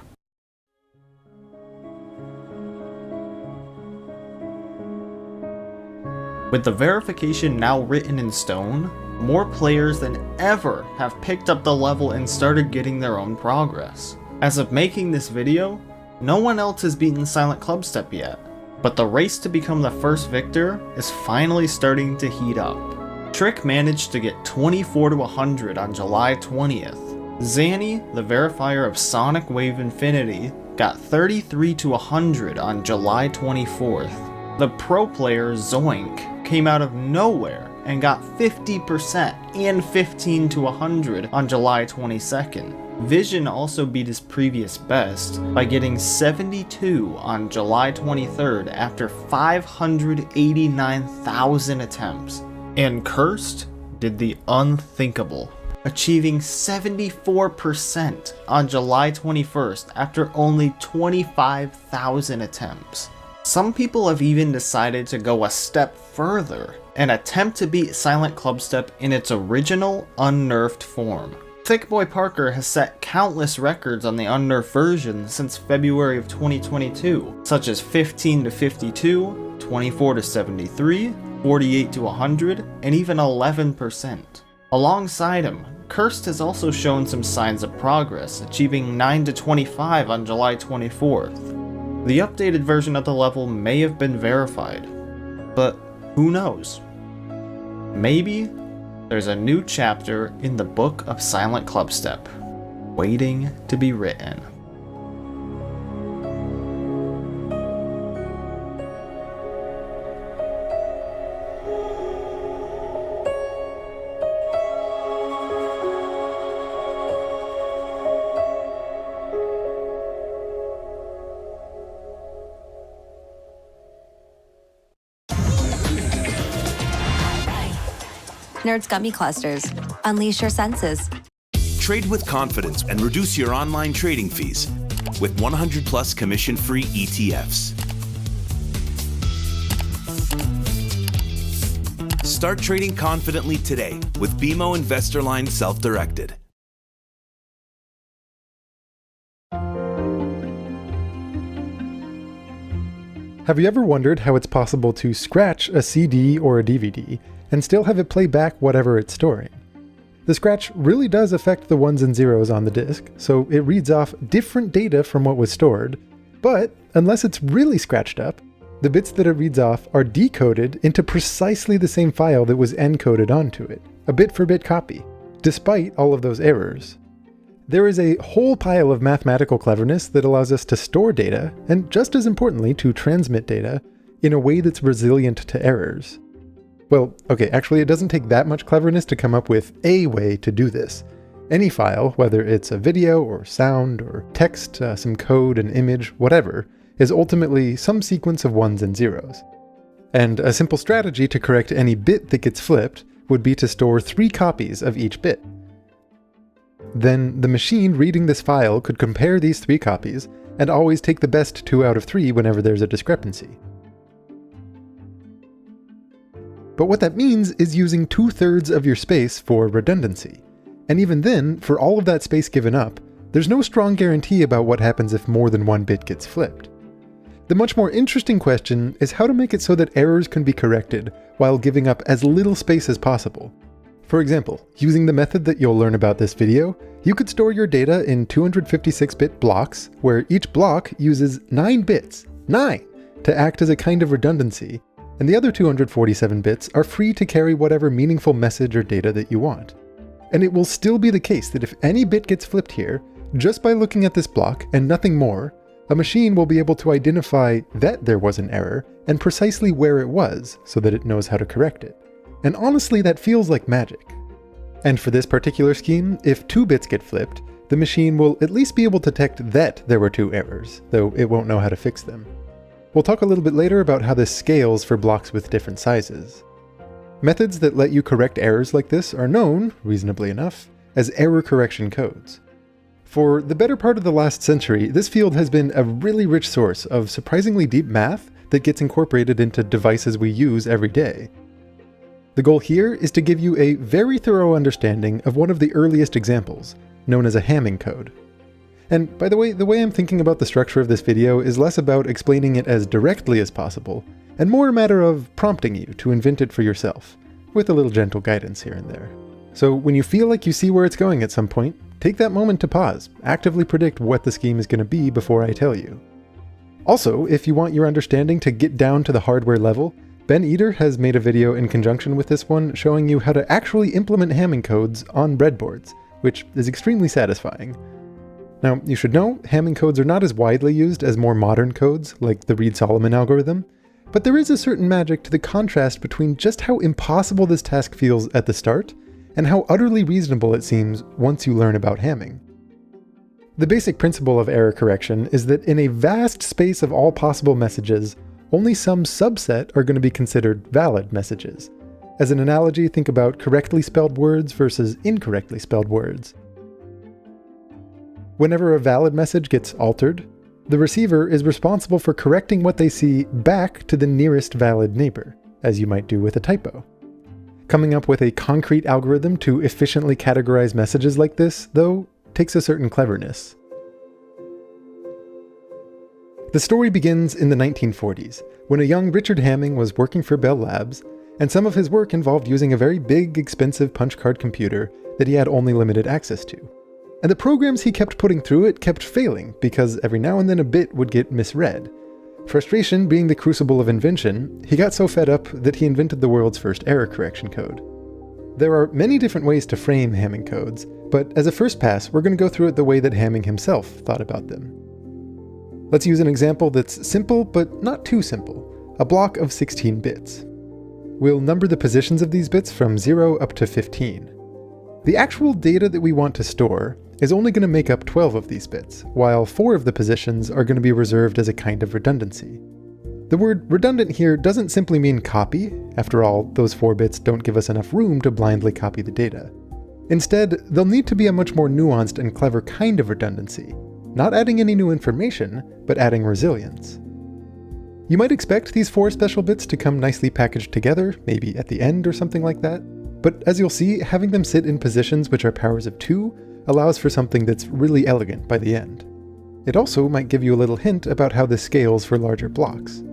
With the verification now written in stone, more players than ever have picked up the level and started getting their own progress. As of making this video, no one else has beaten Silent Clubstep yet, but the race to become the first victor is finally starting to heat up. Trick managed to get 24 to 100 on July 20th. Zanny, the verifier of Sonic Wave Infinity, got 33 to 100 on July 24th. The pro player Zoink came out of nowhere and got 50% and 15 to 100 on July 22nd. Vision also beat his previous best by getting 72 on July 23rd after 589,000 attempts. And Cursed did the unthinkable, achieving 74% on July 21st after only 25,000 attempts. Some people have even decided to go a step further and attempt to beat Silent Clubstep in its original unnerfed form. Thickboy Parker has set countless records on the unnerfed version since February of 2022, such as 15 to 52, 24 to 73, 48 to 100, and even 11%. Alongside him, Kirst has also shown some signs of progress, achieving 9 to 25 on July 24th. The updated version of the level may have been verified, but who knows? Maybe there's a new chapter in the Book of Silent Clubstep, waiting to be written. Nerds Gummy Clusters. Unleash your senses. Trade with confidence and reduce your online trading fees with 100 plus commission-free ETFs. Start trading confidently today with BMO InvestorLine Self-Directed. Have you ever wondered how it's possible to scratch a CD or a DVD and still have it play back whatever it's storing? The scratch really does affect the ones and zeros on the disk, so it reads off different data from what was stored, but unless it's really scratched up, the bits that it reads off are decoded into precisely the same file that was encoded onto it, a bit-for-bit copy, despite all of those errors. There is a whole pile of mathematical cleverness that allows us to store data, and just as importantly, to transmit data, in a way that's resilient to errors. Well, okay, actually it doesn't take that much cleverness to come up with a way to do this. Any file, whether it's a video or sound or text, some code, an image, whatever, is ultimately some sequence of ones and zeros. And a simple strategy to correct any bit that gets flipped would be to store 3 copies of each bit. Then the machine reading this file could compare these 3 copies and always take the best 2 out of 3 whenever there's a discrepancy. But what that means is using 2/3 of your space for redundancy. And even then, for all of that space given up, there's no strong guarantee about what happens if more than one bit gets flipped. The much more interesting question is how to make it so that errors can be corrected while giving up as little space as possible. For example, using the method that you'll learn about this video, you could store your data in 256-bit blocks, where each block uses 9 bits, 9, to act as a kind of redundancy, and the other 247 bits are free to carry whatever meaningful message or data that you want. And it will still be the case that if any bit gets flipped here, just by looking at this block and nothing more, a machine will be able to identify that there was an error and precisely where it was so that it knows how to correct it. And honestly, that feels like magic. And for this particular scheme, if 2 bits get flipped, the machine will at least be able to detect that there were 2 errors, though it won't know how to fix them. We'll talk a little bit later about how this scales for blocks with different sizes. Methods that let you correct errors like this are known, reasonably enough, as error correction codes. For the better part of the last century, this field has been a really rich source of surprisingly deep math that gets incorporated into devices we use every day. The goal here is to give you a very thorough understanding of one of the earliest examples, known as a Hamming code. And by the way I'm thinking about the structure of this video is less about explaining it as directly as possible, and more a matter of prompting you to invent it for yourself, with a little gentle guidance here and there. So when you feel like you see where it's going at some point, take that moment to pause, actively predict what the scheme is going to be before I tell you. Also, if you want your understanding to get down to the hardware level, Ben Eater has made a video in conjunction with this one showing you how to actually implement Hamming codes on breadboards, which is extremely satisfying. Now, you should know, Hamming codes are not as widely used as more modern codes, like the Reed-Solomon algorithm, but there is a certain magic to the contrast between just how impossible this task feels at the start, and how utterly reasonable it seems once you learn about Hamming. The basic principle of error correction is that in a vast space of all possible messages, only some subset are going to be considered valid messages. As an analogy, think about correctly spelled words versus incorrectly spelled words. Whenever a valid message gets altered, the receiver is responsible for correcting what they see back to the nearest valid neighbor, as you might do with a typo. Coming up with a concrete algorithm to efficiently categorize messages like this, though, takes a certain cleverness. The story begins in the 1940s, when a young Richard Hamming was working for Bell Labs, and some of his work involved using a very big, expensive punch card computer that he had only limited access to. And the programs he kept putting through it kept failing because every now and then a bit would get misread. Frustration being the crucible of invention, he got so fed up that he invented the world's first error correction code. There are many different ways to frame Hamming codes, but as a first pass, we're going to go through it the way that Hamming himself thought about them. Let's use an example that's simple, but not too simple. A block of 16 bits. We'll number the positions of these bits from 0 up to 15. The actual data that we want to store is only going to make up 12 of these bits, while 4 of the positions are going to be reserved as a kind of redundancy. The word redundant here doesn't simply mean copy. After all, those 4 bits don't give us enough room to blindly copy the data. Instead, they'll need to be a much more nuanced and clever kind of redundancy, not adding any new information, but adding resilience. You might expect these 4 special bits to come nicely packaged together, maybe at the end or something like that, but as you'll see, having them sit in positions which are powers of 2 allows for something that's really elegant by the end. It also might give you a little hint about how this scales for larger blocks.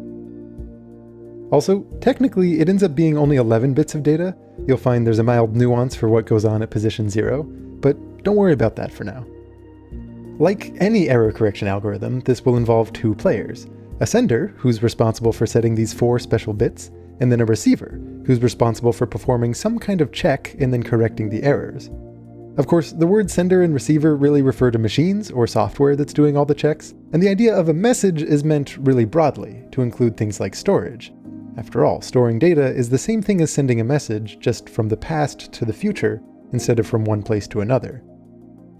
Also, technically it ends up being only 11 bits of data. You'll find there's a mild nuance for what goes on at position 0, but don't worry about that for now. Like any error correction algorithm, this will involve 2 players. A sender, who's responsible for setting these 4 special bits, and then a receiver, who's responsible for performing some kind of check and then correcting the errors. Of course, the words sender and receiver really refer to machines or software that's doing all the checks, and the idea of a message is meant really broadly, to include things like storage. After all, storing data is the same thing as sending a message, just from the past to the future, instead of from one place to another.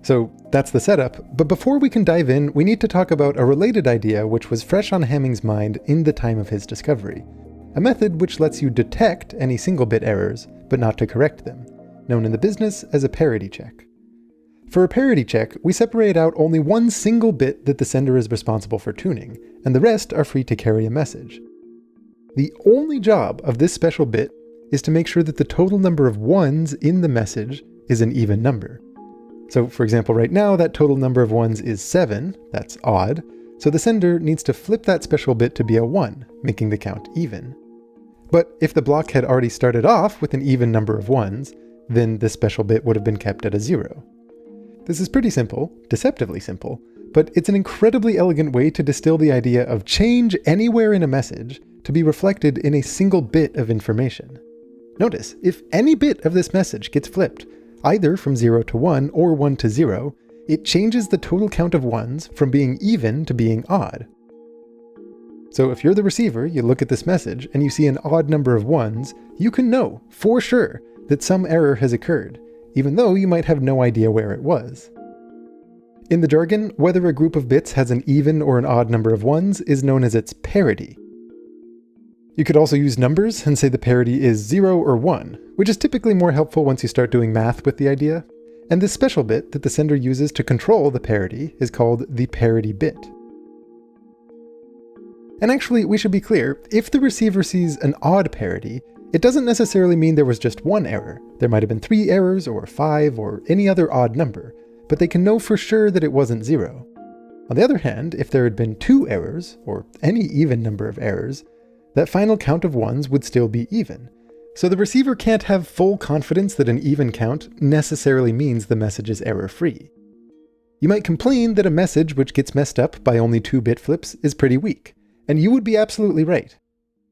So that's the setup, but before we can dive in, we need to talk about a related idea which was fresh on Hamming's mind in the time of his discovery. A method which lets you detect any single-bit errors, but not to correct them, known in the business as a parity check. For a parity check, we separate out only one single bit that the sender is responsible for tuning, and the rest are free to carry a message. The only job of this special bit is to make sure that the total number of ones in the message is an even number. So for example, right now that total number of ones is 7, that's odd, so the sender needs to flip that special bit to be a 1, making the count even. But if the block had already started off with an even number of ones, then this special bit would have been kept at a 0. This is pretty simple, deceptively simple, but it's an incredibly elegant way to distill the idea of change anywhere in a message to be reflected in a single bit of information. Notice, if any bit of this message gets flipped, either from 0 to 1 or 1 to 0, it changes the total count of ones from being even to being odd. So if you're the receiver, you look at this message and you see an odd number of ones, you can know for sure that some error has occurred, even though you might have no idea where it was. In the jargon, whether a group of bits has an even or an odd number of ones is known as its parity. You could also use numbers and say the parity is 0 or 1, which is typically more helpful once you start doing math with the idea. And this special bit that the sender uses to control the parity is called the parity bit. And actually, we should be clear, if the receiver sees an odd parity, it doesn't necessarily mean there was just one error. There might have been 3 errors, or 5, or any other odd number, but they can know for sure that it wasn't 0. On the other hand, if there had been 2 errors, or any even number of errors, that final count of ones would still be even. So the receiver can't have full confidence that an even count necessarily means the message is error-free. You might complain that a message which gets messed up by only 2 bit flips is pretty weak, and you would be absolutely right.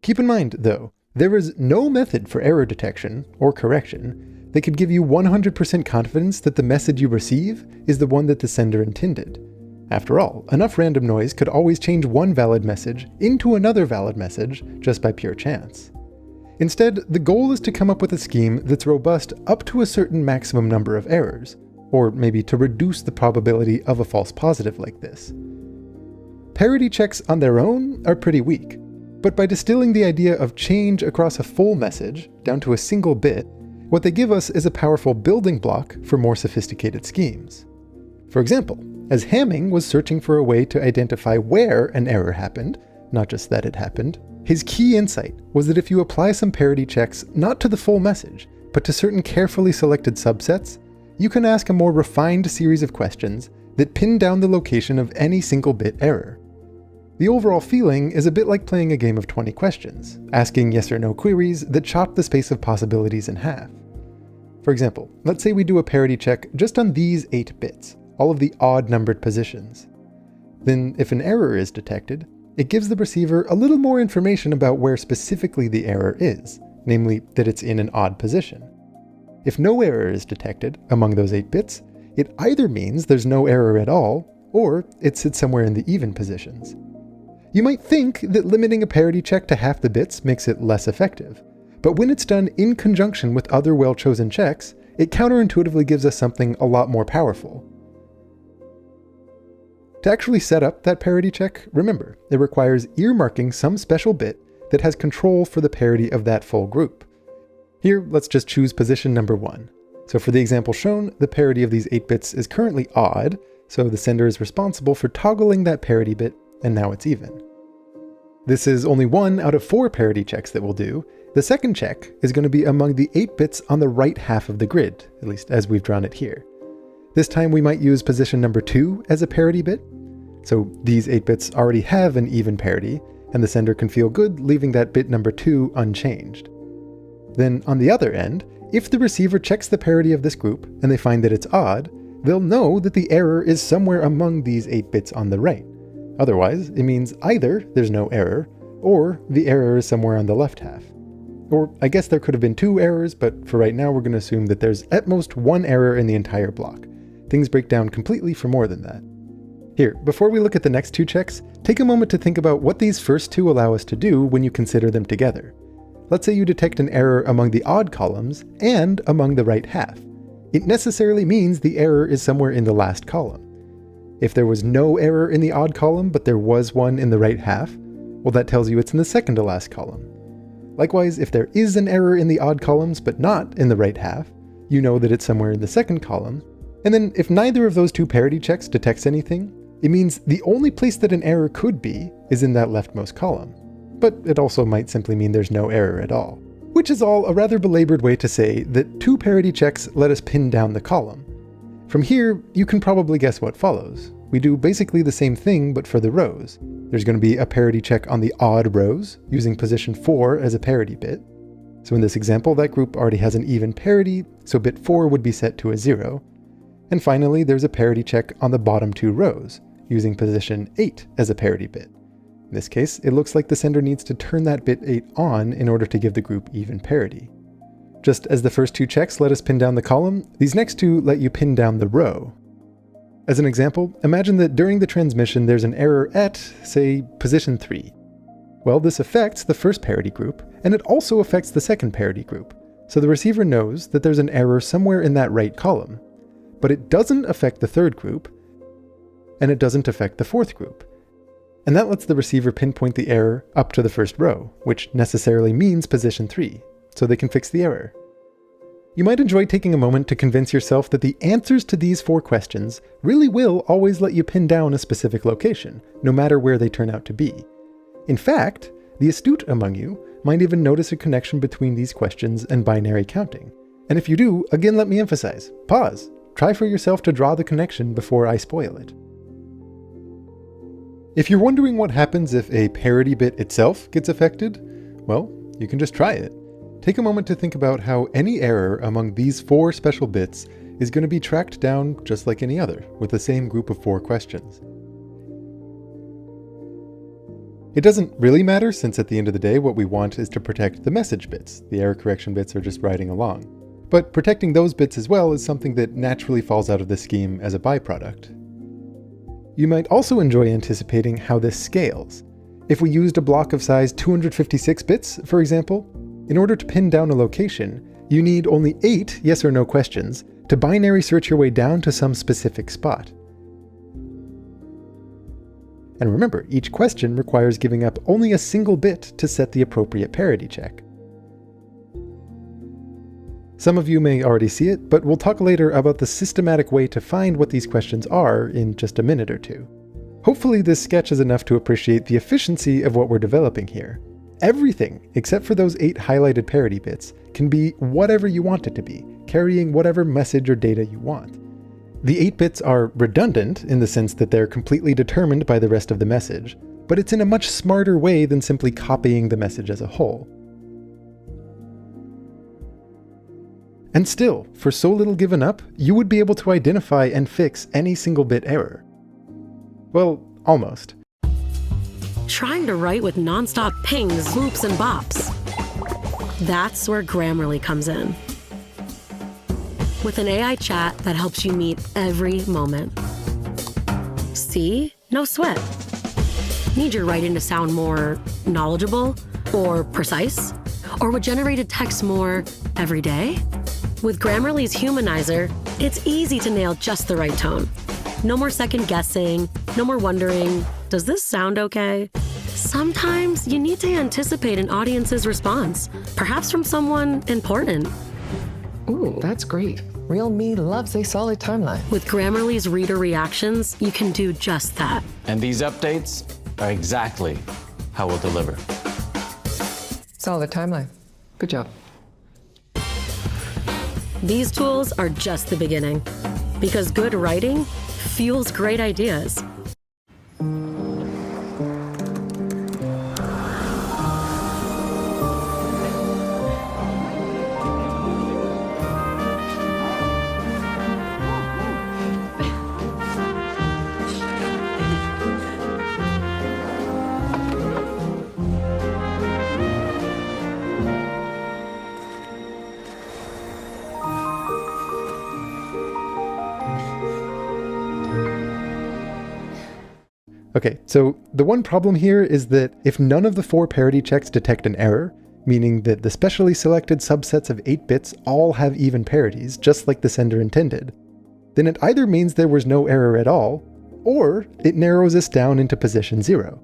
Keep in mind, though, there is no method for error detection, or correction, that could give you 100% confidence that the message you receive is the one that the sender intended. After all, enough random noise could always change one valid message into another valid message just by pure chance. Instead, the goal is to come up with a scheme that's robust up to a certain maximum number of errors, or maybe to reduce the probability of a false positive like this. Parity checks on their own are pretty weak, but by distilling the idea of change across a full message down to a single bit, what they give us is a powerful building block for more sophisticated schemes. For example, as Hamming was searching for a way to identify where an error happened, not just that it happened, his key insight was that if you apply some parity checks not to the full message, but to certain carefully selected subsets, you can ask a more refined series of questions that pin down the location of any single bit error. The overall feeling is a bit like playing a game of 20 questions, asking yes or no queries that chop the space of possibilities in half. For example, let's say we do a parity check just on these 8 bits, all of the odd-numbered positions. Then, if an error is detected, it gives the receiver a little more information about where specifically the error is, namely that it's in an odd position. If no error is detected among those 8 bits, it either means there's no error at all, or it sits somewhere in the even positions. You might think that limiting a parity check to half the bits makes it less effective, but when it's done in conjunction with other well-chosen checks, it counterintuitively gives us something a lot more powerful. To actually set up that parity check, remember, it requires earmarking some special bit that has control for the parity of that full group. Here, let's just choose position number 1. So for the example shown, the parity of these 8 bits is currently odd, so the sender is responsible for toggling that parity bit, and now it's even. This is only 1 out of 4 parity checks that we'll do. The second check is going to be among the 8 bits on the right half of the grid, at least as we've drawn it here. This time we might use position number 2 as a parity bit. So these 8 bits already have an even parity, and the sender can feel good leaving that bit number 2 unchanged. Then on the other end, if the receiver checks the parity of this group and they find that it's odd, they'll know that the error is somewhere among these 8 bits on the right. Otherwise, it means either there's no error, or the error is somewhere on the left half. Or I guess there could have been 2 errors, but for right now we're going to assume that there's at most 1 error in the entire block. Things break down completely for more than that. Here, before we look at the next 2 checks, take a moment to think about what these first 2 allow us to do when you consider them together. Let's say you detect an error among the odd columns and among the right half. It necessarily means the error is somewhere in the last column. If there was no error in the odd column, but there was one in the right half, well, that tells you it's in the second to last column. Likewise, if there is an error in the odd columns, but not in the right half, you know that it's somewhere in the second column. And then if neither of those 2 parity checks detects anything, it means the only place that an error could be is in that leftmost column. But it also might simply mean there's no error at all. Which is all a rather belabored way to say that 2 parity checks let us pin down the column. From here, you can probably guess what follows. We do basically the same thing, but for the rows. There's going to be a parity check on the odd rows, using position 4 as a parity bit. So in this example, that group already has an even parity, so bit 4 would be set to a 0. And finally, there's a parity check on the bottom 2 rows, using position 8 as a parity bit. In this case, it looks like the sender needs to turn that bit 8 on in order to give the group even parity. Just as the first 2 checks let us pin down the column, these next 2 let you pin down the row. As an example, imagine that during the transmission there's an error at, say, position 3. Well, this affects the first parity group, and it also affects the second parity group, so the receiver knows that there's an error somewhere in that right column. But it doesn't affect the third group, and it doesn't affect the fourth group. And that lets the receiver pinpoint the error up to the first row, which necessarily means position 3, so they can fix the error. You might enjoy taking a moment to convince yourself that the answers to these 4 questions really will always let you pin down a specific location, no matter where they turn out to be. In fact, the astute among you might even notice a connection between these questions and binary counting. And if you do, again let me emphasize, pause, try for yourself to draw the connection before I spoil it. If you're wondering what happens if a parity bit itself gets affected, well, you can just try it. Take a moment to think about how any error among these 4 special bits is going to be tracked down just like any other, with the same group of 4 questions. It doesn't really matter, since at the end of the day what we want is to protect the message bits. The error correction bits are just riding along. But protecting those bits as well is something that naturally falls out of the scheme as a byproduct. You might also enjoy anticipating how this scales. If we used a block of size 256 bits, for example, in order to pin down a location, you need only 8 yes or no questions to binary search your way down to some specific spot. And remember, each question requires giving up only a single bit to set the appropriate parity check. Some of you may already see it, but we'll talk later about the systematic way to find what these questions are in just a minute or 2. Hopefully this sketch is enough to appreciate the efficiency of what we're developing here. Everything, except for those 8 highlighted parity bits, can be whatever you want it to be, carrying whatever message or data you want. The 8 bits are redundant in the sense that they're completely determined by the rest of the message, but it's in a much smarter way than simply copying the message as a whole. And still, for so little given up, you would be able to identify and fix any single bit error. Well, almost. Trying to write with nonstop pings, boops, and bops. That's where Grammarly comes in. With an AI chat that helps you meet every moment. See? No sweat. Need your writing to sound more knowledgeable or precise? Or would generated text more everyday? With Grammarly's Humanizer, it's easy to nail just the right tone. No more second guessing, no more wondering, does this sound okay? Sometimes you need to anticipate an audience's response, perhaps from someone important. Ooh, that's great. Real me loves a solid timeline. With Grammarly's reader reactions, you can do just that. And these updates are exactly how we'll deliver. Solid timeline. Good job. These tools are just the beginning, because good writing fuels great ideas. Okay, so the one problem here is that if none of the 4 parity checks detect an error, meaning that the specially selected subsets of 8 bits all have even parities, just like the sender intended, then it either means there was no error at all, or it narrows us down into position 0.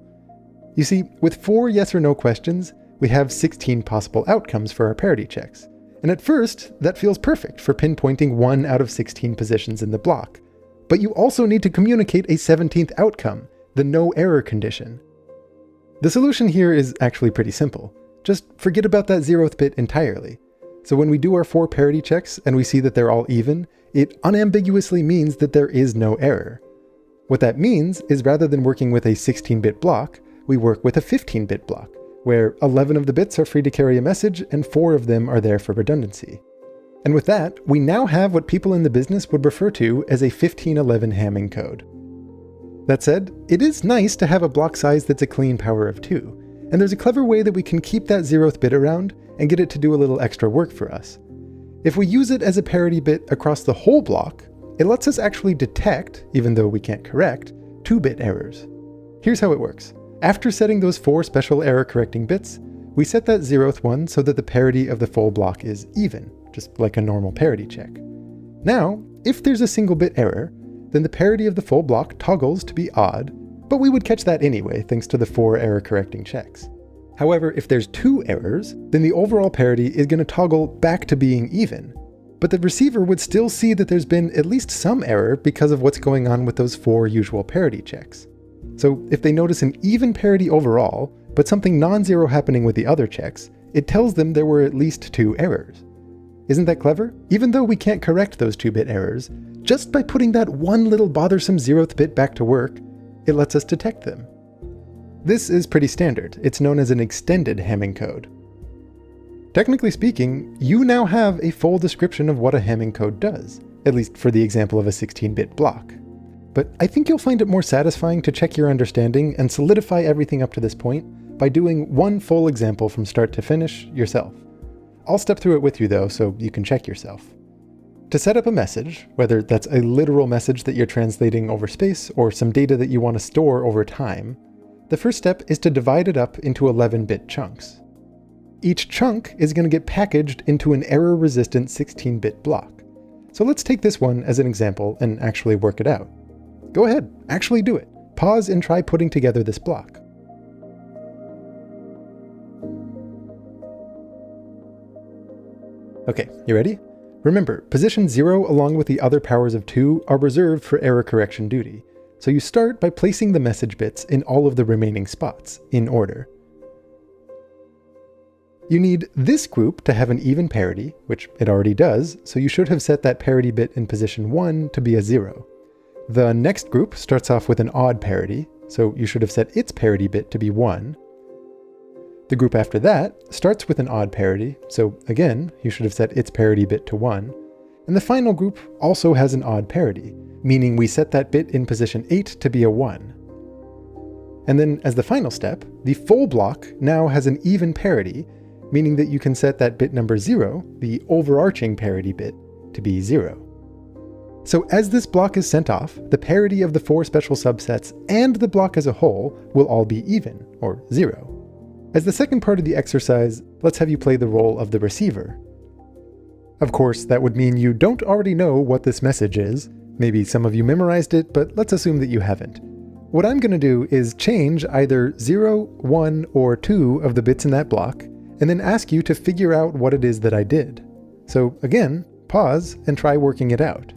You see, with 4 yes or no questions, we have 16 possible outcomes for our parity checks. And at first, that feels perfect for pinpointing 1 out of 16 positions in the block. But you also need to communicate a 17th outcome, the no error condition. The solution here is actually pretty simple. Just forget about that 0th bit entirely. So when we do our 4 parity checks and we see that they're all even, it unambiguously means that there is no error. What that means is rather than working with a 16-bit block, we work with a 15-bit block, where 11 of the bits are free to carry a message and 4 of them are there for redundancy. And with that, we now have what people in the business would refer to as a 1511 Hamming code. That said, it is nice to have a block size that's a clean power of 2, and there's a clever way that we can keep that 0th bit around and get it to do a little extra work for us. If we use it as a parity bit across the whole block, it lets us actually detect, even though we can't correct, 2-bit errors. Here's how it works. After setting those 4 special error correcting bits, we set that 0th one so that the parity of the full block is even, just like a normal parity check. Now, if there's a single bit error, then the parity of the full block toggles to be odd, but we would catch that anyway thanks to the 4 error correcting checks. However, if there's 2 errors, then the overall parity is going to toggle back to being even. But the receiver would still see that there's been at least some error because of what's going on with those 4 usual parity checks. So if they notice an even parity overall, but something non-zero happening with the other checks, it tells them there were at least 2 errors. Isn't that clever? Even though we can't correct those 2-bit errors, just by putting that one little bothersome 0th bit back to work, it lets us detect them. This is pretty standard. It's known as an extended Hamming code. Technically speaking, you now have a full description of what a Hamming code does, at least for the example of a 16-bit block. But I think you'll find it more satisfying to check your understanding and solidify everything up to this point by doing one full example from start to finish yourself. I'll step through it with you though, so you can check yourself. To set up a message, whether that's a literal message that you're translating over space or some data that you want to store over time, the first step is to divide it up into 11-bit chunks. Each chunk is going to get packaged into an error-resistant 16-bit block. So let's take this one as an example and actually work it out. Go ahead, actually do it. Pause and try putting together this block. Okay, you ready? Remember, position 0 along with the other powers of 2 are reserved for error correction duty, so you start by placing the message bits in all of the remaining spots, in order. You need this group to have an even parity, which it already does, so you should have set that parity bit in position 1 to be a 0. The next group starts off with an odd parity, so you should have set its parity bit to be 1. The group after that starts with an odd parity, so again, you should have set its parity bit to 1. And the final group also has an odd parity, meaning we set that bit in position 8 to be a 1. And then as the final step, the full block now has an even parity, meaning that you can set that bit number 0, the overarching parity bit, to be 0. So as this block is sent off, the parity of the 4 special subsets and the block as a whole will all be even, or 0. As the second part of the exercise, let's have you play the role of the receiver. Of course, that would mean you don't already know what this message is. Maybe some of you memorized it, but let's assume that you haven't. What I'm going to do is change either 0, 1, or 2 of the bits in that block, and then ask you to figure out what it is that I did. So again, pause and try working it out.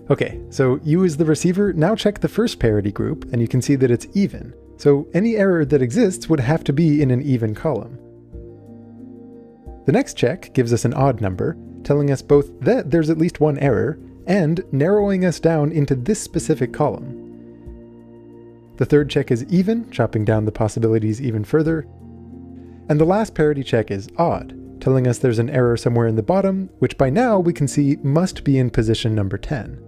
Okay, so you as the receiver now check the first parity group, and you can see that it's even. So any error that exists would have to be in an even column. The next check gives us an odd number, telling us both that there's at least one error, and narrowing us down into this specific column. The third check is even, chopping down the possibilities even further. And the last parity check is odd, telling us there's an error somewhere in the bottom, which by now we can see must be in position number 10.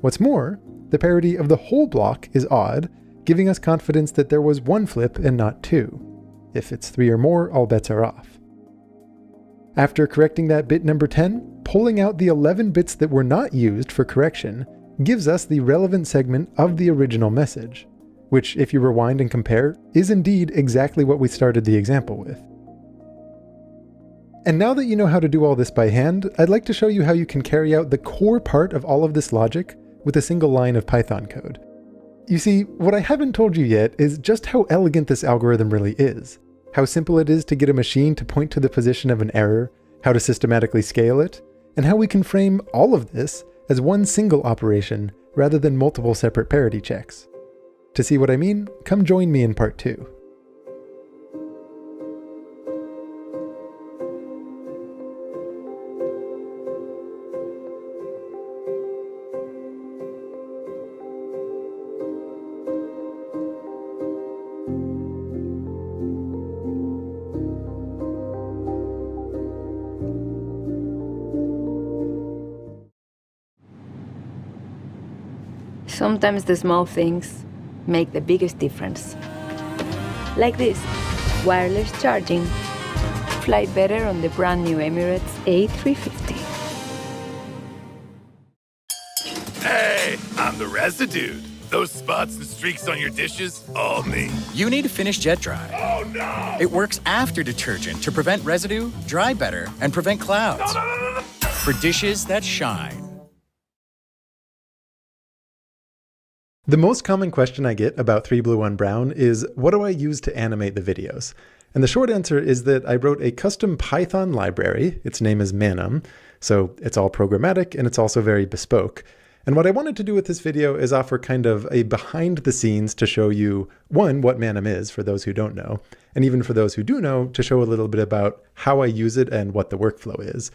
What's more, the parity of the whole block is odd, giving us confidence that there was 1 flip and not 2. If it's 3 or more, all bets are off. After correcting that bit number 10, pulling out the 11 bits that were not used for correction gives us the relevant segment of the original message, which, if you rewind and compare, is indeed exactly what we started the example with. And now that you know how to do all this by hand, I'd like to show you how you can carry out the core part of all of this logic with a single line of Python code. You see, what I haven't told you yet is just how elegant this algorithm really is, how simple it is to get a machine to point to the position of an error, how to systematically scale it, and how we can frame all of this as one single operation rather than multiple separate parity checks. To see what I mean, come join me in part 2. Sometimes the small things make the biggest difference. Like this, wireless charging. Fly better on the brand new Emirates A350. Hey, I'm the residue. Those spots and streaks on your dishes, all me. You need to finish Jet Dry. Oh no! It works after detergent to prevent residue, dry better, and prevent clouds. No. For dishes that shine. The most common question I get about 3Blue1Brown is, what do I use to animate the videos? And the short answer is that I wrote a custom Python library. Its name is Manum, so it's all programmatic and it's also very bespoke. And what I wanted to do with this video is offer kind of a behind the scenes to show you, one, what Manum is for those who don't know, and even for those who do know, to show a little bit about how I use it and what the workflow is.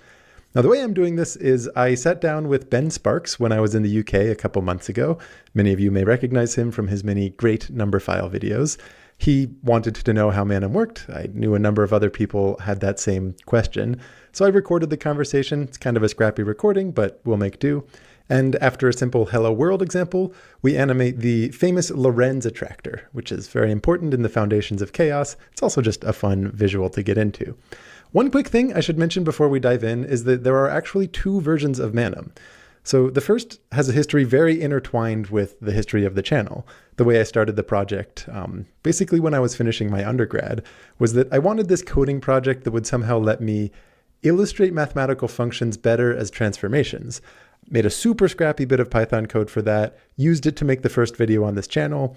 Now, the way I'm doing this is I sat down with Ben Sparks when I was in the UK a couple months ago. Many of you may recognize him from his many great Numberphile videos. He wanted to know how Manum worked. I knew a number of other people had that same question. So I recorded the conversation. It's kind of a scrappy recording, but we'll make do. And after a simple Hello World example, we animate the famous Lorenz attractor, which is very important in the foundations of chaos. It's also just a fun visual to get into. One quick thing I should mention before we dive in is that there are actually 2 versions of Manum. So the first has a history very intertwined with the history of the channel. The way I started the project, basically when I was finishing my undergrad, was that I wanted this coding project that would somehow let me illustrate mathematical functions better as transformations. Made a super scrappy bit of Python code for that, used it to make the first video on this channel.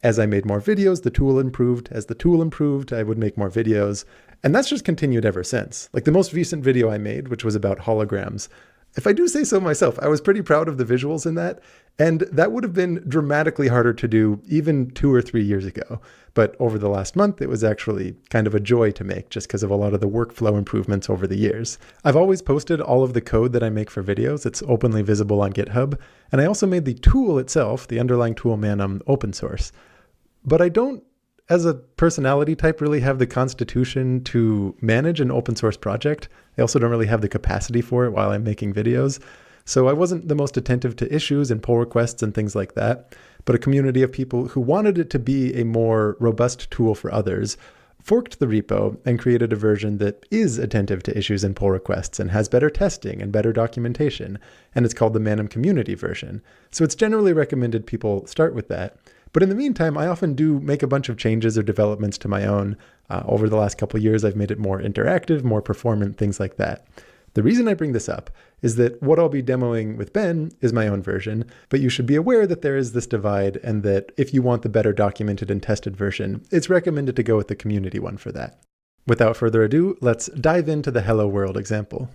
As I made more videos, the tool improved. As the tool improved, I would make more videos. And that's just continued ever since. Like the most recent video I made, which was about holograms, If I do say so myself, I was pretty proud of the visuals in that, and that would have been dramatically harder to do even 2 or 3 years ago. But over the last month, it was actually kind of a joy to make just because of a lot of the workflow improvements over the years. I've always posted all of the code that I make for videos. It's openly visible on GitHub. And I also made the tool itself, the underlying tool Manum, open source. But I don't, as a personality type, really have the constitution to manage an open source project. I also don't really have the capacity for it while I'm making videos. So I wasn't the most attentive to issues and pull requests and things like that. But a community of people who wanted it to be a more robust tool for others forked the repo and created a version that is attentive to issues and pull requests and has better testing and better documentation. And it's called the Manum Community version. So it's generally recommended people start with that. But in the meantime, I often do make a bunch of changes or developments to my own. Over the last couple of years, I've made it more interactive, more performant, things like that. The reason I bring this up is that what I'll be demoing with Ben is my own version, but you should be aware that there is this divide and that if you want the better documented and tested version, it's recommended to go with the community one for that. Without further ado, let's dive into the Hello World example.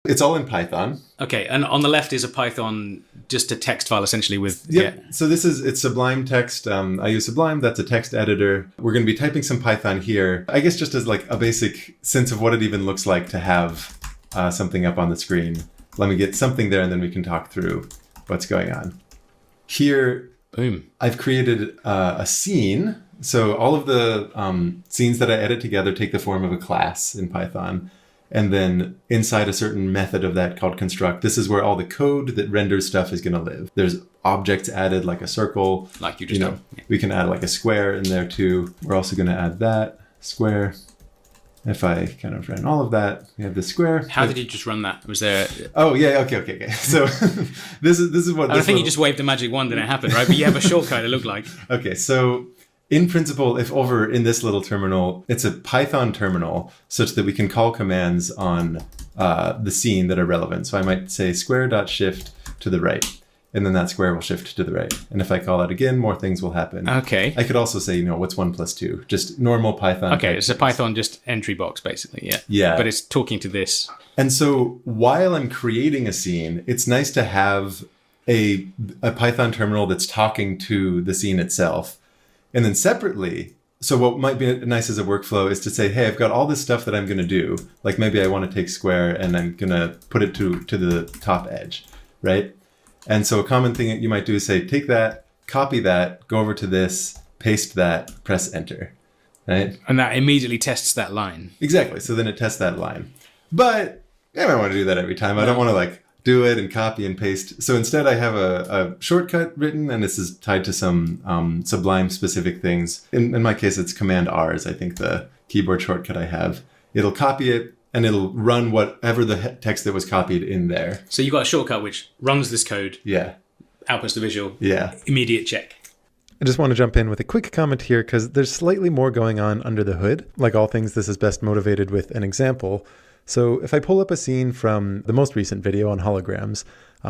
It's all in Python. Okay, and on the left is a Python, just a text file essentially with... Yep. Yeah. So it's Sublime Text. I use Sublime. That's a text editor. We're going to be typing some Python here. I guess just as like a basic sense of what it even looks like to have something up on the screen. Let me get something there and then we can talk through what's going on. Here, boom. I've created a scene. So all of the scenes that I edit together take the form of a class in Python. And then inside a certain method of that called construct, this is where all the code that renders stuff is going to live. There's objects added like a circle. Like you just know. Yeah. We can add like a square in there too. We're also going to add that square. If I kind of ran all of that, we have this square. How did you just run that? Was there... Oh, yeah, okay. So this is what... I think you just waved a magic wand and it happened, right? But you have a shortcut, it looked like. Okay, so... In principle, if over in this little terminal, it's a Python terminal such that we can call commands on the scene that are relevant. So I might say square.shift to the right, and then that square will shift to the right. And if I call that again, more things will happen. Okay. I could also say, what's 1 + 2? Just normal Python. Okay, it's a Python just entry box, basically, yeah. Yeah. But it's talking to this. And so while I'm creating a scene, it's nice to have a Python terminal that's talking to the scene itself. And then separately, so what might be nice as a workflow is to say, hey, I've got all this stuff that I'm going to do. Like maybe I want to take square and I'm going to put it to the top edge, right? And so a common thing that you might do is say, take that, copy that, go over to this, paste that, press enter, right? And that immediately tests that line. Exactly. So then it tests that line. But I don't want to do that every time. I don't want to do it and copy and paste. So instead I have a shortcut written, and this is tied to some Sublime specific things. In my case, it's Command R is I think the keyboard shortcut I have. It'll copy it and it'll run whatever the text that was copied in there. So you've got a shortcut which runs this code. Yeah. Outputs the visual. Yeah. Immediate check. I just want to jump in with a quick comment here because there's slightly more going on under the hood. Like all things, this is best motivated with an example. So if I pull up a scene from the most recent video on holograms,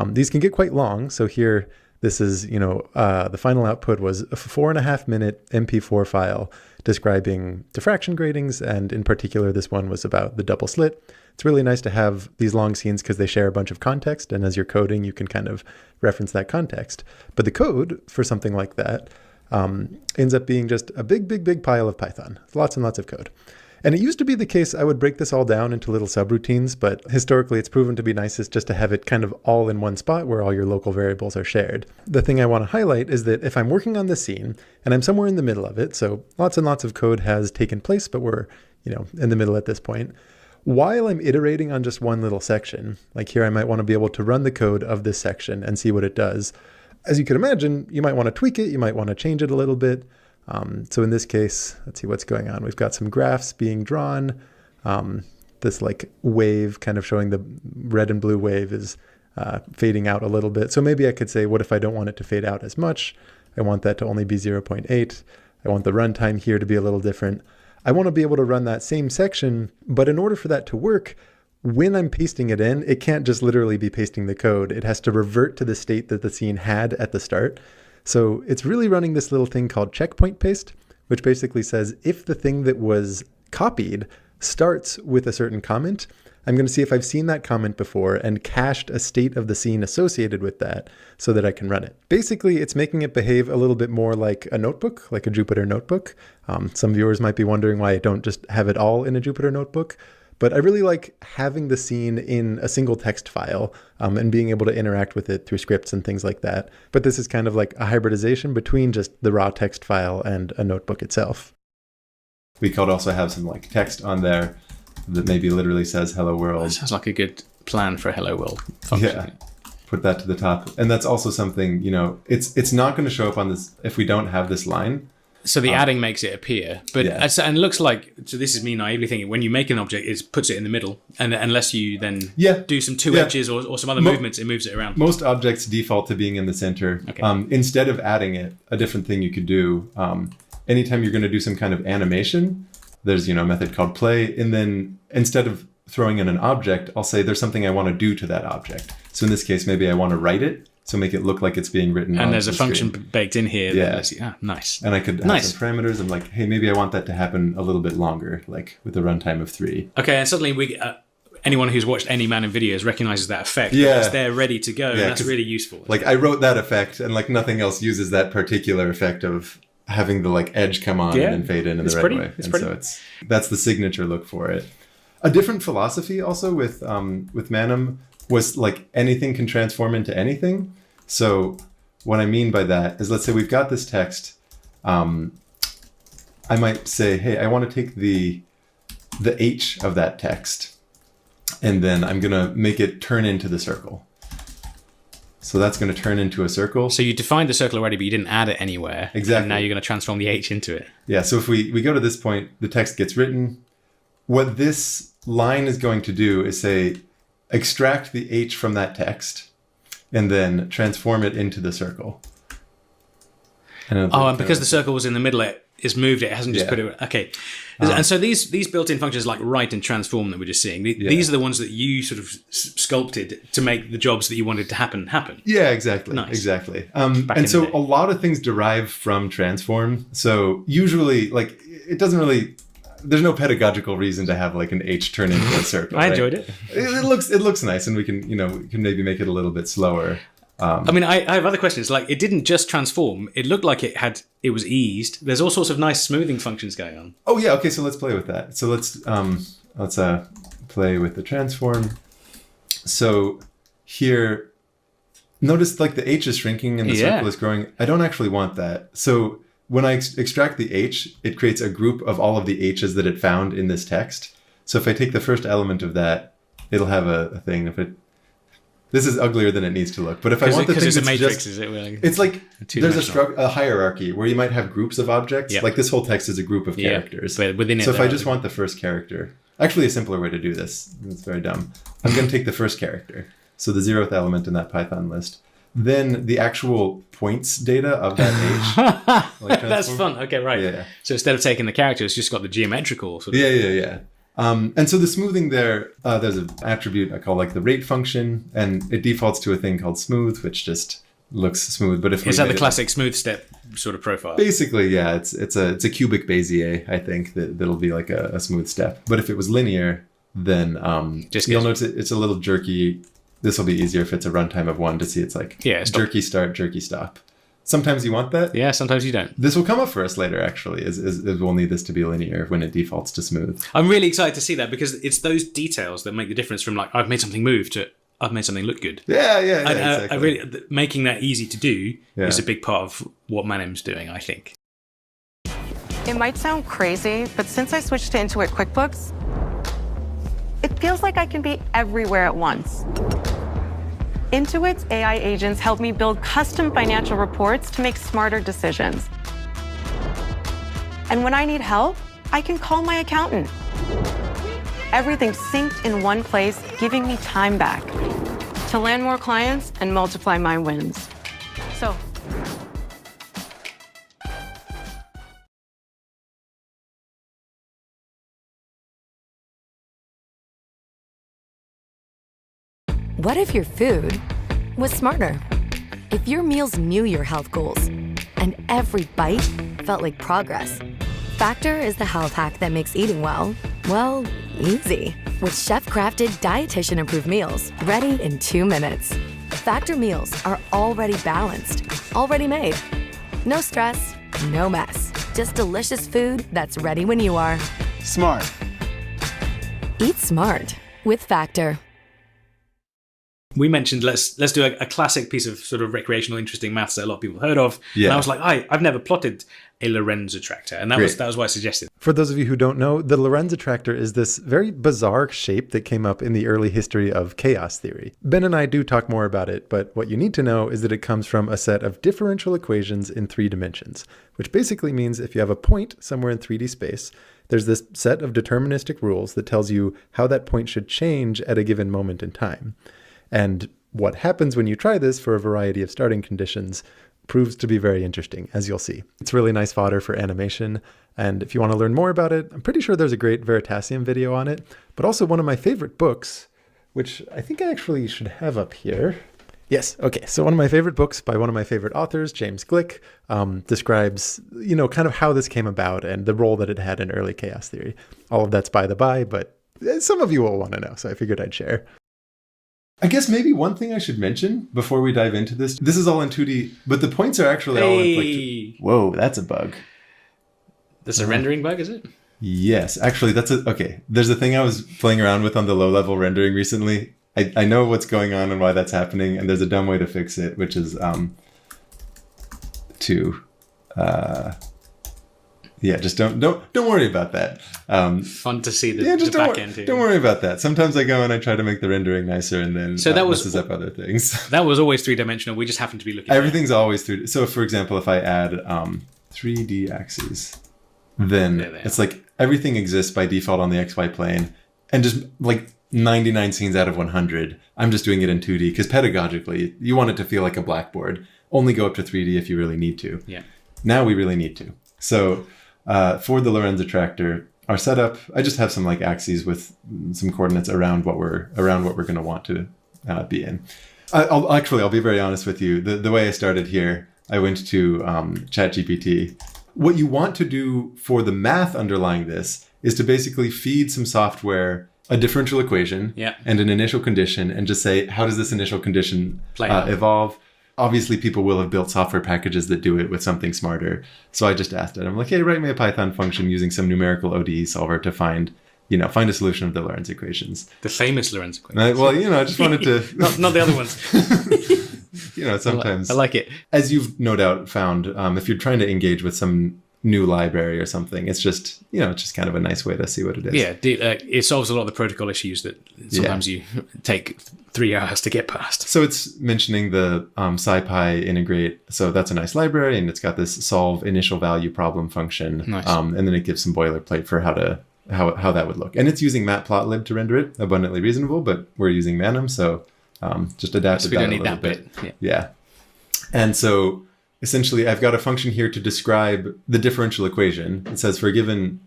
these can get quite long. So here, this is, the final output was a 4.5-minute MP4 file describing diffraction gratings. And in particular, this one was about the double slit. It's really nice to have these long scenes because they share a bunch of context. And as you're coding, you can kind of reference that context. But the code for something like that ends up being just a big pile of Python. Lots and lots of code. And it used to be the case I would break this all down into little subroutines, but historically it's proven to be nicest just to have it kind of all in one spot where all your local variables are shared. The thing I want to highlight is that if I'm working on this scene and I'm somewhere in the middle of it, so lots and lots of code has taken place, but we're, in the middle at this point, while I'm iterating on just one little section, like here I might want to be able to run the code of this section and see what it does. As you can imagine, you might want to tweak it, you might want to change it a little bit. So in this case, let's see what's going on. We've got some graphs being drawn. This wave kind of showing the red and blue wave is fading out a little bit. So maybe I could say, what if I don't want it to fade out as much? I want that to only be 0.8. I want the runtime here to be a little different. I want to be able to run that same section, but in order for that to work, when I'm pasting it in, it can't just literally be pasting the code. It has to revert to the state that the scene had at the start. So it's really running this little thing called checkpoint paste, which basically says if the thing that was copied starts with a certain comment, I'm going to see if I've seen that comment before and cached a state of the scene associated with that so that I can run it. Basically, it's making it behave a little bit more like a notebook, like a Jupyter notebook. Some viewers might be wondering why I don't just have it all in a Jupyter notebook. But I really like having the scene in a single text file and being able to interact with it through scripts and things like that. But this is kind of like a hybridization between just the raw text file and a notebook itself. We could also have some like text on there that maybe literally says hello world. That sounds like a good plan for a hello world function. Yeah. Put that to the top. And that's also something, it's not going to show up on this if we don't have this line. So the adding makes it appear. But and it looks like, so this is me naively thinking, when you make an object, it puts it in the middle. And unless you then do some two edges or some other movements, it moves it around. Most objects default to being in the center. Okay. Instead of adding it, a different thing you could do, anytime you're going to do some kind of animation, there's a method called play, and then instead of throwing in an object, I'll say there's something I want to do to that object. So in this case, maybe I want to write it, so make it look like it's being written. And there's a function screen. Baked in here. That lets you, nice. And I could have some parameters. I'm like, hey, maybe I want that to happen a little bit longer, like with a runtime of 3. Okay, and suddenly we anyone who's watched any Man in videos recognizes that effect. Yeah. It's there ready to go, and that's really useful. Like I wrote that effect, and like nothing else uses that particular effect of having the like edge come on and then fade in the right way. So that's the signature look for it. A different philosophy also with Manum was like anything can transform into anything. So what I mean by that is, let's say we've got this text. I might say, hey, I want to take the H of that text, and then I'm going to make it turn into the circle. So that's going to turn into a circle. So you defined the circle already, but you didn't add it anywhere. Exactly. And now you're going to transform the H into it. Yeah, so if we go to this point, the text gets written. What this line is going to do is say, extract the H from that text, and then transform it into the circle. And because the circle was in the middle, it's moved it. It hasn't just put it... Okay. And so these built-in functions like write and transform that we're just seeing, these are the ones that you sort of sculpted to make the jobs that you wanted to happen. Yeah, exactly. Nice. Exactly. And so a lot of things derive from transform. So usually, like, it doesn't really... There's no pedagogical reason to have like an H turn into a circle. I enjoyed it. It looks nice, and we can maybe make it a little bit slower. I mean, I have other questions. Like, it didn't just transform. It looked like it was eased. There's all sorts of nice smoothing functions going on. Oh yeah, okay. So let's play with that. So let's play with the transform. So here, notice like the H is shrinking and the circle is growing. I don't actually want that. So when I extract the H, it creates a group of all of the H's that it found in this text. So if I take the first element of that, it'll have a thing. This is uglier than it needs to look. But if I want the thing that's it's a matrix, just, is it? Really it's like there's a hierarchy where you might have groups of objects. Yep. Like this whole text is a group of characters. But within it, so if I just want the first character, actually a simpler way to do this, it's very dumb. I'm going to take the first character, so the 0th element in that Python list. Then the actual points data of that H. That's fun. Okay, right. Yeah. So instead of taking the character, it's just got the geometrical sort of... Yeah. And so the smoothing there's an attribute I call like the rate function, and it defaults to a thing called smooth, which just looks smooth. But if is that the classic smooth step sort of profile? Basically, yeah. It's a cubic Bezier, I think, that'll be like a smooth step. But if it was linear, then you'll notice it's a little jerky. This will be easier if it's a runtime of 1 to see it's like jerky start, jerky stop. Sometimes you want that. Yeah, sometimes you don't. This will come up for us later, actually, is we'll need this to be linear when it defaults to smooth. I'm really excited to see that, because it's those details that make the difference from like, I've made something move to I've made something look good. Yeah, exactly. I really, making that easy to do is a big part of what Manum's doing, I think. It might sound crazy, but since I switched to Intuit QuickBooks, it feels like I can be everywhere at once. Intuit's AI agents help me build custom financial reports to make smarter decisions. And when I need help, I can call my accountant. Everything's synced in one place, giving me time back to land more clients and multiply my wins. So, What if your food was smarter? If your meals knew your health goals and every bite felt like progress? Factor is the health hack that makes eating well, easy. with chef-crafted, dietitian-approved meals ready in 2 minutes. Factor meals are already balanced, already made. No stress, no mess. Just delicious food that's ready when you are. Smart. Eat smart with Factor. We mentioned let's do a classic piece of sort of recreational, interesting maths that a lot of people heard of. Yeah. And I was like, I've never plotted a Lorenz attractor, and that was why I suggested. For those of you who don't know, the Lorenz attractor is this very bizarre shape that came up in the early history of chaos theory. Ben and I do talk more about it, but what you need to know is that it comes from a set of differential equations in 3 dimensions, which basically means if you have a point somewhere in 3D space, there's this set of deterministic rules that tells you how that point should change at a given moment in time. And what happens when you try this for a variety of starting conditions proves to be very interesting, as you'll see. It's really nice fodder for animation, and if you want to learn more about it, I'm pretty sure there's a great Veritasium video on it, but also one of my favorite books, which I think I actually should have up here. Yes, okay, so one of my favorite books by one of my favorite authors, James Glick, describes, kind of how this came about and the role that it had in early chaos theory. All of that's by the by, but some of you will want to know, so I figured I'd share. I guess maybe one thing I should mention before we dive into this is all in 2D, but the points are actually all in Whoa, that's a bug. That's a rendering bug, is it? Yes, actually okay. There's a thing I was playing around with on the low level rendering recently. I know what's going on and why that's happening, and there's a dumb way to fix it, which is just don't worry about that. Fun to see the back end here. Don't worry about that. Sometimes I go and I try to make the rendering nicer, and then that messes up other things. That was always 3-dimensional. We just happen to be looking. Everything's always 3D. So, for example, if I add 3D axes, then it's like everything exists by default on the XY plane, and just like 99 scenes out of 100, I'm just doing it in 2D because pedagogically, you want it to feel like a blackboard. Only go up to 3D if you really need to. Yeah. Now we really need to. So. For the Lorenz attractor, our setup, I just have some like axes with some coordinates around what we're going to want to be in. I'll be very honest with you. The way I started here, I went to ChatGPT. What you want to do for the math underlying this is to basically feed some software a differential equation and an initial condition, and just say, how does this initial condition evolve? Obviously, people will have built software packages that do it with something smarter. So I just asked it. I'm like, hey, write me a Python function using some numerical ODE solver to find a solution of the Lorenz equations. The famous Lorenz equations. I just wanted to... not the other ones. Sometimes... I like it. As you've no doubt found, if you're trying to engage with some new library or something, it's just kind of a nice way to see what it is. Yeah, it solves a lot of the protocol issues that sometimes you take 3 hours to get past. So it's mentioning the SciPy integrate. So that's a nice library, and it's got this solve initial value problem function. Nice. And then it gives some boilerplate for how that would look. And it's using matplotlib to render it. Abundantly reasonable, but we're using Manum, so just adapted that a little bit. Yeah. And so essentially, I've got a function here to describe the differential equation. It says for a given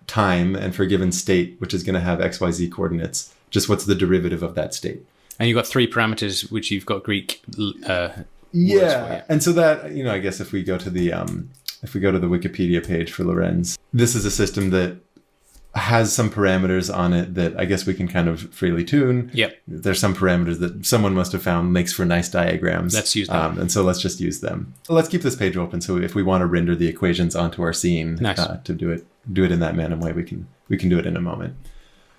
time and for a given state, which is going to have x, y, z coordinates, just what's the derivative of that state. And you've got 3 parameters, which you've got Greek. And so that, I guess if we go to the Wikipedia page for Lorenz, this is a system that has some parameters on it that I guess we can kind of freely tune. Yep. There's some parameters that someone must have found makes for nice diagrams. Let's use them. And so let's just use them. Let's keep this page open. So if we want to render the equations onto our scene to do it in that Manum way, we can do it in a moment.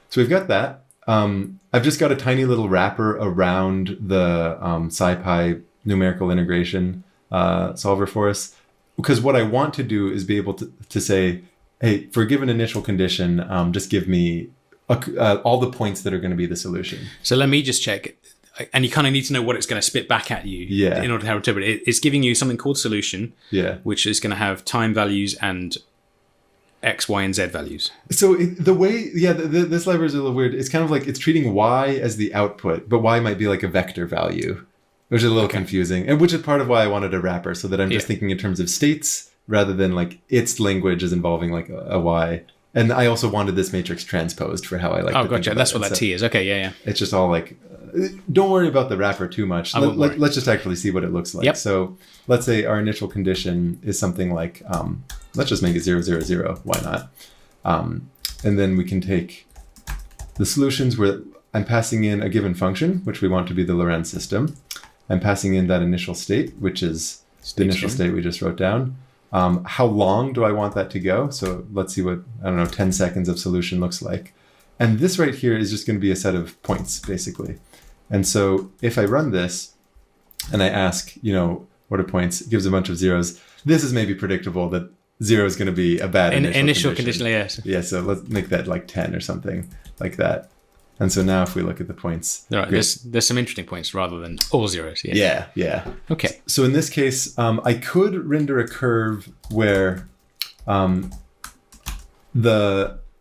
So we've got that. I've just got a tiny little wrapper around the SciPy numerical integration solver for us, because what I want to do is be able to say, hey, for a given initial condition, just give me all the points that are going to be the solution. So let me just check. And you kind of need to know what it's going to spit back at you in order to interpret it. It's giving you something called solution, which is going to have time values and X, Y, and Z values. So the way, this library is a little weird. It's kind of like it's treating Y as the output, but Y might be like a vector value, which is a little confusing, and which is part of why I wanted a wrapper, so that I'm just thinking in terms of states rather than like its language is involving like a Y. And I also wanted this matrix transposed for how I like. Oh, gotcha. That's what that T is. Okay, yeah. It's just all like, don't worry about the wrapper too much. Let's just actually see what it looks like. Yep. So let's say our initial condition is something like, let's just make it 0, 0, 0. Why not? And then we can take the solutions where I'm passing in a given function, which we want to be the Lorentz system. I'm passing in that initial state, which is the initial state we just wrote down. How long do I want that to go? So let's see what, 10 seconds of solution looks like. And this right here is just going to be a set of points, basically. And so if I run this and I ask, what are points? It gives a bunch of zeros. This is maybe predictable that 0 is going to be a bad initial condition. Yes. Yeah, so let's make that like 10 or something like that. And so now if we look at the points... Right, there's some interesting points rather than all zeros. Yeah. Okay. So in this case, I could render a curve where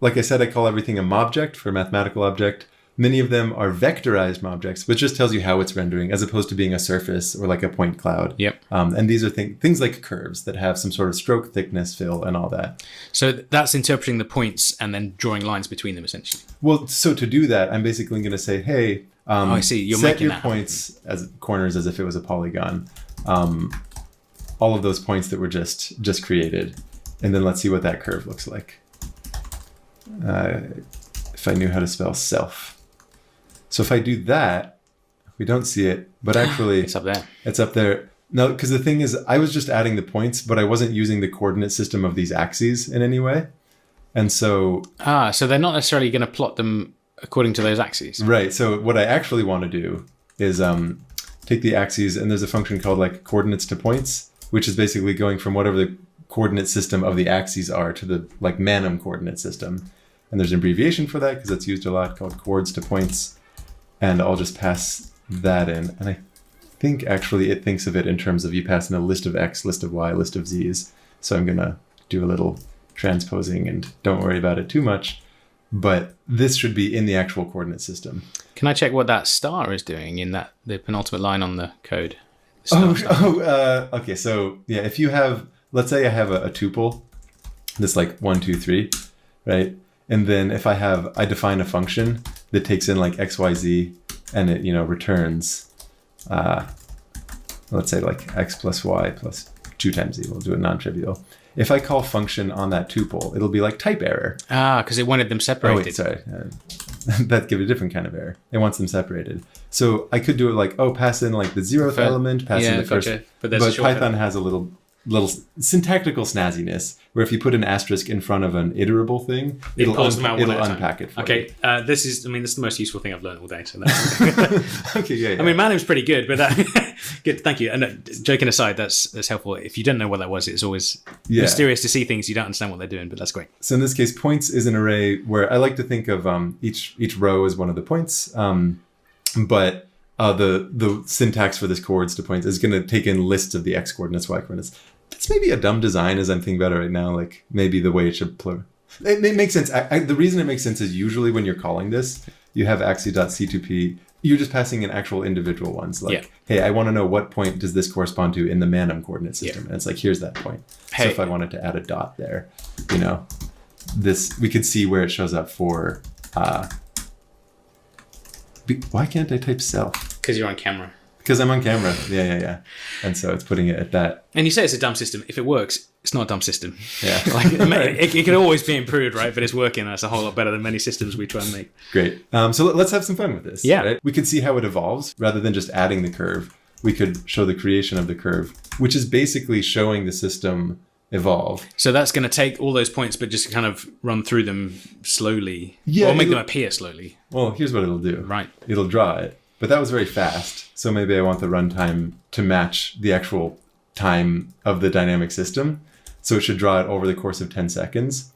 like I said, I call everything a mobject for a mathematical object. Many of them are vectorized mobjects, which just tells you how it's rendering, as opposed to being a surface or like a point cloud. Yep. And these are things like curves that have some sort of stroke, thickness, fill, and all that. So that's interpreting the points and then drawing lines between them, essentially. Well, so to do that, I'm basically going to say, hey, I see. You're set making your that points as corners as if it was a polygon. All of those points that were just created. And then let's see what that curve looks like. If I knew how to spell self. So if I do that, we don't see it, but actually it's up there. It's up there. No, because the thing is, I was just adding the points, but I wasn't using the coordinate system of these axes in any way. And so... so they're not necessarily going to plot them according to those axes. Right. So what I actually want to do is take the axes, and there's a function called like coordinates to points, which is basically going from whatever the coordinate system of the axes are to the like Manum coordinate system. And there's an abbreviation for that because it's used a lot called chords to points. And I'll just pass that in. And I think actually it thinks of it in terms of you pass in a list of X, list of Y, list of Z's. So I'm going to do a little transposing and don't worry about it too much. But this should be in the actual coordinate system. Can I check what that star is doing in the penultimate line on the code? Okay. So yeah, if you have, let's say I have a tuple, this like 1, 2, 3, right? And then if I define a function that takes in like X, Y, Z, and it, returns, let's say like X plus Y plus 2 times Z. We'll do it non-trivial. If I call function on that tuple, it'll be like type error. Because it wanted them separated. Oh, wait, sorry. That'd give it a different kind of error. It wants them separated. So I could do it like, pass in like the 0th element, pass in the first. But Python has a little syntactical snazziness where if you put an asterisk in front of an iterable thing, it'll unpack it for you. This is the most useful thing I've learned all day. So that's okay, yeah. I mean, Manum's pretty good, but good. Thank you. And joking aside, that's helpful. If you don't know what that was, it's always mysterious to see things you don't understand what they're doing. But that's great. So in this case, points is an array where I like to think of each row as one of the points, but the syntax for this chords to points is going to take in lists of the X coordinates, Y coordinates. That's maybe a dumb design as I'm thinking about it right now. Like maybe the way it should play. It makes sense. The reason it makes sense is usually when you're calling this, you have axie.c2p. You're just passing in actual individual ones. Like, hey, I want to know what point does this correspond to in the Manum coordinate system. And it's like, here's that point. Hey. So if I wanted to add a dot there, this, we could see where it shows up for, why can't I type self? Because you're on camera. Because I'm on camera. Yeah. And so it's putting it at that. And you say it's a dumb system. If it works, it's not a dumb system. Yeah. It can always be improved, right? But it's working. That's a whole lot better than many systems we try and make. Great. So let's have some fun with this. Yeah. Right? We could see how it evolves rather than just adding the curve. We could show the creation of the curve, which is basically showing the system evolve. So that's going to take all those points, but just kind of run through them slowly. Yeah. Or make them appear slowly. Well, here's what it'll do. Right. It'll draw it. But that was very fast. So maybe I want the runtime to match the actual time of the dynamic system. So it should draw it over the course of 10 seconds.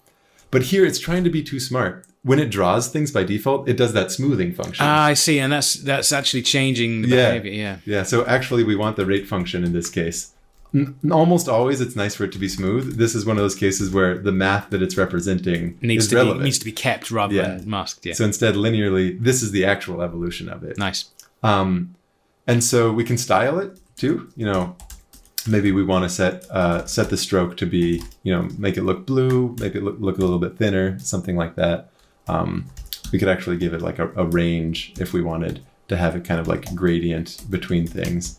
But here it's trying to be too smart. When it draws things by default, it does that smoothing function. I see. And that's actually changing the behavior. Yeah. So actually we want the rate function in this case. Almost always it's nice for it to be smooth. This is one of those cases where the math that it's representing is relevant. Needs to be kept rather than masked. Yeah. So instead, linearly, this is the actual evolution of it. Nice. And so we can style it too. Maybe we want to set the stroke to be, make it look blue, make it look a little bit thinner, something like that. We could actually give it like a range if we wanted to have it kind of like gradient between things,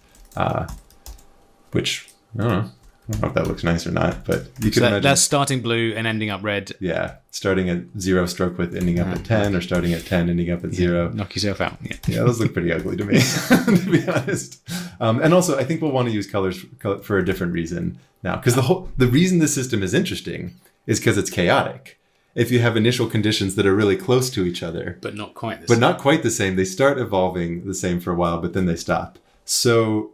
which I don't know. don't know if that looks nice or not, but you can So imagine. that's starting blue and ending up red. Yeah, starting at 0 stroke width, ending up at 10, or starting at 10, ending up at 0. Knock yourself out. Yeah, those look pretty ugly to me, to be honest. And also, I think we'll want to use colors for a different reason now, because the reason this system is interesting is because it's chaotic. If you have initial conditions that are really close to each other, But not quite the but same. not quite the same, they start evolving the same for a while, but then they stop. So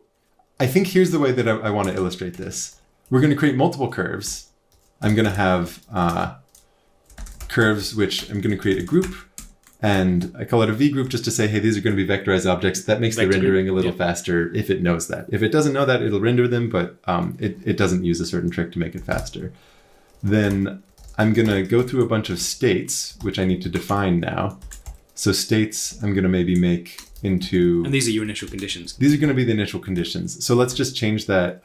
I think here's the way that I want to illustrate this. We're going to create multiple curves. I'm going to have curves which I'm going to create a group, and I call it a V group just to say, hey, these are going to be vectorized objects. That makes Vector the rendering group, a little yep. faster if it knows that. If it doesn't know that, it'll render them, but it doesn't use a certain trick to make it faster. Then I'm going to go through a bunch of states, which I need to define now. So states, I'm going to maybe make into... And these are your initial conditions. These are going to be the initial conditions. So let's just change that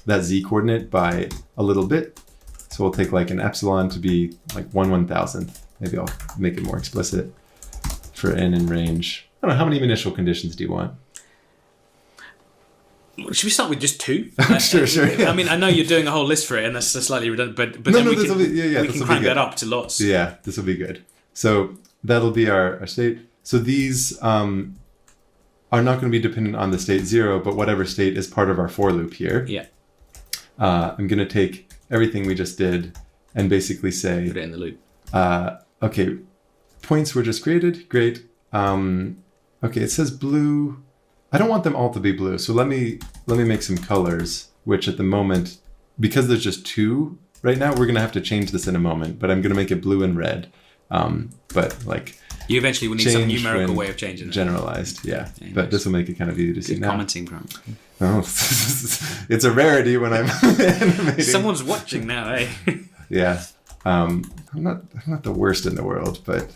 that z coordinate by a little bit. So we'll take like an epsilon to be like 1/1000th. Maybe I'll make it more explicit for n in range. I don't know, how many initial conditions do you want? Should we start with just 2? Sure. Yeah. I mean, I know you're doing a whole list for it, and that's slightly redundant, but No, then no, we this'll can, be- yeah, we this'll can be crank good. that up to lots. Yeah, this will be good. So that'll be our state. So these are not going to be dependent on the state 0, but whatever state is part of our for loop here. Yeah. I'm going to take everything we just did and basically say... Put it in the loop. Okay, points were just created. Great. Okay, it says blue. I don't want them all to be blue, so let me make some colors, which at the moment, because there's just 2 right now, we're going to have to change this in a moment, but I'm going to make it blue and red. But like... You eventually will need some change numerical when way of changing it. Generalized, yeah. But this will make it kind of easy to see Good now. commenting from. Oh, it's a rarity when I'm animating. Someone's watching now, eh? Yeah. I'm not the worst in the world, but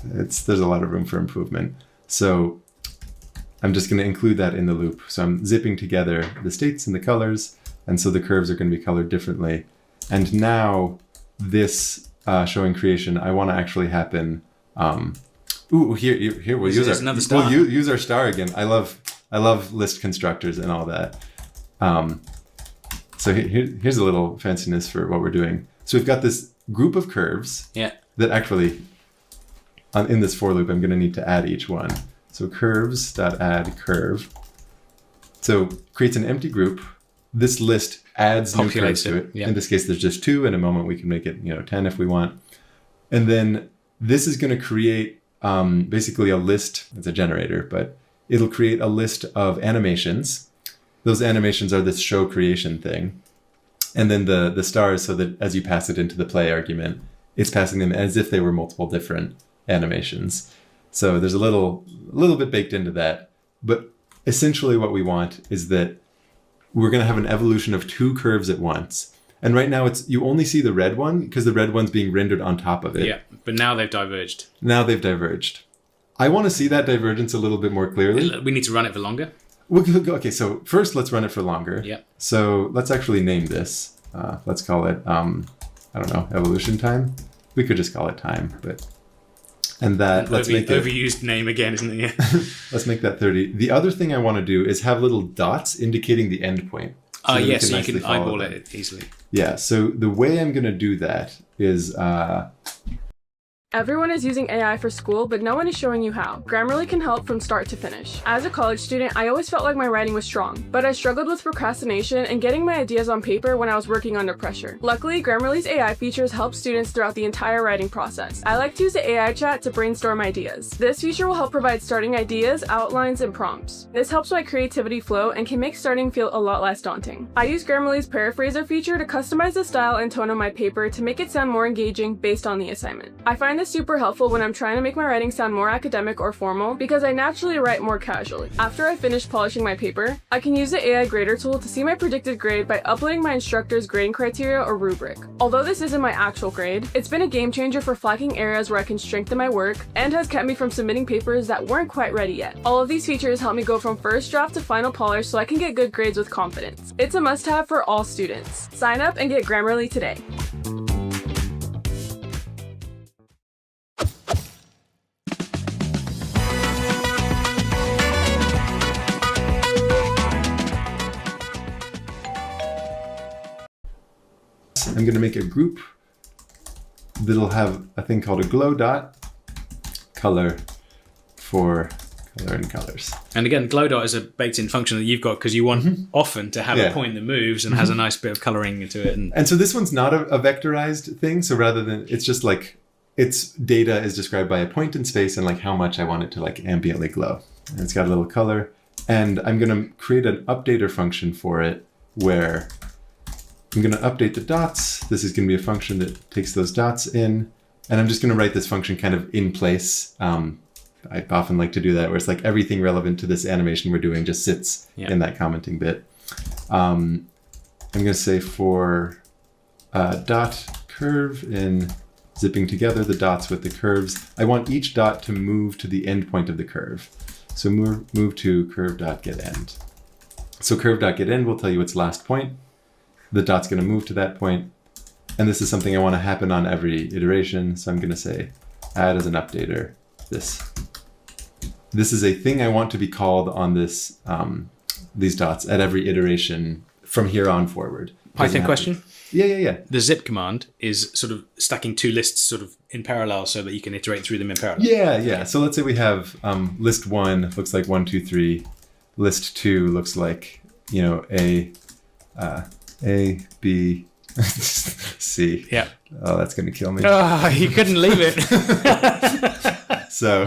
there's a lot of room for improvement. So I'm just going to include that in the loop. So I'm zipping together the states and the colors, and so the curves are going to be colored differently. And now this showing creation, I want to actually happen. Here we'll use another star. We'll use our star again. I love list constructors and all that. So here's a little fanciness for what we're doing. So we've got this group of curves that actually, in this for loop, I'm going to need to add each one. So curves.add curve. So creates an empty group. This list adds new curves to it. Yeah. In this case, there's just 2. In a moment, we can make it 10 if we want. And then this is going to create basically a list. It's a generator, but it'll create a list of animations. Those animations are this show creation thing. And then the stars, so that as you pass it into the play argument, it's passing them as if they were multiple different animations. So there's a little bit baked into that. But essentially what we want is that we're going to have an evolution of 2 curves at once. And right now you only see the red one because the red one's being rendered on top of it. Yeah, but now they've diverged. I want to see that divergence a little bit more clearly. We need to run it for longer. Okay, so first let's run it for longer. Yeah. So let's actually name this. Let's call it, I don't know, evolution time. We could just call it time, but... And that, let's make it... Overused name again, isn't it? Yeah. Let's make that 30. The other thing I want to do is have little dots indicating the endpoint. So you can eyeball it easily. Yeah, so the way I'm going to do that is... Everyone is using AI for school, but no one is showing you how. Grammarly can help from start to finish. As a college student, I always felt like my writing was strong, but I struggled with procrastination and getting my ideas on paper when I was working under pressure. Luckily, Grammarly's AI features help students throughout the entire writing process. I like to use the AI chat to brainstorm ideas. This feature will help provide starting ideas, outlines, and prompts. This helps my creativity flow and can make starting feel a lot less daunting. I use Grammarly's paraphraser feature to customize the style and tone of my paper to make it sound more engaging based on the assignment. I find this super helpful when I'm trying to make my writing sound more academic or formal because I naturally write more casually. After I finish polishing my paper, I can use the AI grader tool to see my predicted grade by uploading my instructor's grading criteria or rubric. Although this isn't my actual grade, it's been a game changer for flagging areas where I can strengthen my work and has kept me from submitting papers that weren't quite ready yet. All of these features help me go from first draft to final polish so I can get good grades with confidence. It's a must-have for all students. Sign up and get Grammarly today. I'm going to make a group that'll have a thing called a glow dot color for color and colors. And again, glow dot is a baked-in function that you've got because you want often to have a point that moves and has a nice bit of coloring into it. And so this one's not a vectorized thing. So rather than, it's just like, its data is described by a point in space and like how much I want it to like ambiently glow. And it's got a little color. And I'm going to create an updater function for it where I'm going to update the dots. This is going to be a function that takes those dots in. And I'm just going to write this function kind of in place. I often like to do that where it's like everything relevant to this animation we're doing just sits in that commenting bit. I'm going to say for dot curve in zipping together the dots with the curves, I want each dot to move to the end point of the curve. So move to curve.getEnd. So curve.getEnd will tell you its last point. The dot's going to move to that point. And this is something I want to happen on every iteration. So I'm going to say add as an updater this. This is a thing I want to be called on this these dots at every iteration from here on forward. Python question? Yeah. The zip command is sort of stacking two lists sort of in parallel so that you can iterate through them in parallel. Yeah. So let's say we have list 1 looks like 1, 2, 3. List 2 looks like, A, B, C. Yeah. Oh, that's going to kill me. Oh, you couldn't leave it. So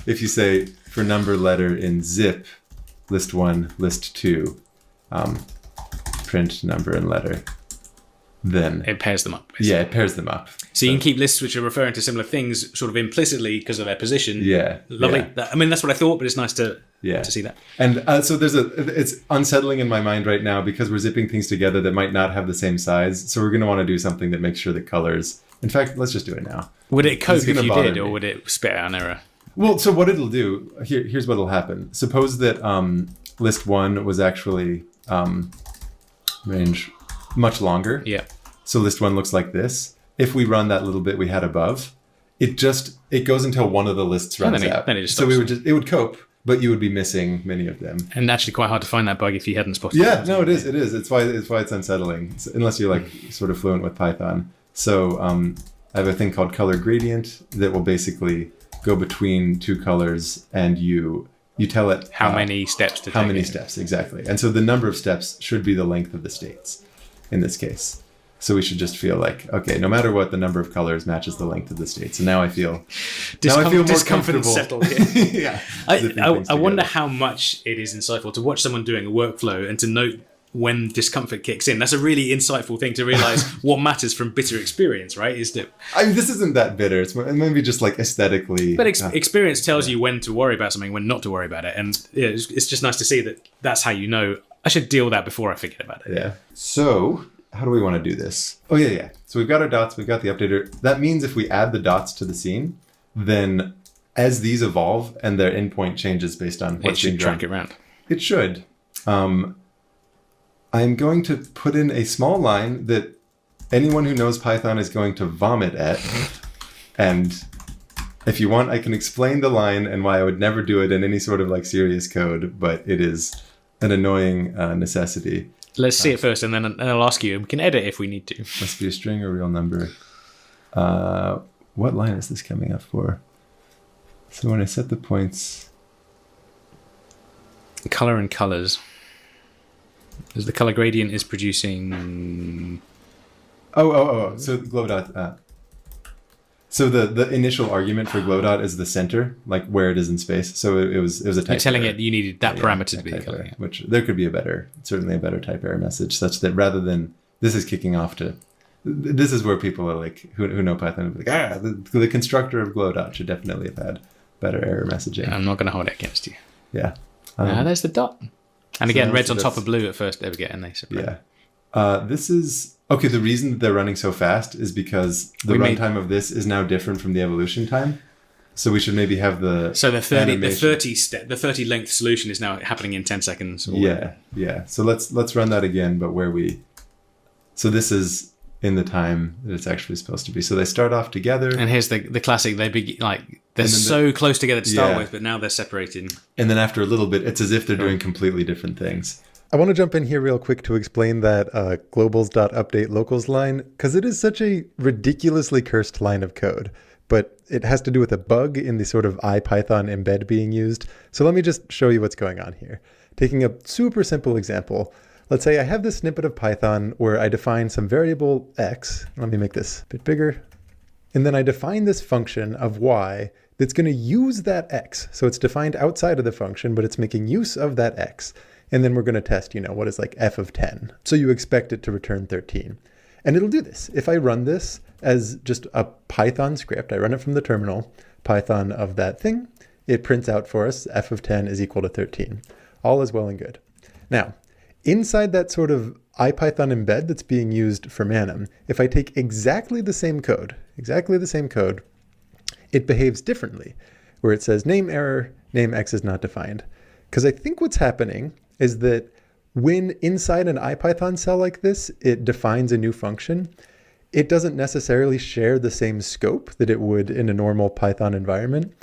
if you say for number letter in zip, list 1, list 2, print number and letter, then it pairs them up. Basically. Yeah, it pairs them up. So you can keep lists which are referring to similar things sort of implicitly because of their position. Yeah. Lovely. Yeah. I mean, that's what I thought, but it's nice to see that. And so it's unsettling in my mind right now because we're zipping things together that might not have the same size. So we're going to want to do something that makes sure the colors, in fact, let's just do it now. Would it cope if you did, me. or would it spit out an error? Well, so what it'll do, here's what'll happen. Suppose that list 1 was actually range much longer. Yeah. So list 1 looks like this. If we run that little bit we had above, it goes until one of the lists runs out. Then it just so stops. it would cope, but you would be missing many of them. And actually quite hard to find that bug if you hadn't spotted it. Yeah, no, it is. It's why it's unsettling, unless you're like sort of fluent with Python. So I have a thing called color gradient that will basically go between two colors, and you tell it how many steps to take. How many steps, exactly. And so the number of steps should be the length of the states in this case. So we should just feel like, okay, no matter what, the number of colors matches the length of the states. And now I feel more comfortable. Settled. Yeah. I wonder how much it is insightful to watch someone doing a workflow and to note when discomfort kicks in. That's a really insightful thing to realize what matters from bitter experience, right? Is that this isn't that bitter. It's maybe just like aesthetically. But experience tells you when to worry about something, when not to worry about it. And it's just nice to see that that's how you know, I should deal with that before I forget about it. Yeah. So how do we want to do this? Oh, yeah. So we've got our dots. We've got the updater. That means if we add the dots to the scene, then as these evolve and their endpoint changes based on what's being track it around. It should. I'm going to put in a small line that anyone who knows Python is going to vomit at. And if you want, I can explain the line and why I would never do it in any sort of like serious code, but it is an annoying necessity. Let's see it first, and then I'll ask you. We can edit if we need to. Must be a string or real number. What line is this coming up for? So when I set the points... Color and colors. As the color gradient is producing... Oh. So glow dot... So the initial argument for glow dot is the center, like where it is in space. So it was a type You're telling error. it you needed that parameter to be the color. Error, which there could be certainly a better type error message, such that rather than this is kicking off to... This is where people are like, who know Python, like, the constructor of glow dot should definitely have had better error messaging. I'm not going to hold it against you. Yeah. There's the dot. And again, so red's on top of blue at first, and they separate. Yeah. This is... Okay, the reason that they're running so fast is because the runtime of this is now different from the evolution time. So we should maybe have the... So the 30 length solution is now happening in 10 seconds. Yeah. So let's run that again, but where we... So this is in the time that it's actually supposed to be. So they start off together. And here's the classic, they're so close together to start with, but now they're separated. And then after a little bit, it's as if they're doing completely different things. I want to jump in here real quick to explain that globals.update locals line, because it is such a ridiculously cursed line of code, but it has to do with a bug in the sort of IPython embed being used. So let me just show you what's going on here. Taking a super simple example, let's say I have this snippet of Python where I define some variable x. Let me make this a bit bigger. And then I define this function of y that's going to use that x. So it's defined outside of the function, but it's making use of that x. And then we're going to test, what is like f of 10. So you expect it to return 13. And it'll do this. If I run this as just a Python script, I run it from the terminal, Python of that thing, it prints out for us f of 10 is equal to 13. All is well and good. Now, inside that sort of IPython embed that's being used for Manim, if I take exactly the same code, it behaves differently, where it says name error, name x is not defined. Because I think what's happening is that when inside an IPython cell like this, it defines a new function, it doesn't necessarily share the same scope that it would in a normal Python environment.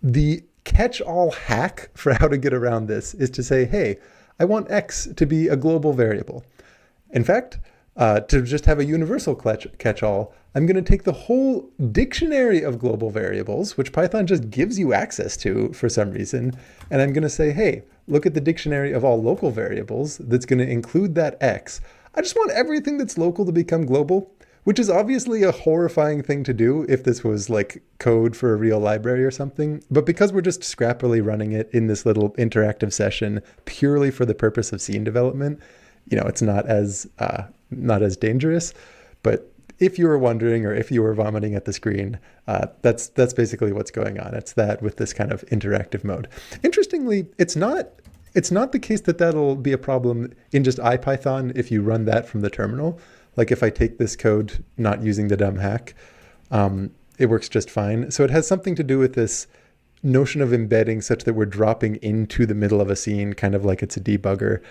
The catch-all hack for how to get around this is to say, hey, I want x to be a global variable. In fact, to just have a universal catch-all, I'm going to take the whole dictionary of global variables, which Python just gives you access to for some reason, and I'm going to say, hey, look at the dictionary of all local variables that's going to include that x. I just want everything that's local to become global, which is obviously a horrifying thing to do if this was like code for a real library or something. But because we're just scrappily running it in this little interactive session purely for the purpose of scene development, it's not as dangerous. But if you were wondering, or if you were vomiting at the screen, that's basically what's going on. It's that with this kind of interactive mode. Interestingly, it's not the case that that'll be a problem in just IPython if you run that from the terminal. Like if I take this code not using the dumb hack, it works just fine. So it has something to do with this notion of embedding such that we're dropping into the middle of a scene, kind of like it's a debugger.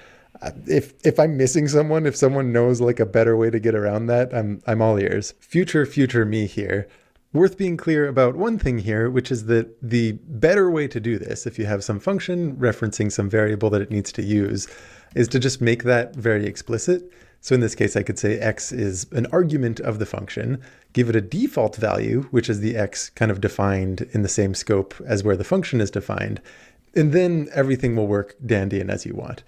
If I'm missing someone, if someone knows like a better way to get around that, I'm all ears. Future me here. Worth being clear about one thing here, which is that the better way to do this, if you have some function referencing some variable that it needs to use, is to just make that very explicit. So in this case, I could say x is an argument of the function, give it a default value, which is the x kind of defined in the same scope as where the function is defined, and then everything will work dandy and as you want.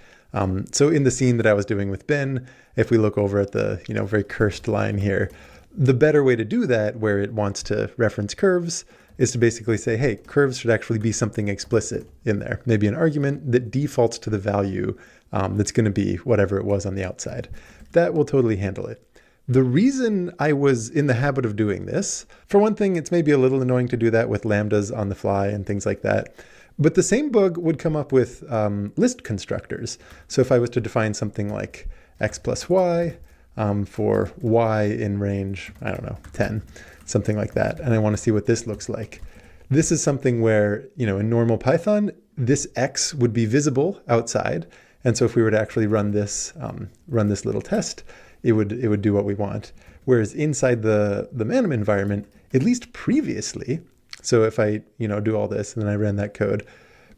So in the scene that I was doing with Ben, if we look over at the very cursed line here, the better way to do that, where it wants to reference curves, is to basically say, hey, curves should actually be something explicit in there. Maybe an argument that defaults to the value that's going to be whatever it was on the outside. That will totally handle it. The reason I was in the habit of doing this, for one thing, it's maybe a little annoying to do that with lambdas on the fly and things like that. But the same bug would come up with list constructors. So if I was to define something like x plus y for y in range, 10, something like that, and I want to see what this looks like. This is something where, in normal Python, this x would be visible outside. And so if we were to actually run this little test, it would do what we want. Whereas inside the Manim environment, at least previously, so if I do all this and then I ran that code,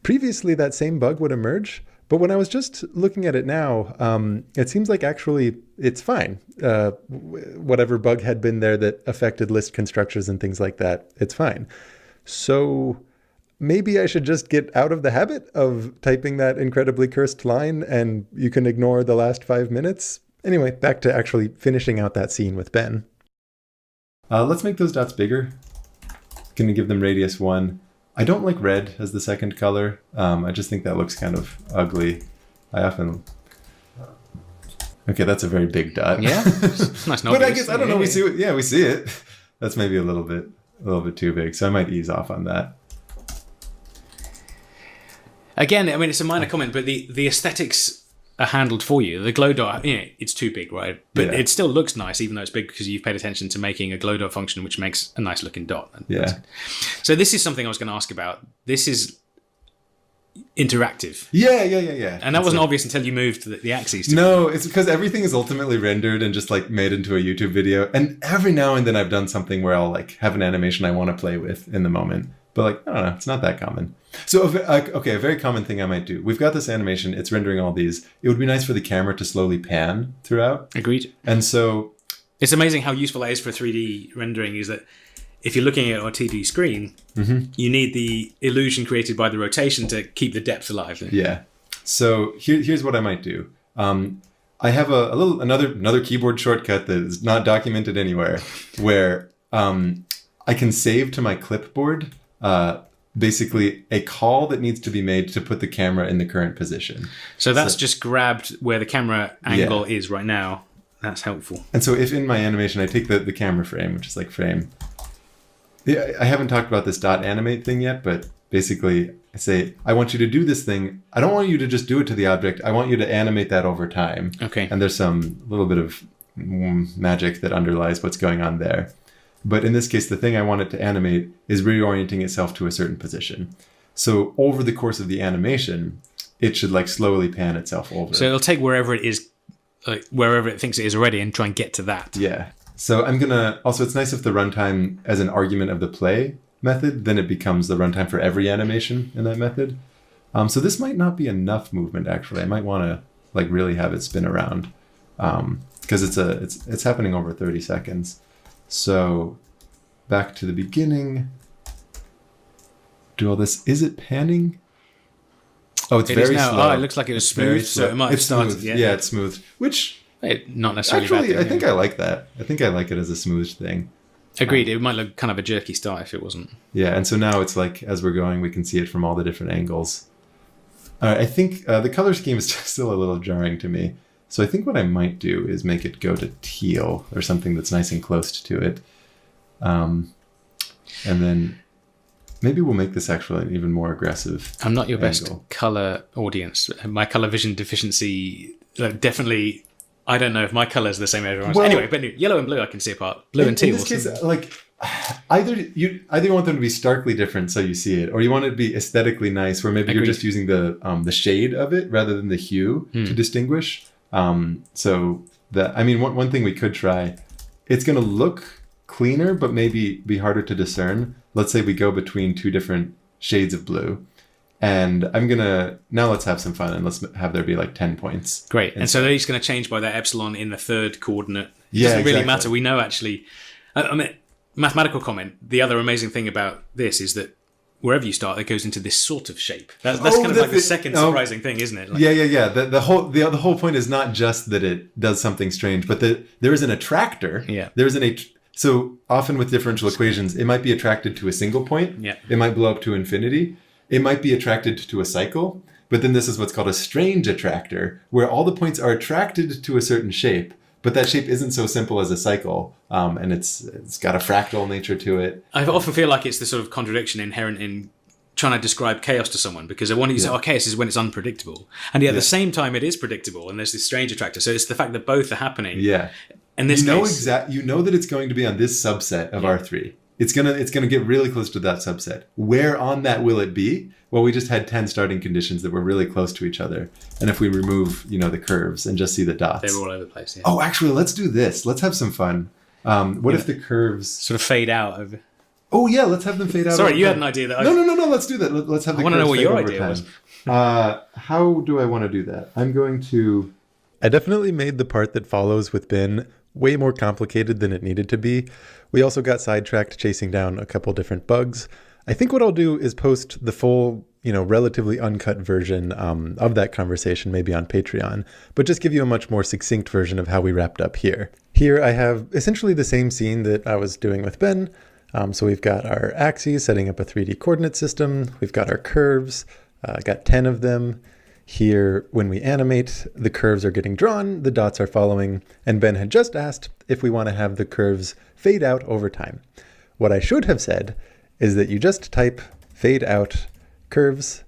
previously that same bug would emerge. But when I was just looking at it now, it seems like actually it's fine. Whatever bug had been there that affected list constructors and things like that, it's fine. So maybe I should just get out of the habit of typing that incredibly cursed line and you can ignore the last 5 minutes. Anyway, back to actually finishing out that scene with Ben. Let's make those dots bigger. Going to give them radius 1. I don't like red as the second color. I just think that looks kind of ugly. Okay, that's a very big dot. Yeah, nice. But I guess I don't know. We see it. Yeah, we see it. That's maybe a little bit too big. So I might ease off on that. Again, it's a minor comment, but the aesthetics are handled for you. The glow dot, it's too big, right? But it still looks nice, even though it's big, because you've paid attention to making a glow dot function, which makes a nice looking dot. Yeah. So this is something I was going to ask about. This is interactive. Yeah. And that wasn't obvious until you moved the axes. No, it's because everything is ultimately rendered and just like made into a YouTube video. And every now and then I've done something where I'll like have an animation I want to play with in the moment. But like, I don't know, it's not that common. So, okay, a very common thing I might do. We've got this animation. It's rendering all these. It would be nice for the camera to slowly pan throughout. Agreed. And so... It's amazing how useful that is for 3D rendering, is that if you're looking at a 2D screen, you need the illusion created by the rotation to keep the depth alive. Yeah. So here's what I might do. I have another keyboard shortcut that is not documented anywhere, where I can save to my clipboard basically a call that needs to be made to put the camera in the current position. So that's just grabbed where the camera angle is right now. That's helpful. And so if in my animation I take the camera frame, which is like frame, I haven't talked about this dot animate thing yet, but basically I say, I want you to do this thing. I don't want you to just do it to the object. I want you to animate that over time. Okay. And there's some little bit of magic that underlies what's going on there. But in this case, the thing I want it to animate is reorienting itself to a certain position. So over the course of the animation, it should like slowly pan itself over. So it'll take wherever it is, like wherever it thinks it is already, and try and get to that. Yeah. So I'm gonna, also it's nice if the runtime as an argument of the play method, then it becomes the runtime for every animation in that method. So this might not be enough movement actually. I might want to like really have it spin around because it's happening over 30 seconds. So back to the beginning. Do all this. Is it panning? Oh, it's very slow. Oh, it looks like it was smooth, so it might have started. Smooth. Yeah, it's smooth. Which not necessarily actually, bad thing, I think I like that. I think I like it as a smooth thing. Agreed. It might look kind of a jerky start if it wasn't. Yeah, and so now it's like as we're going, we can see it from all the different angles. I think the color scheme is still a little jarring to me. So I think what I might do is make it go to teal or something that's nice and close to it. And then maybe we'll make this actually an even more aggressive I'm not your best color audience. My color vision deficiency definitely... I don't know if my colors are the same as everyone else. Well, anyway, but yellow and blue I can see apart. Blue and teal. In this case, like either you want them to be starkly different so you see it, or you want it to be aesthetically nice where maybe you're just using the shade of it rather than the hue to distinguish. So that, I mean, one thing we could try, it's going to look cleaner, but maybe be harder to discern. Let's say we go between two different shades of blue. And I'm going to, now let's have some fun and let's have there be like 10 points. Great. And so they're just going to change by that epsilon in the third coordinate. It Yeah, doesn't really exactly. matter. We know actually, I mean, mathematical comment, the other amazing thing about this is that wherever you start, it goes into this sort of shape. That's kind of like the second surprising thing, isn't it? Like, Yeah. The whole point is not just that it does something strange, but that there is an attractor. Yeah. So often with differential equations, it might be attracted to a single point. Yeah. It might blow up to infinity. It might be attracted to a cycle, but then this is what's called a strange attractor, where all the points are attracted to a certain shape, but that shape isn't so simple as a cycle, and it's got a fractal nature to it. I often feel like it's the sort of contradiction inherent in trying to describe chaos to someone, because one you say, chaos is when it's unpredictable, and yet at the same time it is predictable, and there's this strange attractor. So it's the fact that both are happening. Yeah, and this you know that it's going to be on this subset of R3. It's gonna get really close to that subset. Where on that will it be? Well, we just had 10 starting conditions that were really close to each other. And if we remove, the curves and just see the dots, they're all over the place. Yeah. Oh, actually, let's do this. Let's have some fun. What if the curves sort of fade out over? Oh yeah, let's have them fade out. Sorry, you had an idea that. No. Let's do that. Let's have the. I want to know what your idea time. was. How do I want to do that? I'm going to. I definitely made the part that follows with Ben way more complicated than it needed to be. We also got sidetracked chasing down a couple different bugs. I think what I'll do is post the full, relatively uncut version of that conversation maybe on Patreon, but just give you a much more succinct version of how we wrapped up here. Here I have essentially the same scene that I was doing with Ben. So we've got our axes setting up a 3D coordinate system. We've got our curves, got 10 of them. Here, when we animate, the curves are getting drawn, the dots are following, and Ben had just asked if we want to have the curves fade out over time. What I should have said is that you just type fade out curves,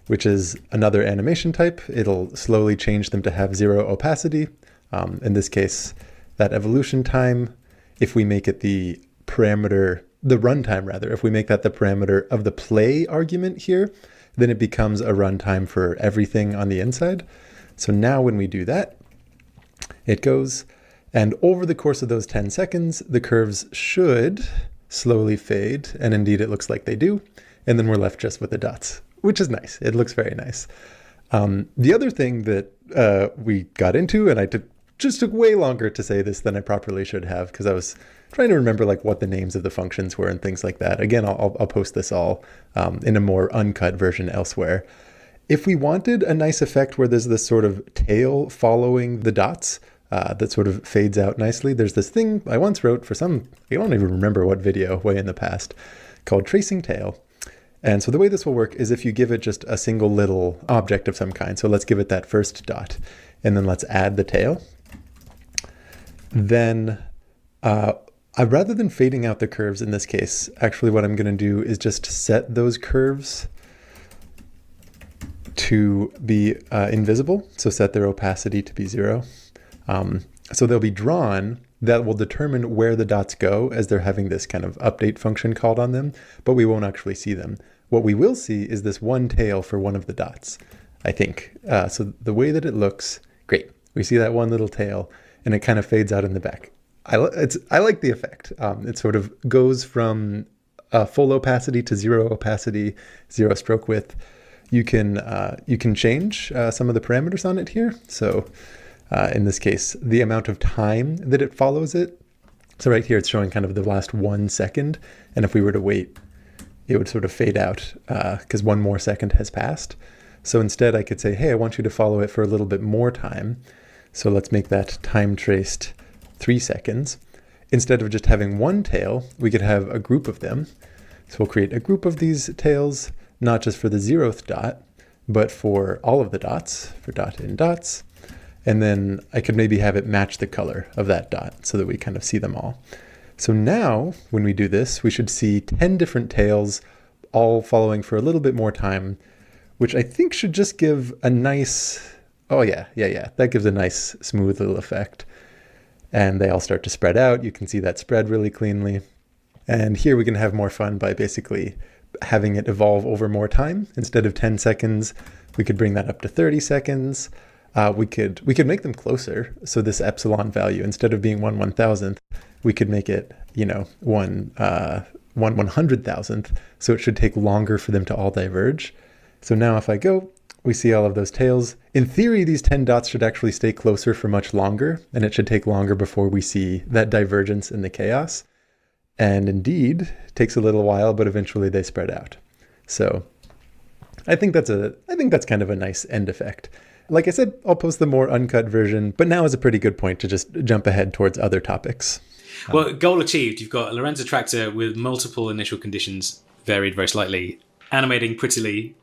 which is another animation type. It'll slowly change them to have 0 opacity. In this case, that evolution time, if we make it the parameter, the runtime rather, if we make that the parameter of the play argument here, then it becomes a runtime for everything on the inside. So now when we do that, it goes, and over the course of those 10 seconds, the curves should slowly fade, and indeed it looks like they do. and then we're left just with the dots, which is nice. It looks very nice. The other thing that we got into, and I took way longer to say this than I properly should have, because I was trying to remember like what the names of the functions were and things like that. Again, I'll post this all in a more uncut version elsewhere. If we wanted a nice effect where there's this sort of tail following the dots that sort of fades out nicely, there's this thing I once wrote for I don't even remember what video way in the past, called tracing tail. And so the way this will work is if you give it just a single little object of some kind. So let's give it that first dot, and then let's add the tail. Then rather than fading out the curves in this case, actually what I'm going to do is just set those curves to be invisible. So set their opacity to be 0. So they'll be drawn. That will determine where the dots go as they're having this kind of update function called on them, but we won't actually see them. What we will see is this one tail for one of the dots, I think. So the way that it looks, great. We see that one little tail, and it kind of fades out in the back. I like the effect. It sort of goes from full opacity to 0 opacity, 0 stroke width. You can change some of the parameters on it here. So in this case, the amount of time that it follows it. So right here, it's showing kind of the last 1 second. And if we were to wait, it would sort of fade out because 1 more second has passed. So instead I could say, hey, I want you to follow it for a little bit more time. So let's make that time traced 3 seconds. Instead of just having one tail, we could have a group of them. So we'll create a group of these tails, not just for the 0th dot, but for all of the dots, for dot in dots. And then I could maybe have it match the color of that dot so that we kind of see them all. So now when we do this, we should see 10 different tails all following for a little bit more time, which I think should just give a nice, that gives a nice smooth little effect. And they all start to spread out. You can see that spread really cleanly. And here we can have more fun by basically having it evolve over more time. Instead of 10 seconds, we could bring that up to 30 seconds. We could make them closer. So this epsilon value, instead of being 1/1000th, we could make it, 1/100,000th. So it should take longer for them to all diverge. So now if I go, we see all of those tails. In theory, these 10 dots should actually stay closer for much longer, and it should take longer before we see that divergence in the chaos. And indeed, it takes a little while, but eventually they spread out. So I think that's kind of a nice end effect. Like I said, I'll post the more uncut version, but now is a pretty good point to just jump ahead towards other topics. Well, goal achieved. You've got a Lorenzo tractor with multiple initial conditions, varied very slightly, animating prettily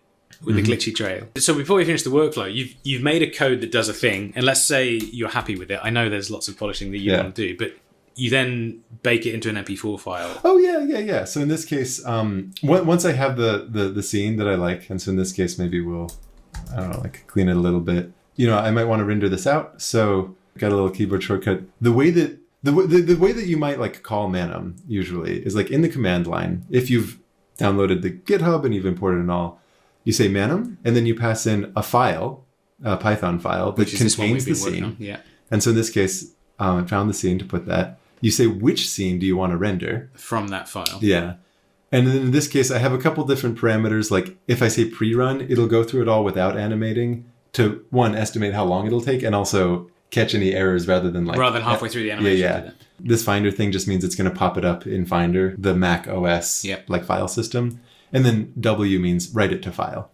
with a glitchy trail. So before we finish the workflow, you've made a code that does a thing, and let's say you're happy with it. I know there's lots of polishing that you want to do, but you then bake it into an MP4 file. Oh, yeah. So in this case, once I have the scene that I like, and so in this case, maybe we'll, clean it a little bit. I might want to render this out. So got a little keyboard shortcut. The way that you might call Manum usually is in the command line. If you've downloaded the GitHub and you've imported and all, you say Manum, and then you pass in a file, a Python file that contains the scene. Yeah. And so in this case, I found the scene to put that. You say, which scene do you want to render? From that file. Yeah. And then in this case, I have a couple different parameters. Like if I say pre-run, it'll go through it all without animating to, one, estimate how long it'll take, and also catch any errors rather than halfway through the animation. Yeah. This Finder thing just means it's going to pop it up in Finder, the Mac OS file system. And then W means write it to file.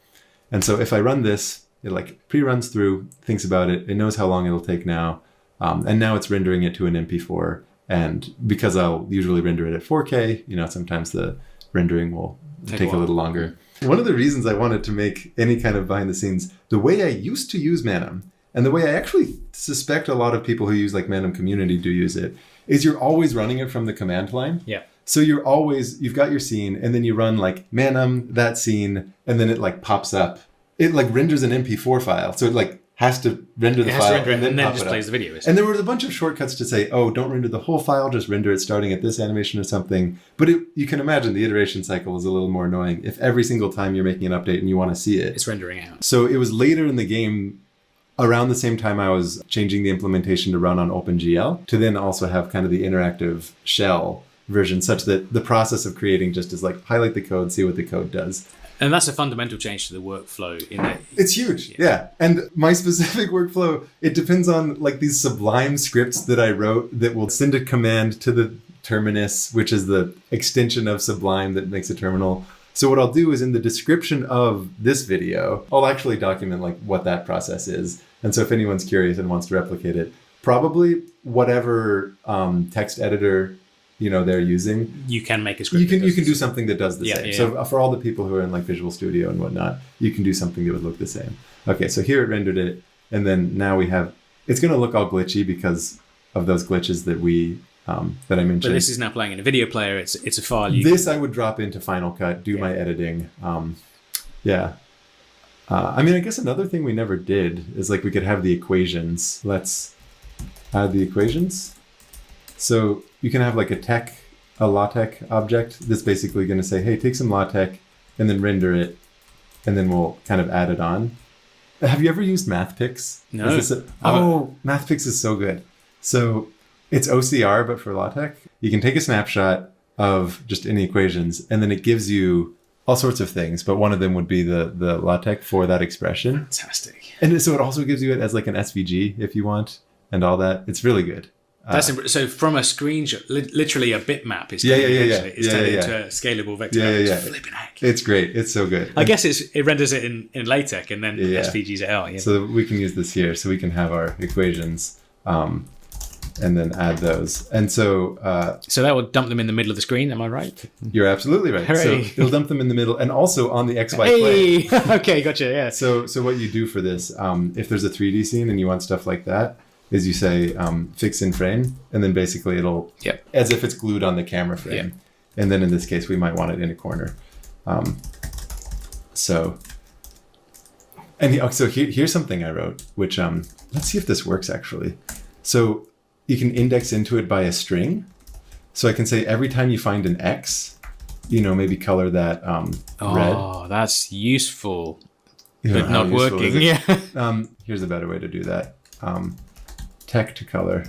And so if I run this, it pre-runs through, thinks about it, it knows how long it'll take now. And now it's rendering it to an MP4. And because I'll usually render it at 4K, sometimes the rendering will take a little longer. One of the reasons I wanted to make any kind of behind the scenes, the way I used to use Manum, and the way I actually suspect a lot of people who use Manum Community do use it, is you're always running it from the command line. Yeah. So you've got your scene, and then you run Manum, that scene, and then it pops up. It renders an MP4 file. So it has to render the file and then it just plays the video. And there were a bunch of shortcuts to say, don't render the whole file, just render it starting at this animation or something. But you can imagine the iteration cycle is a little more annoying if every single time you're making an update and you want to see it. It's rendering out. So it was later in the game, around the same time I was changing the implementation to run on OpenGL, to then also have kind of the interactive shell version, such that the process of creating just is like highlight the code, see what the code does. And that's a fundamental change to the workflow in that. It's huge, yeah. And my specific workflow, it depends on like these Sublime scripts that I wrote that will send a command to the terminus, which is the extension of Sublime that makes a terminal. So what I'll do is in the description of this video, I'll actually document like what that process is. And so if anyone's curious and wants to replicate it, probably whatever text editor they're using, you can make a script. You can do something that does the same. So for all the people who are in like Visual Studio and whatnot, you can do something that would look the same. Okay, so here it rendered it, and then now we have. It's going to look all glitchy because of those glitches that that I mentioned. But this is now playing in a video player. It's a file. I would drop into Final Cut, do my editing. I mean, I guess another thing we never did is like we could have the equations. Let's add the equations. So you can have like a LaTeX object that's basically going to say, hey, take some LaTeX and then render it, and then we'll kind of add it on. Have you ever used MathPix? No. MathPix is so good. So it's OCR, but for LaTeX. You can take a snapshot of just any equations, and then it gives you all sorts of things, but one of them would be the LaTeX for that expression. Fantastic. And so it also gives you it as like an SVG if you want, and all that. It's really good. So from a screenshot, literally a bitmap is turned into a scalable vector. It's flipping heck. It's great. It's so good. I guess it renders it in LaTeX and then SVGs it out. Yeah. So we can use this here. So we can have our equations and then add those. And so that will dump them in the middle of the screen. Am I right? You're absolutely right. Hooray. So it'll dump them in the middle and also on the XY plane. Okay, gotcha. Yeah. So what you do for this, if there's a 3D scene and you want stuff like that, is you say fix in frame, and then basically it'll, as if it's glued on the camera frame. Yeah. And then in this case, we might want it in a corner. So here's something I wrote, which let's see if this works actually. So you can index into it by a string. So I can say every time you find an X, maybe color that red. Oh, that's useful, but not working. Yeah. Here's a better way to do that. Tech to color,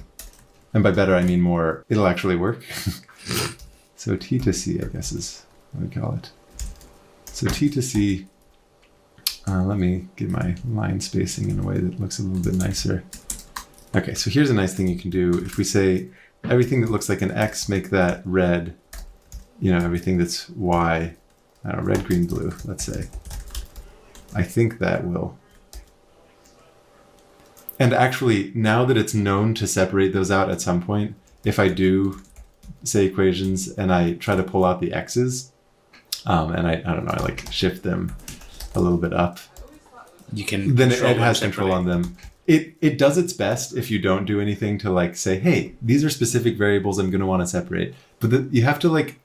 and by better I mean more. It'll actually work. So T to C, I guess is what we call it. So T to C. Let me get my line spacing in a way that looks a little bit nicer. Okay, so here's a nice thing you can do. If we say everything that looks like an X, make that red. Everything that's Y, I don't know, red, green, blue. Let's say. I think that will. And actually, now that it's known to separate those out at some point, if I do say equations and I try to pull out the X's, and I don't know, I like shift them a little bit up, you can then it has control on them. It does its best if you don't do anything to like say, hey, these are specific variables I'm going to want to separate. But you have to like,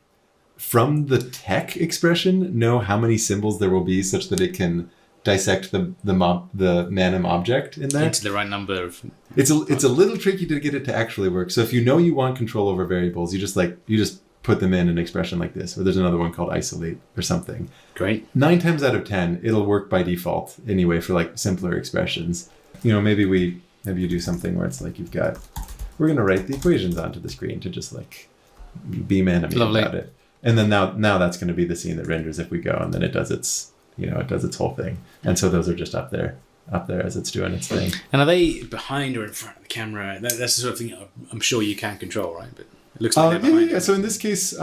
from the tech expression, know how many symbols there will be such that it can dissect the Manim object in there into the right number of. It's a little tricky to get it to actually work. So if you know you want control over variables, you just put them in an expression like this, or there's another one called isolate or something. Great. 9 times out of 10, it'll work by default anyway for like simpler expressions. Maybe you do something where it's like we're gonna write the equations onto the screen to just like be animated about it, and then now that's going to be the scene that renders if we go, and then it does its. It does its whole thing. And so those are just up there as it's doing its thing. And are they behind or in front of the camera? That's the sort of thing I'm sure you can control, right? But it looks like they're behind. Yeah. So in this case,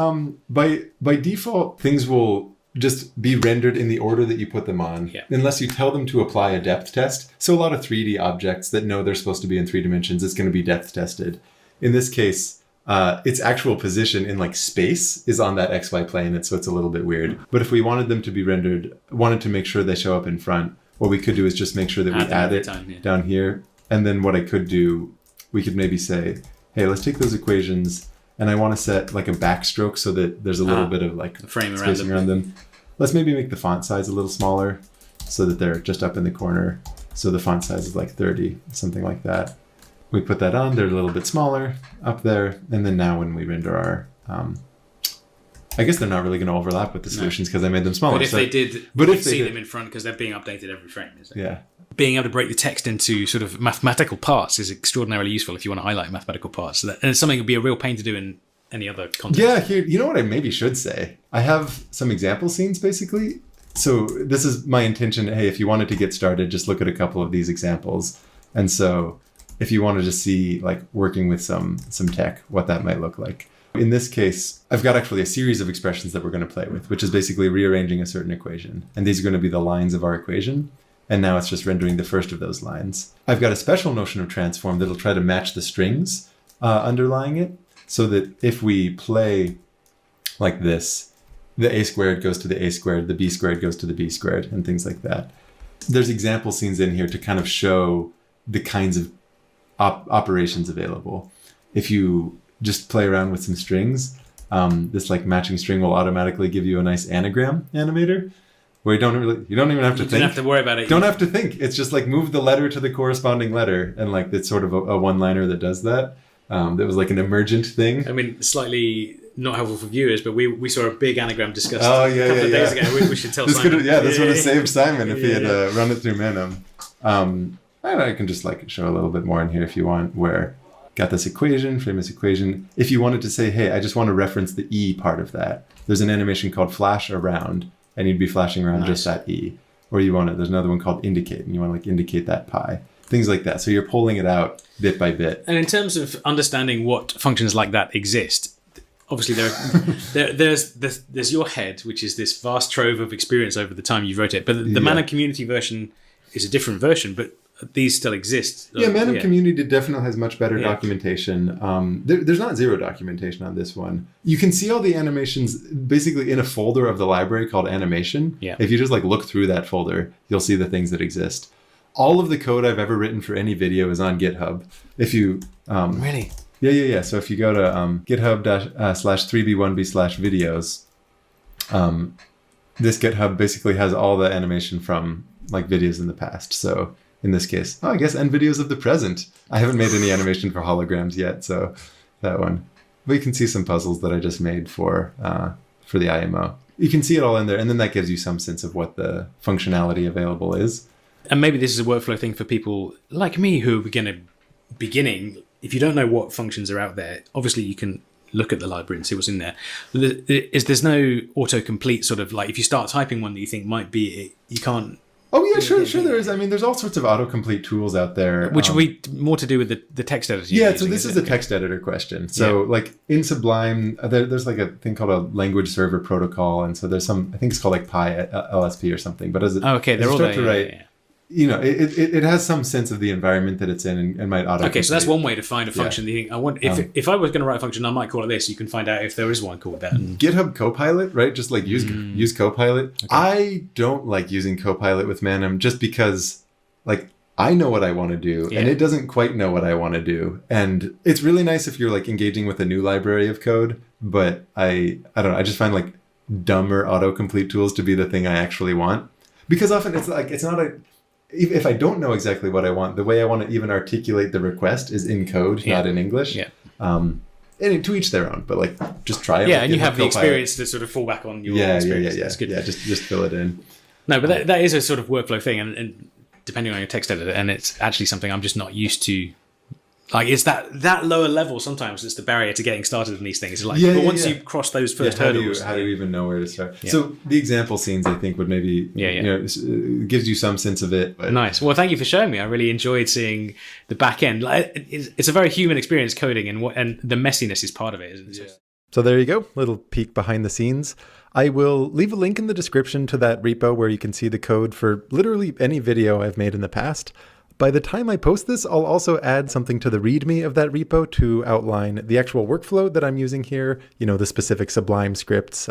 by default, things will just be rendered in the order that you put them on, unless you tell them to apply a depth test. So a lot of 3D objects that know they're supposed to be in 3 dimensions, it's going to be depth tested. In this case, its actual position in like space is on that XY plane, and so it's a little bit weird. But if we wanted them to be rendered, wanted to make sure they show up in front, what we could do is just make sure that we add it down here. And then what I could do, we could maybe say, hey, let's take those equations, and I want to set like a backstroke so that there's a little bit of like frame spacing around them. Let's maybe make the font size a little smaller so that they're just up in the corner. So the font size is like 30, something like that. We put that on, they're a little bit smaller up there, and then now when we render our, I guess they're not really going to overlap with the solutions because I made them smaller. But if they did, you'd see them in front because they're being updated every frame. Isn't it? Yeah. Being able to break the text into sort of mathematical parts is extraordinarily useful if you want to highlight mathematical parts. And it's something that would be a real pain to do in any other context. Yeah, here, you know what I maybe should say? I have some example scenes, basically. So this is my intention. Hey, if you wanted to get started, just look at a couple of these examples. And so if you wanted to see, like, working with some tech, what that might look like. In this case, I've got actually a series of expressions that we're going to play with, which is basically rearranging a certain equation. And these are going to be the lines of our equation. And now it's just rendering the first of those lines. I've got a special notion of transform that'll try to match the strings underlying it, so that if we play like this, the a squared goes to the a squared, the b squared goes to the b squared, and things like that. There's example scenes in here to kind of show the kinds of operations available. If you just play around with some strings, this like matching string will automatically give you a nice anagram animator, where you don't even have to think. You don't have to worry about it. Don't have to think. It's just like move the letter to the corresponding letter, and like it's sort of a one-liner that does that. That was like an emergent thing. I mean, slightly not helpful for viewers, but we saw a big anagram discussed a couple of days ago. We should tell Simon. This would have saved Simon if he had run it through Manum. I can just like show a little bit more in here if you want, where got this equation, frame this equation. If you wanted to say, hey, I just want to reference the E part of that, there's an animation called flash around, and you'd be flashing around just that E. Or there's another one called indicate, and you want to like indicate that pi. Things like that. So you're pulling it out bit by bit. And in terms of understanding what functions like that exist, obviously there's your head, which is this vast trove of experience over the time you wrote it. But the Manum Community version is a different version, but these still exist. Yeah, Manum Community definitely has much better documentation. There's not zero documentation on this one. You can see all the animations basically in a folder of the library called animation. Yeah. If you just like look through that folder, you'll see the things that exist. All of the code I've ever written for any video is on GitHub. If you really, yeah. So if you go to github/3b1b/videos, this GitHub basically has all the animation from like videos in the past. So in this case, I guess, and videos of the present. I haven't made any animation for holograms yet, so that one. But you can see some puzzles that I just made for the IMO. You can see it all in there, and then that gives you some sense of what the functionality available is. And maybe this is a workflow thing for people like me who are beginning. If you don't know what functions are out there, obviously you can look at the library and see what's in there. There's no autocomplete sort of like if you start typing one that you think might be it, you can't. Oh yeah, sure there is. I mean, there's all sorts of autocomplete tools out there, which will be more to do with the text editor. Yeah, so this is a text editor question. So like in Sublime, there's like a thing called a language server protocol, and so there's some. I think it's called like Pi LSP or something. But as it they're all there. You know, it has some sense of the environment that it's in and might auto. Okay, so that's one way to find a function that you think I want. If I was going to write a function, I might call it this. You can find out if there is one called that. GitHub Copilot, right? Just like use Copilot. Okay. I don't like using Copilot with Manum just because, like, I know what I want to do, and it doesn't quite know what I want to do. And it's really nice if you're like engaging with a new library of code, but I don't know. I just find like dumber autocomplete tools to be the thing I actually want, because often it's like it's not a. If I don't know exactly what I want, the way I want to even articulate the request is in code, not in English. Yeah. And to each their own, but like just try it. Yeah, and you have the experience to sort of fall back on your experience. Yeah. That's good. Yeah, just fill it in. No, but that is a sort of workflow thing, and depending on your text editor, and it's actually something I'm just not used to. Like it's that lower level sometimes that's the barrier to getting started in these things. Like, but once you cross those first hurdles, how do you even know where to start? Yeah. So the example scenes, I think, would maybe you know, gives you some sense of it. But. Nice. Well, thank you for showing me. I really enjoyed seeing the back end. Like, it's a very human experience coding, and the messiness is part of it, isn't it? Yeah. So there you go, little peek behind the scenes. I will leave a link in the description to that repo where you can see the code for literally any video I've made in the past. By the time I post this, I'll also add something to the README of that repo to outline the actual workflow that I'm using here, you know, the specific Sublime scripts,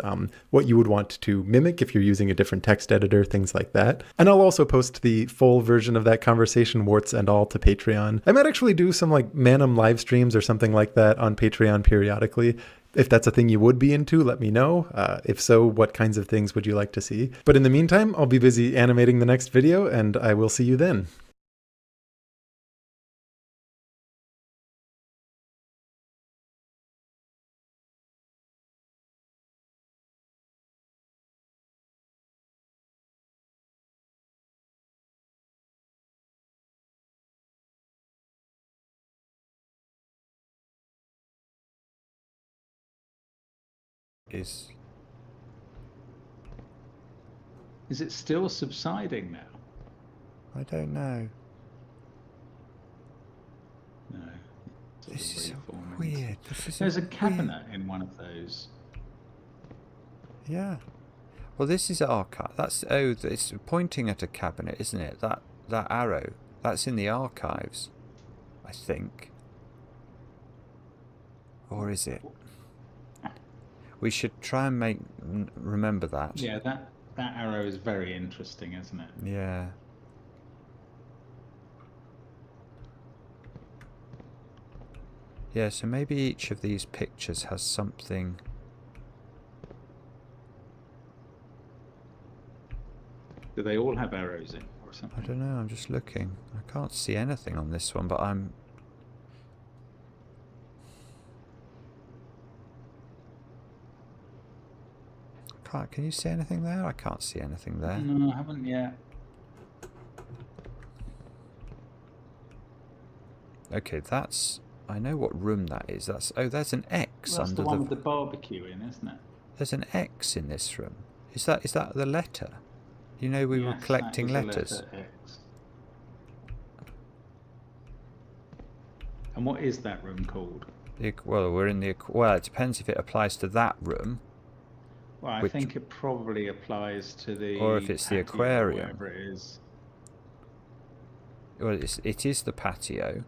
what you would want to mimic if you're using a different text editor, things like that. And I'll also post the full version of that conversation, warts and all, to Patreon. I might actually do some like Manum live streams or something like that on Patreon periodically. If that's a thing you would be into, let me know. If so, what kinds of things would you like to see? But in the meantime, I'll be busy animating the next video, and I will see you then. is... Is it still subsiding now? I don't know. No. This is so weird. There's a cabinet in one of those. Yeah. Well, this is archive. That's it's pointing at a cabinet, isn't it? That arrow. That's in the archives, I think. Or is it? We should try and remember that. Yeah, that arrow is very interesting, isn't it? Yeah. Yeah, so maybe each of these pictures has something. Do they all have arrows in or something? I don't know, I'm just looking. I can't see anything on this one, but I'm... Can you see anything there? I can't see anything there. No, I haven't yet. Okay, that's... I know what room that is. That's... Oh, there's an X Well, that's under the one with the barbecue in, isn't it? There's an X in this room. Is that the letter? You know, we were collecting letters. Letter X. And what is that room called? Well, we're in the... Well, it depends if it applies to that room. Well, I think it probably applies to the... Or if it's the patio, aquarium. Whatever it is. Well, it is the patio.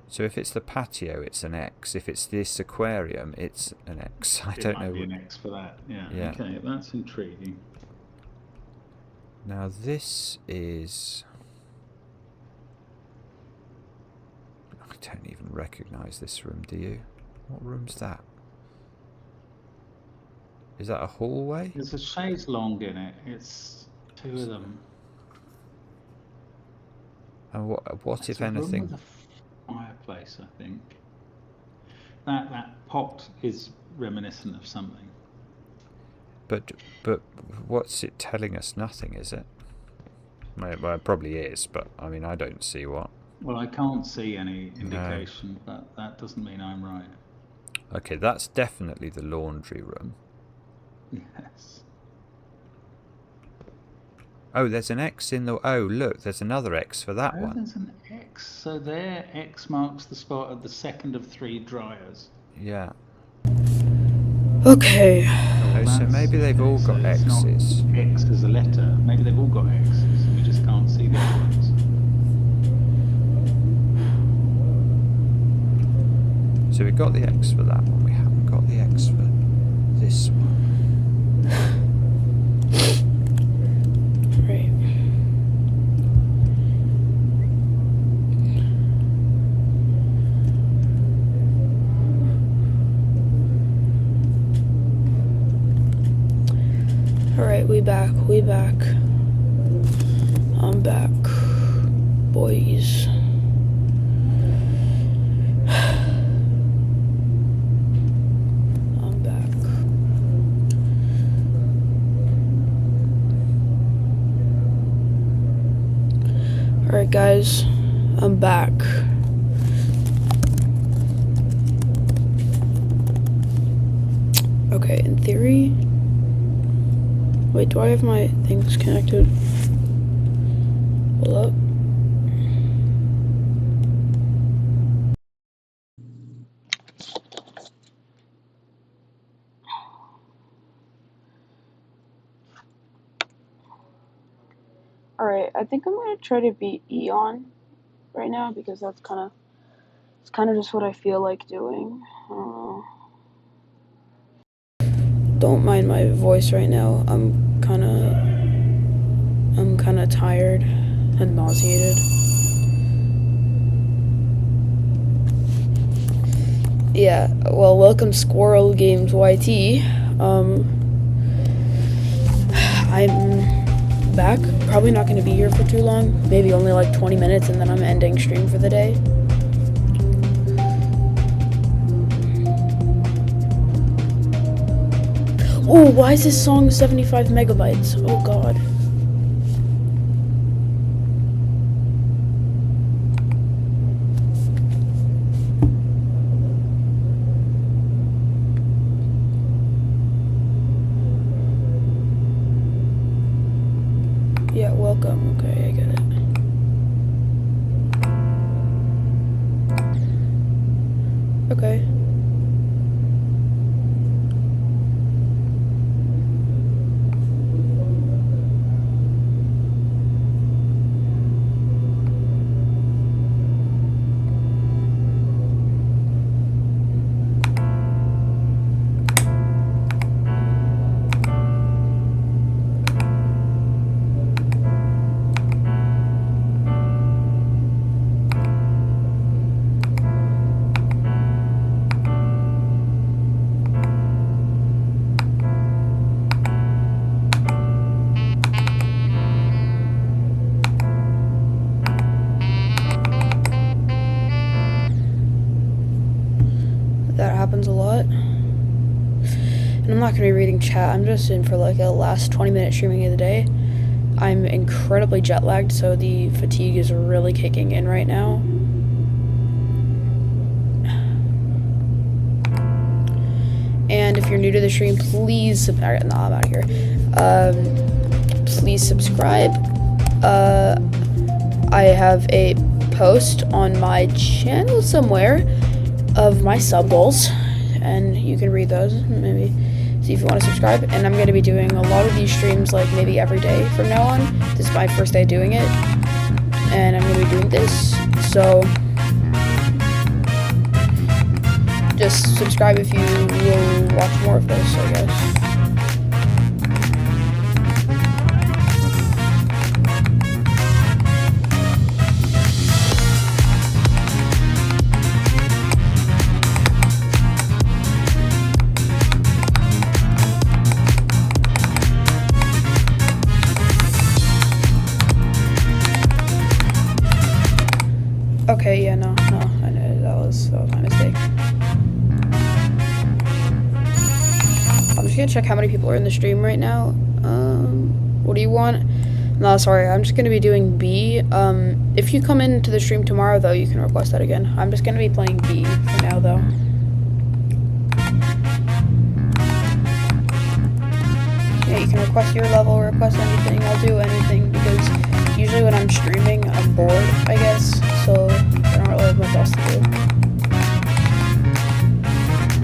So if it's the patio, it's an X. If it's this aquarium, it's an X. I don't know. It might be an X for that. Yeah. Yeah. Okay, that's intriguing. Now this is... I don't even recognise this room, do you? What room's that? Is that a hallway? There's a chaise longue in it. It's two of them. And what It's if a room anything? with a fireplace, I think. That pot is reminiscent of something. But what's it telling us? Nothing, is it? Well, it probably is, but I mean, I don't see what. Well, I can't see any indication, but that doesn't mean I'm right. Okay, that's definitely the laundry room. Yes. Oh, there's an X in the... Oh, look, there's another X for that Oh, one. there's an X. So there, X marks the spot at the second of 3 dryers. Yeah. Okay. Oh, so maybe they've all got it's not X's. X as a letter. Maybe they've all got X's. We just can't see the other ones. So we got the X for that one. We haven't got the X for this one. Right. Alright, we back. I'm back. Boys. I'm back. Alright guys, I'm back. Okay, in theory... Wait, do I have my things connected? Hold up. Alright, I think I'm gonna try to beat Eon right now because that's it's kind of just what I feel like doing. Don't mind my voice right now. I'm kind of tired and nauseated. Yeah, well, welcome Squirrel Games YT. I'm back. Probably not going to be here for too long. Maybe only like 20 minutes and then I'm ending stream for the day. Oh, why is this song 75 megabytes? Oh god. And I'm not going to be reading chat. I'm just in for like a last 20-minute streaming of the day. I'm incredibly jet lagged, so the fatigue is really kicking in right now. And if you're new to the stream, please I'm out of here. Please subscribe. I have a post on my channel somewhere of my sub goals, and you can read those. Maybe see if you want to subscribe. And I'm going to be doing a lot of these streams like maybe every day from now on. This is my first day doing it, and I'm going to be doing this. So just subscribe if you will watch more of this, I guess. Okay, yeah, no, I know that was my mistake. I'm just gonna check how many people are in the stream right now. What do you want? No, sorry, I'm just gonna be doing B. If you come into the stream tomorrow, though, you can request that again. I'm just gonna be playing B for now, though. Yeah, you can request your level, request anything. I'll do anything because usually when I'm streaming, I'm bored, I guess. So I don't really have much else to do.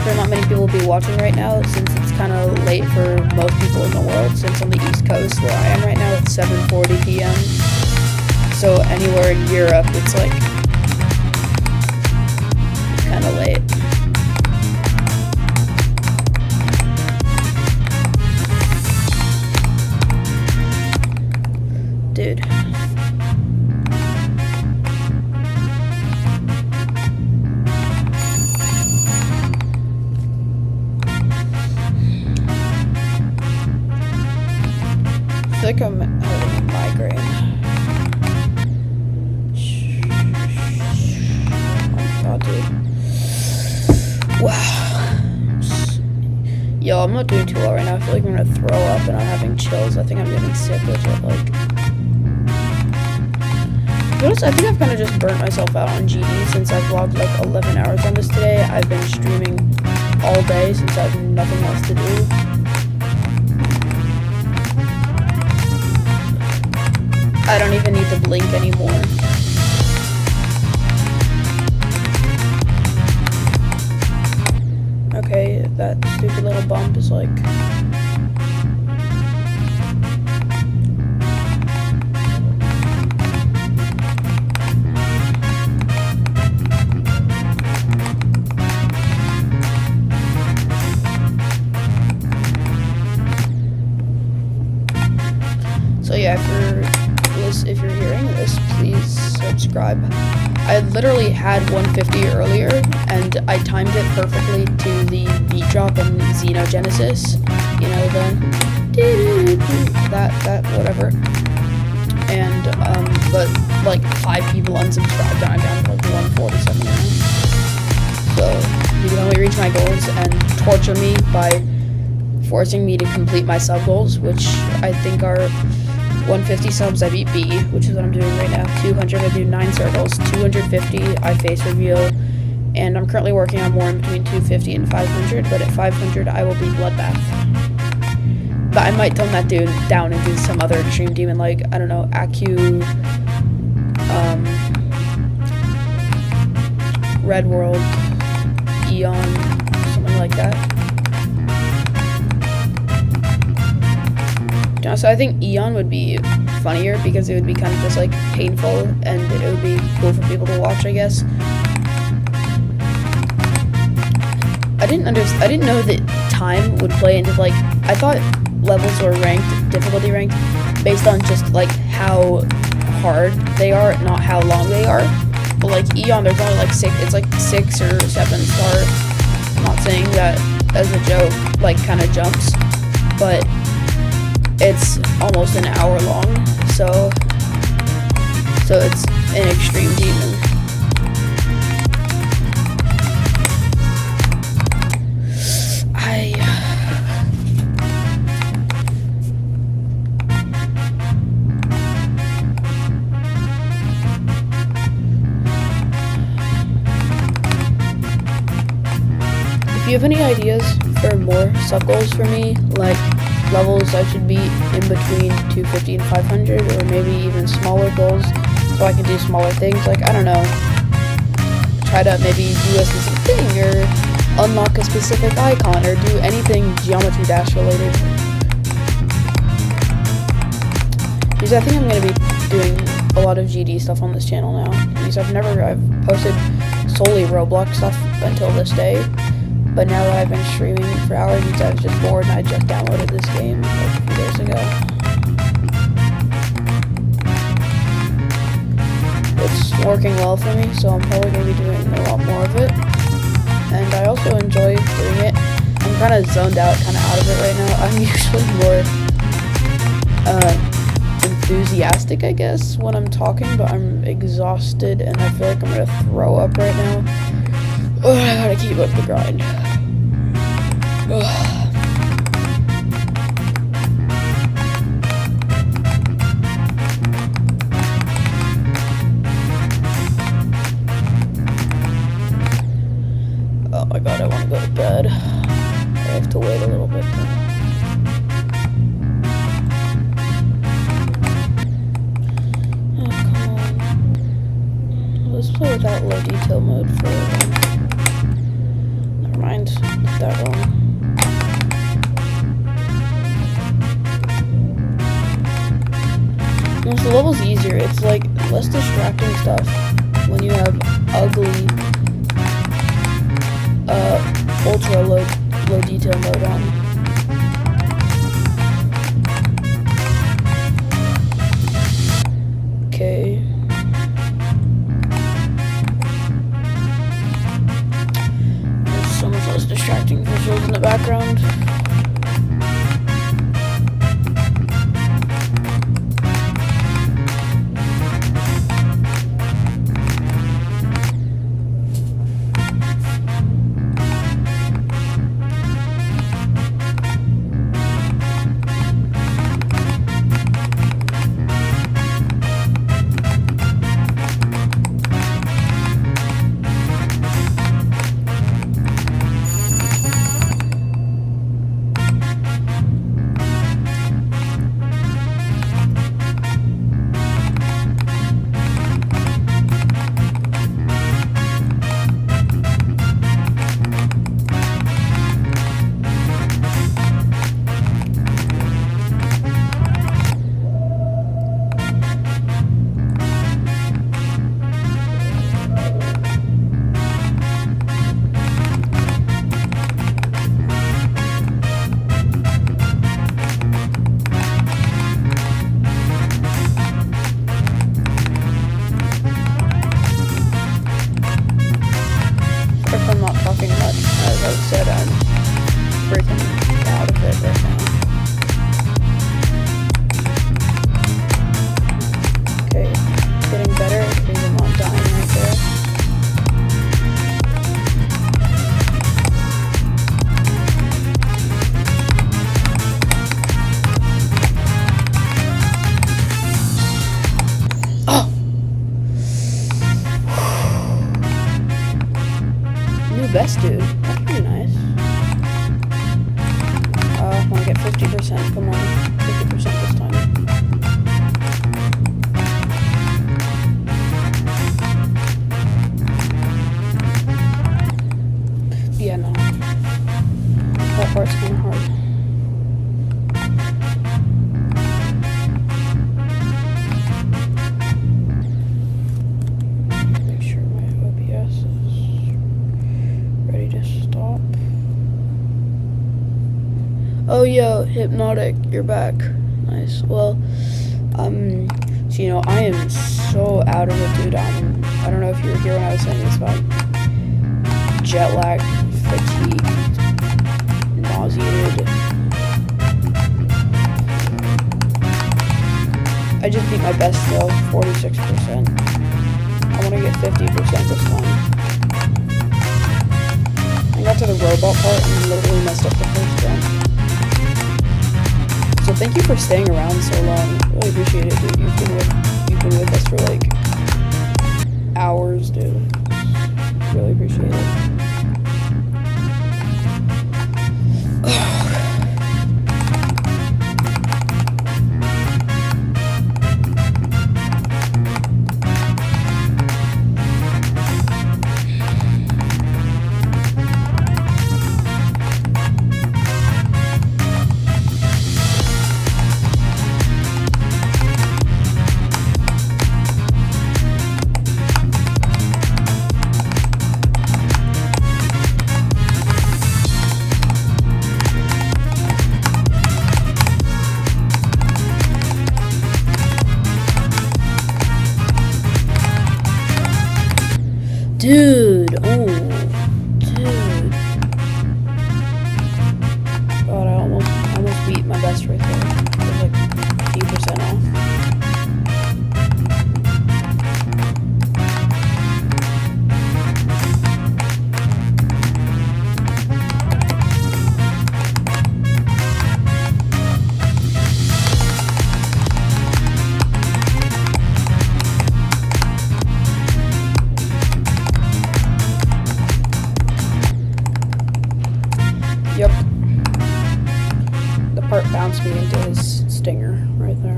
There not many people will be watching right now since it's kind of late for most people in the world. Since on the East Coast where I am right now, it's 7:40 p.m. So anywhere in Europe, it's like kind of late. Dude. I feel like I'm having a migraine. Oh god, dude. Wow. Yo, I'm not doing too well right now. I feel like I'm gonna throw up and I'm having chills. I think I'm getting sick legit, like. I think I've kind of just burnt myself out on GD since I vlogged like 11 hours on this today. I've been streaming all day since I have nothing else to do. I don't even need to blink anymore. Okay, that stupid little bump is like... So yeah, if you're hearing this, please subscribe. I literally had 150 earlier, and I timed it perfectly to the beat drop in Xenogenesis. You know, that whatever. And but like 5 people unsubscribed, and I'm down to like 147 now. So you can only reach my goals and torture me by forcing me to complete my sub goals, which I think are 150 subs, I beat B, which is what I'm doing right now. 200, I do 9 circles. 250, I face reveal. And I'm currently working on more in between 250 and 500, but at 500, I will beat Bloodbath. But I might tone that dude down and do some other extreme demon, like, I don't know, Aku, Red World, Eon, something like that. So I think Eon would be funnier because it would be kind of just like painful and it would be cool for people to watch, I guess. I didn't know that time would play into like, I thought levels were ranked, difficulty ranked, based on just like how hard they are, not how long they are. But like Eon, there's only like 6 or 7 star. I'm not saying that as a joke, like kind of jumps, but it's almost an hour long, so it's an extreme demon. you have any ideas for more sub-goals for me? Like levels I should be in between 250 and 500, or maybe even smaller goals so I can do smaller things? Like, I don't know, try to maybe do a specific thing, or unlock a specific icon, or do anything Geometry Dash related. Because I think I'm going to be doing a lot of GD stuff on this channel now, because I've posted solely Roblox stuff until this day, but now that I've been streaming for hours, because I was just bored and I just downloaded this game like a few days ago. It's working well for me, so I'm probably going to be doing a lot more of it, and I also enjoy doing it. I'm kind of zoned out, kind of out of it right now. I'm usually more enthusiastic, I guess, when I'm talking, but I'm exhausted and I feel like I'm gonna throw up right now. Oh, I gotta keep up the grind. Ugh. Oh my god, I want to go to bed. I have to wait a little bit though. Let's play without low detail mode for never mind, not that wrong. Once the level's easier, it's like less distracting stuff when you have ugly ultra low detail mode on. Okay. So much less distracting visuals in the background. Best dude. That's pretty nice. I want to get 50%. Come on. 50% this time. Yeah, no. That part's kind of hard. Make sure my OBS is ready to stop. Oh, yo, Hypnotic, you're back. Nice. Well, so, you know, I am so out of it, dude. I don't know if you were here when I was saying this about jet lag, fatigue, nauseated. I just beat my best skill, 46%. I want to get 50% this time. I got to the robot part and literally messed up the first jump. So thank you for staying around so long. Really appreciate it, dude. You've been with us for like hours, dude. Really appreciate it. Dude, oh, dude. God, I almost beat my best right there. It was like 50% off. Yep. The part bounced me into his stinger right there.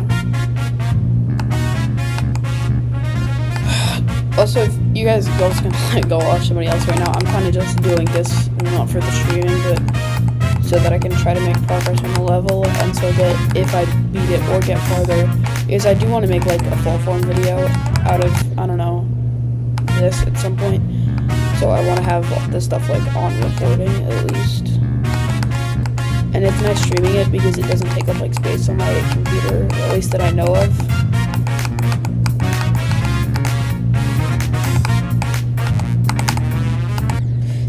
Also, if you guys girls can like go watch somebody else right now, I'm kind of just doing this not for the streaming, but so that I can try to make progress on the level, and so that if I beat it or get farther, is I do want to make like a full form video out of, I don't know, this at some point. So I want to have this stuff like on recording at least. And it's nice streaming it because it doesn't take up like space on my computer, at least that I know of.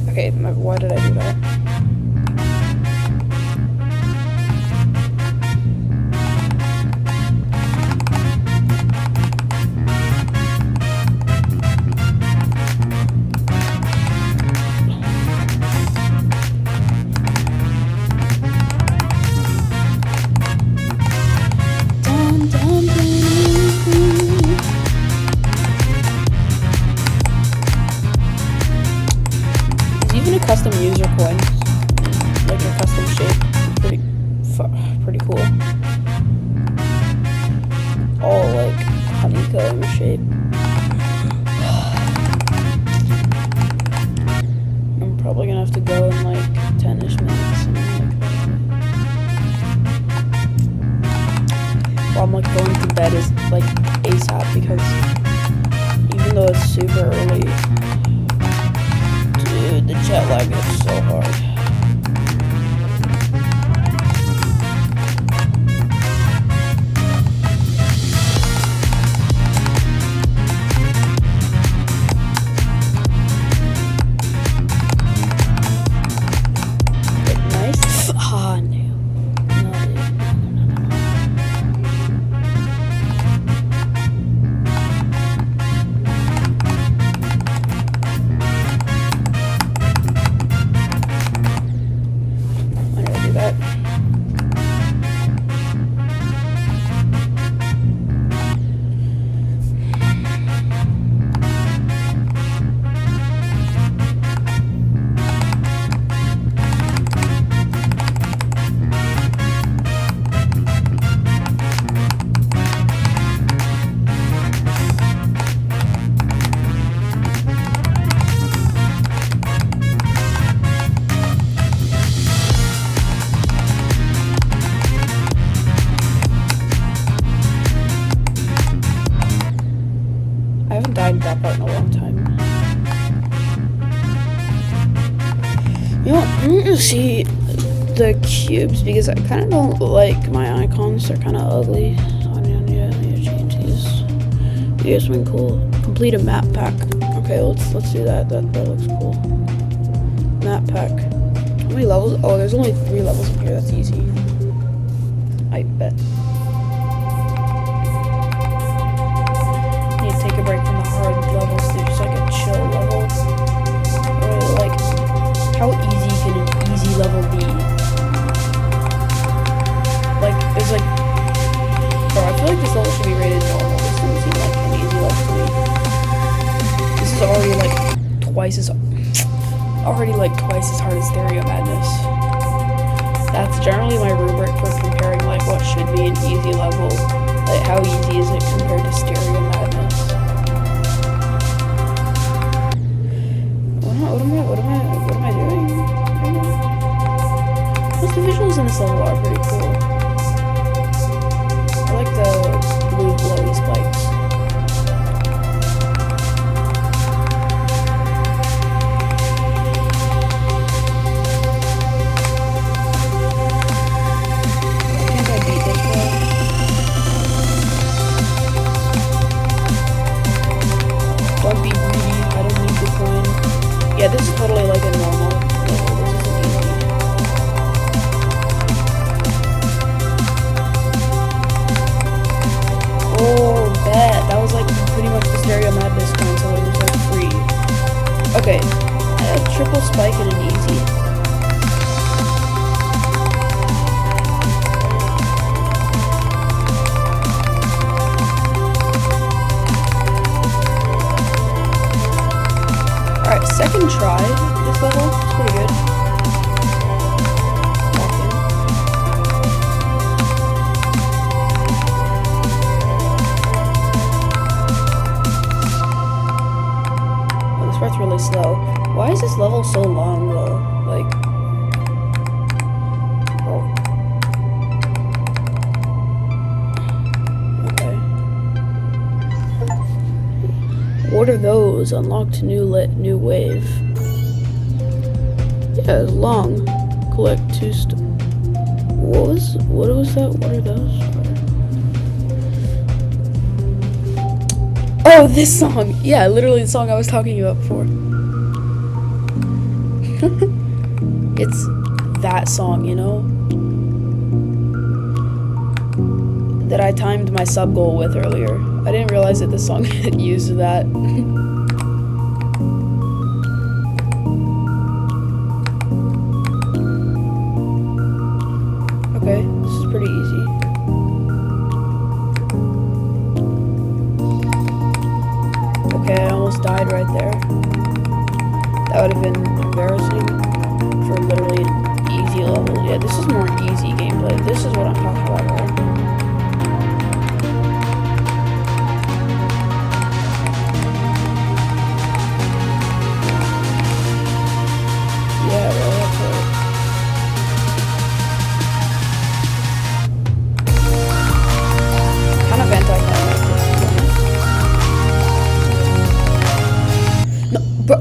Okay, why did I do that? Custom user coins, like a custom shape. It's pretty cool. All like honeycomb shape. I'm probably gonna have to go in like 10-ish minutes. While I'm like going to bed is like ASAP, because even though it's super early, dude, the jet lag is so hard. Nice. Ah, no. That part in a long time. You know, I'm gonna see the cubes because I kind of don't like my icons. They're kind of ugly. So I need to change these. Here's something cool. Complete a map pack. Okay, let's do that. That looks cool. Map pack. How many levels? Oh, there's only 3 levels in here. That's easy. I bet. Take a break from the hard levels to just like a chill level. Really, like, how easy can an easy level be? Like, there's like, bro, I feel like this level should be rated normal. This doesn't seem like an easy level to me. This is already like twice as hard as Stereo Madness. That's generally my rubric for comparing like what should be an easy level. Like how easy is it compared to Stereo Madness? What am I doing? Plus the visuals in this level are pretty cool. I like the blue glowy spikes. Can't I beat this one? Don't be greedy, I don't need the coin. Yeah, this is totally like a normal level. This isn't easy. Oh, bet. That was like pretty much the Stereo Madness coin, so it was like free. Okay, I have triple spike and an easy. Alright, second try this level. It's pretty good. Walk in. Oh, this part's really slow. Why is this level so long though? Like, oh. What are those? Unlocked new wave. Yeah, it's long. Collect 2 What was that? What are those? Oh, this song! Yeah, literally the song I was talking about before. It's that song, you know? That I timed my sub goal with earlier. I didn't realize that this song used that. Okay, this is pretty easy. Okay, I almost died right there. That would have been embarrassing for literally an easy level. Yeah, this is more easy gameplay. This is what I'm talking about, right? Yeah, well, that's right. Kind of anticlimactic. No, bro.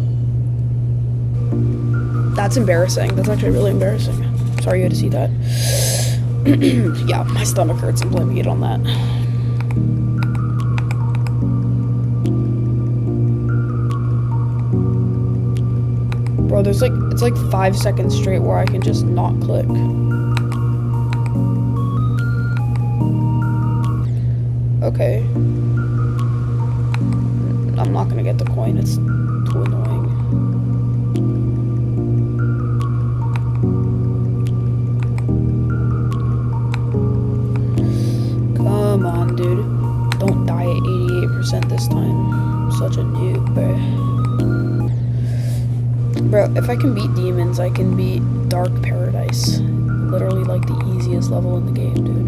That's embarrassing. That's actually really embarrassing. Sorry you had to see that. Yeah, my stomach hurts. I'm blaming it on that. Bro, there's like, it's like 5 seconds straight where I can just not click. Okay. I'm not gonna get the coin, it's too annoying. Come on, dude. Don't die at 88% this time. I'm such a noob, bro. Bro, if I can beat demons, I can beat Dark Paradise. Literally like the easiest level in the game, dude.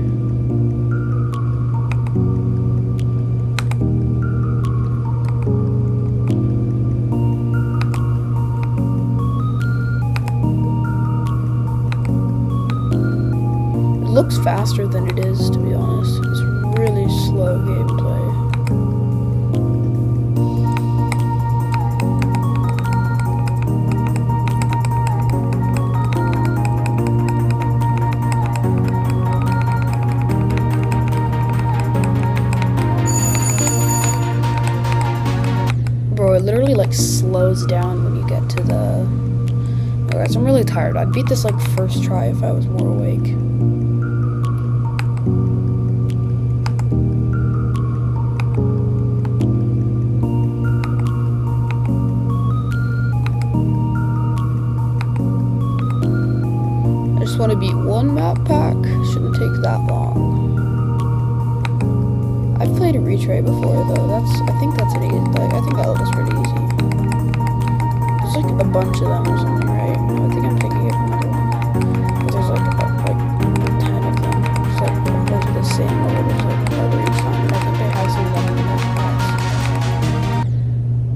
It looks faster than it is, to be honest. It's really slow gameplay. Bro, it literally like slows down when you get to the... Oh guys, I'm really tired. I'd beat this like first try if I was more awake. I just want to beat one map pack. Shouldn't take that long. I've played a retray before though. I think that's an easy. Like, I think that level's pretty easy. There's like a bunch of them or something, right? No, I think I'm taking it from another one. But there's like a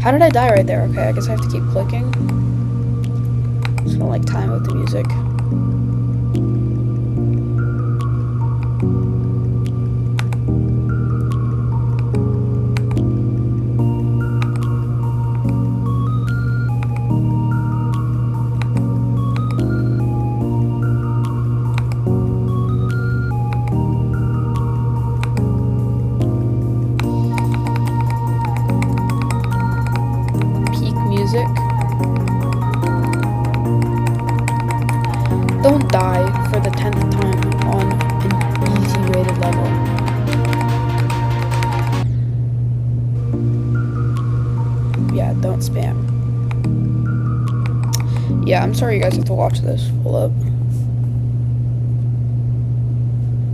How did I die right there? Okay, I guess I have to keep clicking. Just gonna like time with the music. Don't die for the 10th time on an easy rated level. Yeah, don't spam. Yeah, I'm sorry you guys have to watch this. Hold up.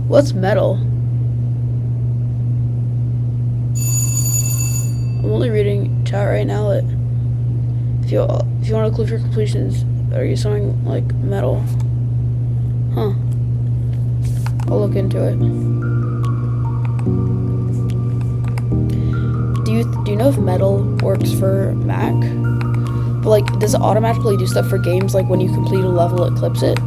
What's metal? I'm only reading chat right now. If you want to clue for completions, are you something like metal? Huh. I'll look into it. Do you know if metal works for Mac? But like, does it automatically do stuff for games like when you complete a level it clips it?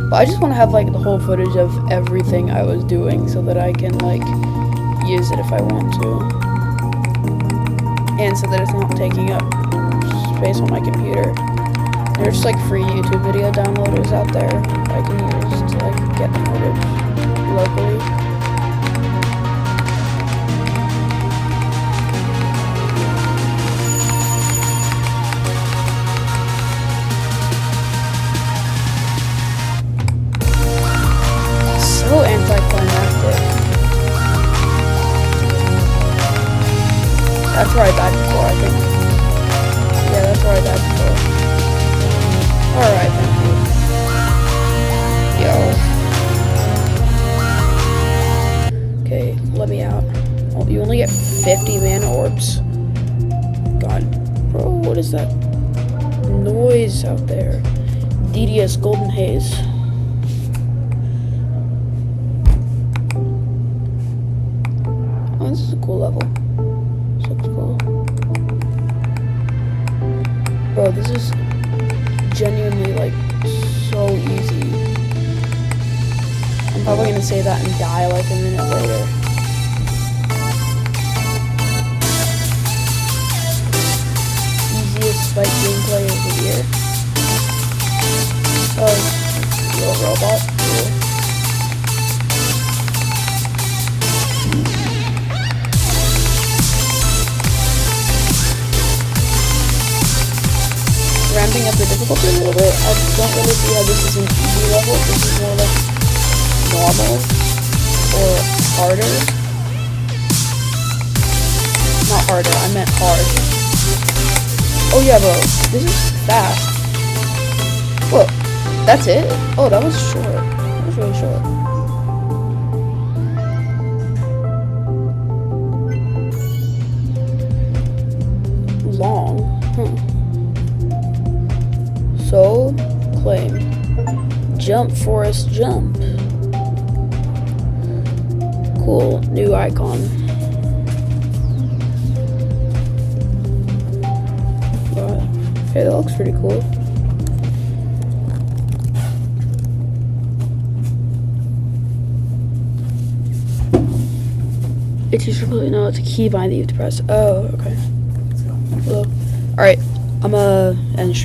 But I just want to have like the whole footage of everything I was doing so that I can like use it if I want to. And so that it's not taking up space on my computer. There's just like free YouTube video downloaders out there I can use to like get the footage locally. So anticlimactic. That's where I died before, I think. Yeah, that's where I died before. Alright, thank you. Yo. Okay, let me out. Oh, you only get 50 mana orbs. God. Bro, what is that noise out there? DDS Golden Haze. Oh, this is a cool level. This looks cool. Bro, this is genuinely like so easy. I'm probably gonna say that and die like a minute later. Easiest fight gameplay of the year. Oh, little robot. Cool. Ramping up the difficulty a little bit. I don't really see how this is an easy level. This is more like normal or harder. Not harder, I meant hard. Oh yeah, bro, this is fast. Whoa, that's it? Oh, that was short. That was really short. Long, So, claim. Jump, Forest, jump. Cool, new icon. Okay, that looks pretty cool. It's usually, no, it's a keybind that you have to press. Oh, okay. Well, alright, I'm gonna end stream.